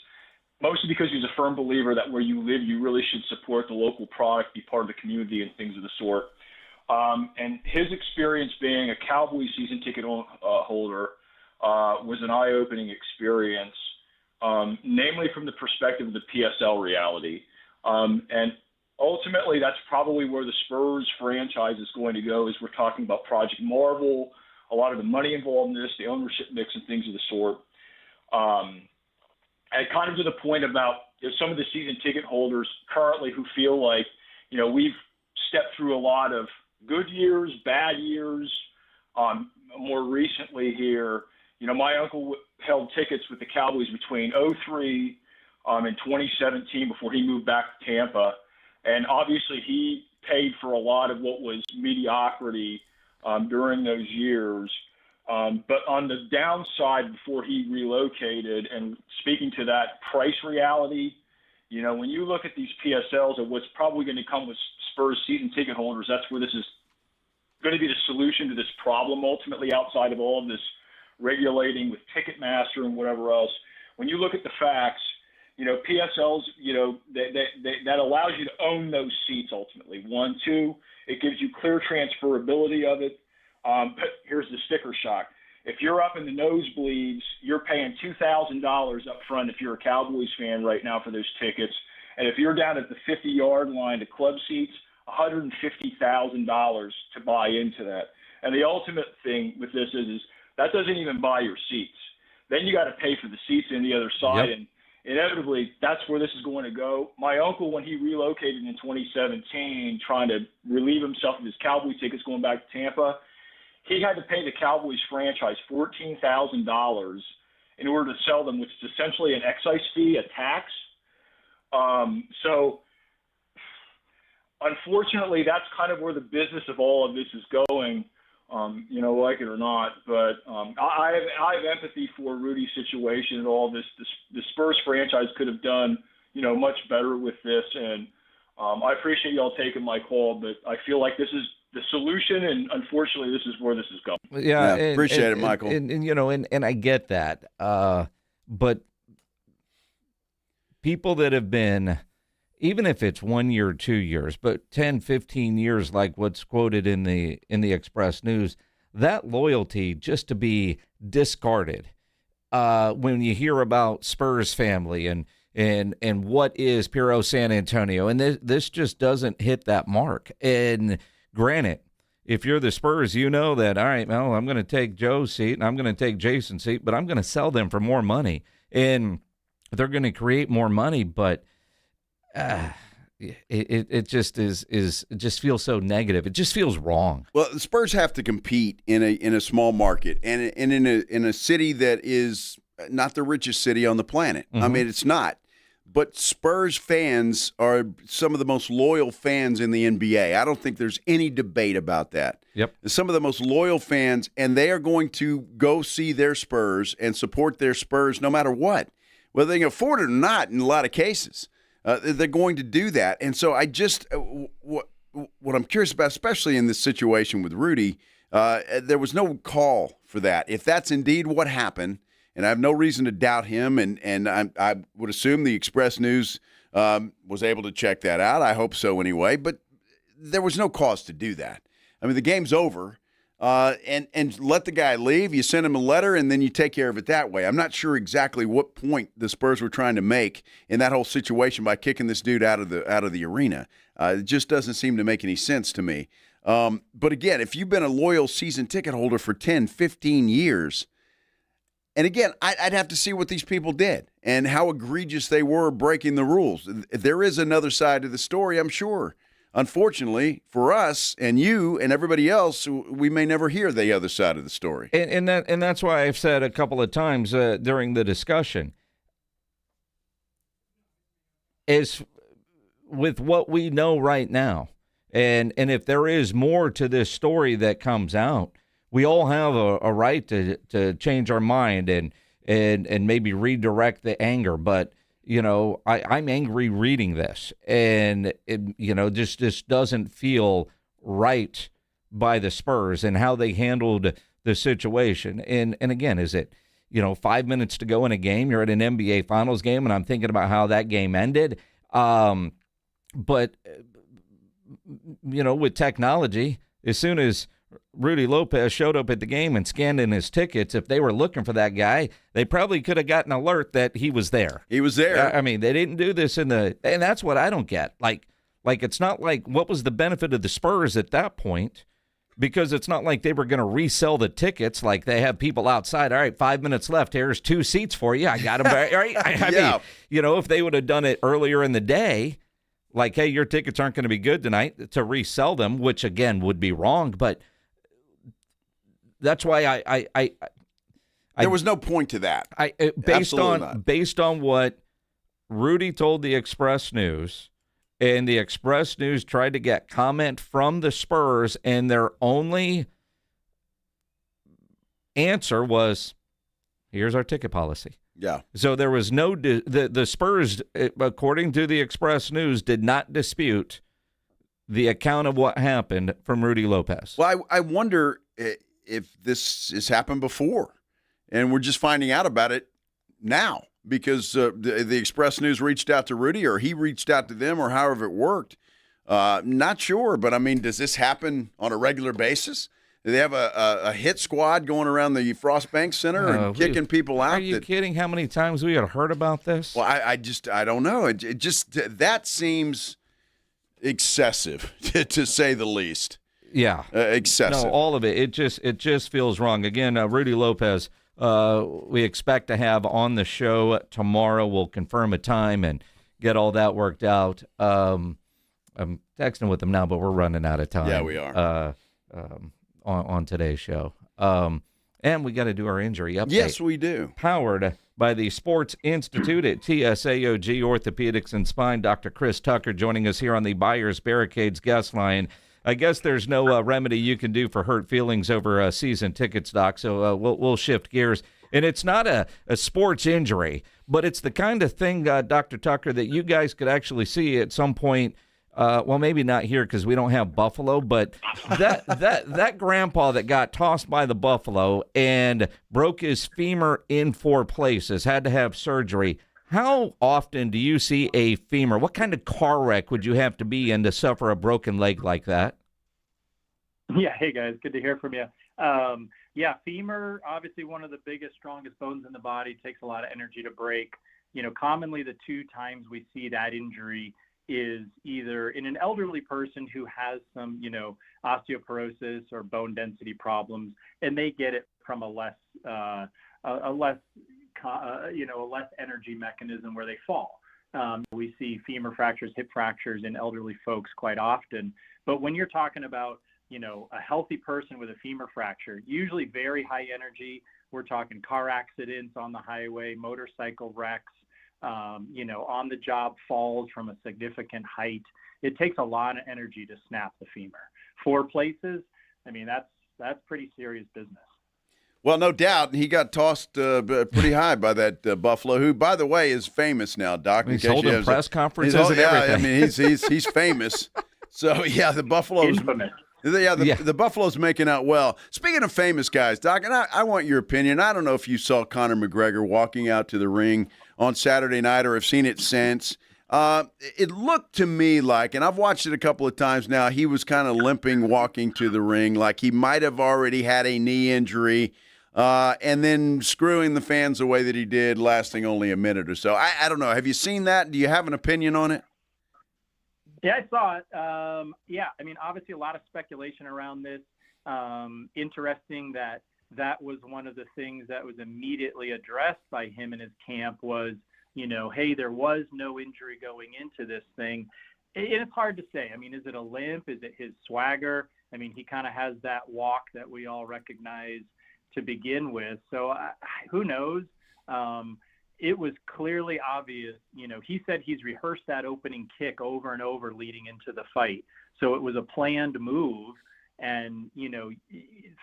mostly because he was a firm believer that where you live, you really should support the local product, be part of the community, and things of the sort. And his experience being a Cowboys season ticket holder was an eye-opening experience, namely from the perspective of the PSL reality. And ultimately, that's probably where the Spurs franchise is going to go, as we're talking about Project Marvel, a lot of the money involved in this, the ownership mix, and things of the sort. And kind of to the point about some of the season ticket holders currently who feel like, we've stepped through a lot of good years, bad years. More recently here, my uncle held tickets with the Cowboys between 2003 and 2017 before he moved back to Tampa. And obviously he paid for a lot of what was mediocrity during those years. But on the downside, before he relocated, and speaking to that price reality, when you look at these PSLs and what's probably going to come with Spurs season ticket holders, that's where this is going to be the solution to this problem ultimately, outside of all of this regulating with Ticketmaster and whatever else. When you look at the facts, PSLs, that allows you to own those seats ultimately. 1, 2, it gives you clear transferability of it. But here's the sticker shock. If you're up in the nosebleeds, you're paying $2,000 up front if you're a Cowboys fan right now for those tickets. And if you're down at the 50-yard line to club seats, $150,000 to buy into that. And the ultimate thing with this is that doesn't even buy your seats. Then you got to pay for the seats on the other side. Yep. And inevitably, that's where this is going to go. My uncle, when he relocated in 2017, trying to relieve himself of his Cowboy tickets going back to Tampa, he had to pay the Cowboys franchise $14,000 in order to sell them, which is essentially an excise fee, a tax. So unfortunately, that's kind of where the business of all of this is going, like it or not. But I have empathy for Rudy's situation and all this. The Spurs franchise could have done, much better with this. And I appreciate y'all taking my call, but I feel like this is the solution, and unfortunately, this is where this is going. Yeah, appreciate it, Michael. And I get that. But people that have been, even if it's 1 year or 2 years, but 10, 15 years, like what's quoted in the Express News, that loyalty just to be discarded. When you hear about Spurs family and what is Puro San Antonio, and this just doesn't hit that mark. And granted, if you're the Spurs, you know that, all right, well, I'm going to take Joe's seat and I'm going to take Jason's seat, but I'm going to sell them for more money. And they're going to create more money, but it just it just feels so negative. It just feels wrong. Well, the Spurs have to compete in a small market and in a city that is not the richest city on the planet. Mm-hmm. I mean, it's not. But Spurs fans are some of the most loyal fans in the NBA. I don't think there's any debate about that. Yep. Some of the most loyal fans, and they are going to go see their Spurs and support their Spurs no matter what. Whether they can afford it or not in a lot of cases. They're going to do that. And so I just what I'm curious about, especially in this situation with Rudy, there was no call for that. If that's indeed what happened, and I have no reason to doubt him, and I would assume the Express News was able to check that out. I hope so anyway. But there was no cause to do that. I mean, the game's over. And let the guy leave. You send him a letter, and then you take care of it that way. I'm not sure exactly what point the Spurs were trying to make in that whole situation by kicking this dude out of the arena. It just doesn't seem to make any sense to me. But again, if you've been a loyal season ticket holder for 10, 15 years, and again, I'd have to see what these people did and how egregious they were breaking the rules. There is another side to the story, I'm sure. Unfortunately, for us and you and everybody else, we may never hear the other side of the story. And that's why I've said a couple of times during the discussion, is with what we know right now, and if there is more to this story that comes out, we all have a right to change our mind and maybe redirect the anger, but you know, I'm angry reading this, and it, just doesn't feel right by the Spurs and how they handled the situation. And again, is it 5 minutes to go in a game? You're at an NBA Finals game, and I'm thinking about how that game ended. But with technology, as soon as Rudy Lopez showed up at the game and scanned in his tickets, if they were looking for that guy, they probably could have gotten an alert that he was there. He was there. I mean, they didn't do this and that's what I don't get. Like it's not like, what was the benefit of the Spurs at that point? Because it's not like they were going to resell the tickets. Like they have people outside. All right, 5 minutes left. Here's 2 seats for you. I got them. Right? I mean, if they would have done it earlier in the day, like, hey, your tickets aren't going to be good tonight, to resell them, which again would be wrong, but that's why there was no point to that. Based on what Rudy told the Express News, and the Express News tried to get comment from the Spurs, and their only answer was, "Here's our ticket policy." Yeah. So there was no the Spurs, according to the Express News, did not dispute the account of what happened from Rudy Lopez. Well, I wonder if this has happened before, and we're just finding out about it now because the Express News reached out to Rudy, or he reached out to them, or however it worked. Not sure, but I mean, does this happen on a regular basis? Do they have a hit squad going around the Frost Bank Center and kicking people out? Are you kidding? How many times we had heard about this? Well, I don't know. It just that seems excessive to say the least. Yeah, excessive. No, all of it. It just feels wrong. Again, Rudy Lopez, we expect to have on the show tomorrow. We'll confirm a time and get all that worked out. I'm texting with him now, but we're running out of time. Yeah, we are. On today's show. And we got to do our injury update. Yes, we do. Powered by the Sports Institute at TSAOG Orthopedics and Spine. Dr. Chris Tucker joining us here on the Buyers Barricades guest line. I guess there's no remedy you can do for hurt feelings over season tickets, Doc, so we'll shift gears. And it's not a sports injury, but it's the kind of thing, Dr. Tucker, that you guys could actually see at some point well, maybe not here because we don't have buffalo, but that grandpa that got tossed by the buffalo and broke his femur in 4 places, had to have surgery. How often do you see a femur? What kind of car wreck would you have to be in to suffer a broken leg like that? Yeah, hey guys, good to hear from you. Yeah, femur, obviously one of the biggest, strongest bones in the body, takes a lot of energy to break. Commonly the 2 times we see that injury is either in an elderly person who has some, osteoporosis or bone density problems, and they get it from a less energy mechanism where they fall. We see femur fractures, hip fractures in elderly folks quite often. But when you're talking about, a healthy person with a femur fracture, usually very high energy, we're talking car accidents on the highway, motorcycle wrecks, on the job falls from a significant height. It takes a lot of energy to snap the femur. 4 places, that's pretty serious business. Well, no doubt. He got tossed pretty high by that buffalo, who, by the way, is famous now, Doc. He's holding press conferences and everything. He's famous. So, yeah, the Buffaloes. The Buffalo's making out well. Speaking of famous guys, Doc, and I want your opinion. I don't know if you saw Conor McGregor walking out to the ring on Saturday night or have seen it since. It looked to me like, and I've watched it a couple of times now, he was kind of limping walking to the ring, like he might have already had a knee injury, and then screwing the fans the way that he did, lasting only a minute or so. I don't know. Have you seen that? Do you have an opinion on it? Yeah, I saw it. Obviously a lot of speculation around this. Interesting that was one of the things that was immediately addressed by him in his camp was, hey, there was no injury going into this thing. It's hard to say. Is it a limp? Is it his swagger? He kind of has that walk that we all recognize to begin with. So who knows? It was clearly obvious. He said he's rehearsed that opening kick over and over leading into the fight. So it was a planned move. And,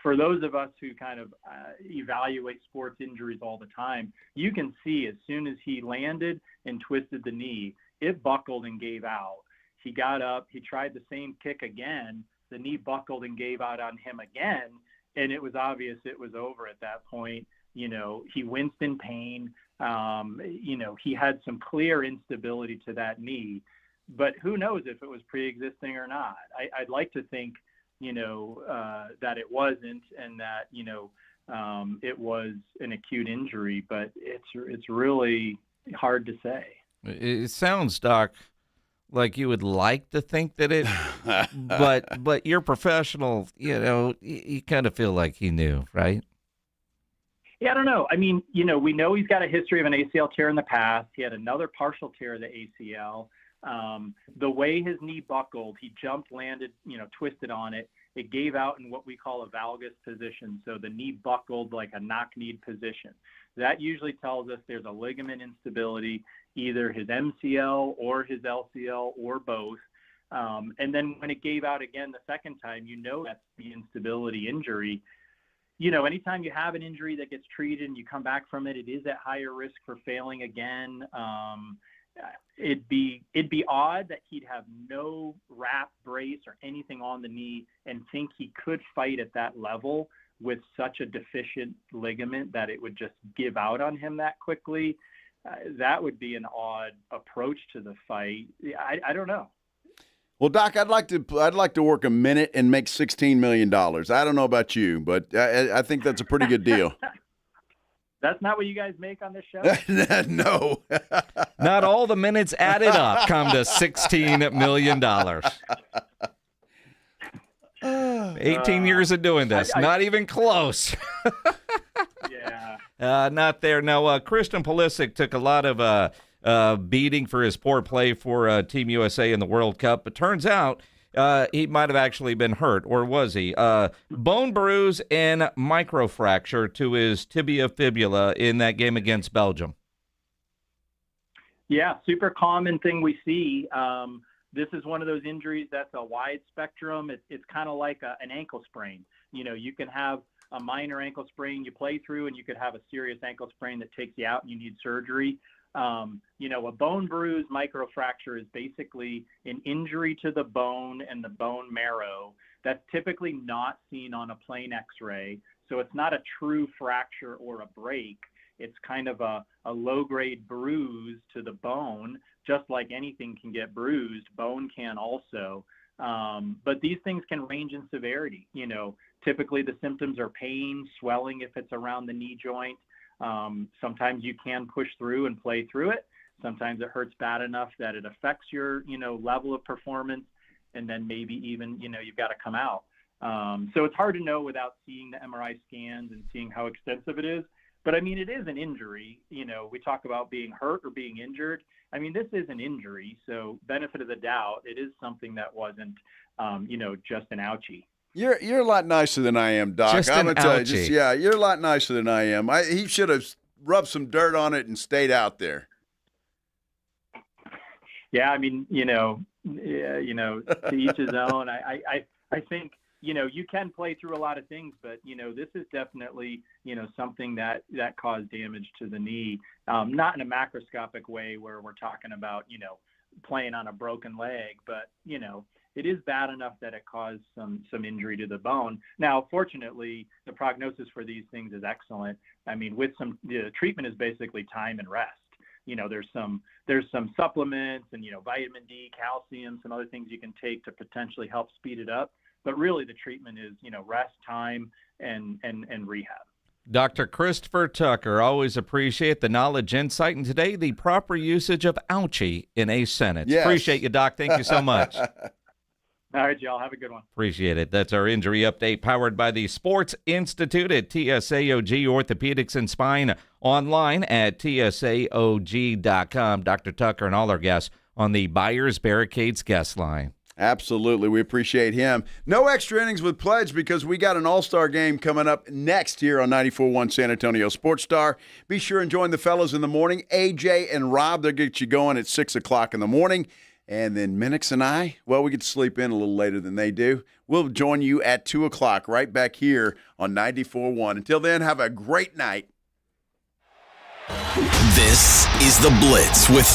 for those of us who kind of evaluate sports injuries all the time, you can see as soon as he landed and twisted the knee, it buckled and gave out. He got up, he tried the same kick again, the knee buckled and gave out on him again, and it was obvious it was over at that point. He winced in pain. He had some clear instability to that knee, but who knows if it was pre-existing or not. I'd like to think, that it wasn't, and that, it was an acute injury, but it's really hard to say. It sounds, Doc, like you would like to think that it, but you're professional, you kind of feel like he knew, right? Yeah, I don't know. We know he's got a history of an ACL tear in the past. He had another partial tear of the ACL. The way his knee buckled, he jumped, landed, twisted on it. It gave out in what we call a valgus position. So the knee buckled like a knock-kneed position. That usually tells us there's a ligament instability, either his MCL or his LCL or both. And then when it gave out again the second time, that's the instability injury. Anytime you have an injury that gets treated and you come back from it, it is at higher risk for failing again. It'd be odd that he'd have no wrap, brace, or anything on the knee and think he could fight at that level with such a deficient ligament that it would just give out on him that quickly. That would be an odd approach to the fight. I don't know. Well, Doc, I'd like to work a minute and make $16 million. I don't know about you, but I think that's a pretty good deal. That's not what you guys make on this show? No. Not all the minutes added up come to $16 million. 18 years of doing this. Not even close. Yeah. Not there. No, Christian Pulisic took a lot of beating for his poor play for Team USA in the World Cup. But turns out he might have actually been hurt, or was he? Bone bruise and microfracture to his tibia fibula in that game against Belgium. Yeah, super common thing we see. This is one of those injuries that's a wide spectrum. It's kind of like an ankle sprain. You can have a minor ankle sprain you play through, and you could have a serious ankle sprain that takes you out and you need surgery. A bone bruise, microfracture is basically an injury to the bone and the bone marrow that's typically not seen on a plain X-ray. So it's not a true fracture or a break. It's kind of a low-grade bruise to the bone. Just like anything can get bruised, bone can also. But these things can range in severity. Typically the symptoms are pain, swelling if it's around the knee joint. Sometimes you can push through and play through it. Sometimes it hurts bad enough that it affects your, level of performance, and then maybe even, you've got to come out. So it's hard to know without seeing the MRI scans and seeing how extensive it is. But I mean, it is an injury. We talk about being hurt or being injured. I mean, this is an injury. So benefit of the doubt, it is something that wasn't, just an ouchie. You're a lot nicer than I am, Doc. Just I'm an gonna tell you, ouchie. you're a lot nicer than I am. He should have rubbed some dirt on it and stayed out there. Yeah, I mean, to each his own. I think, you can play through a lot of things, but, this is definitely, something that caused damage to the knee, not in a macroscopic way where we're talking about, playing on a broken leg, but, it is bad enough that it caused some injury to the bone. Now, fortunately, the prognosis for these things is excellent. I mean, the treatment is basically time and rest. There's some supplements and, vitamin D, calcium, some other things you can take to potentially help speed it up. But really the treatment is, rest, time, and rehab. Dr. Christopher Tucker, always appreciate the knowledge, insight, and today the proper usage of ouchie in a sentence. Yes. Appreciate you, Doc. Thank you so much. All right, y'all. Have a good one. Appreciate it. That's our injury update powered by the Sports Institute at TSAOG Orthopedics and Spine, online at TSAOG.com. Dr. Tucker and all our guests on the Buyers Barricades guest line. Absolutely. We appreciate him. No extra innings with Pledge because we got an all-star game coming up next here on 94.1 San Antonio Sports Star. Be sure and join the fellas in the morning. AJ and Rob, they'll get you going at 6 o'clock in the morning. And then Minix and I, well, we get to sleep in a little later than they do. We'll join you at 2 o'clock right back here on 94.1. Until then, have a great night. This is The Blitz with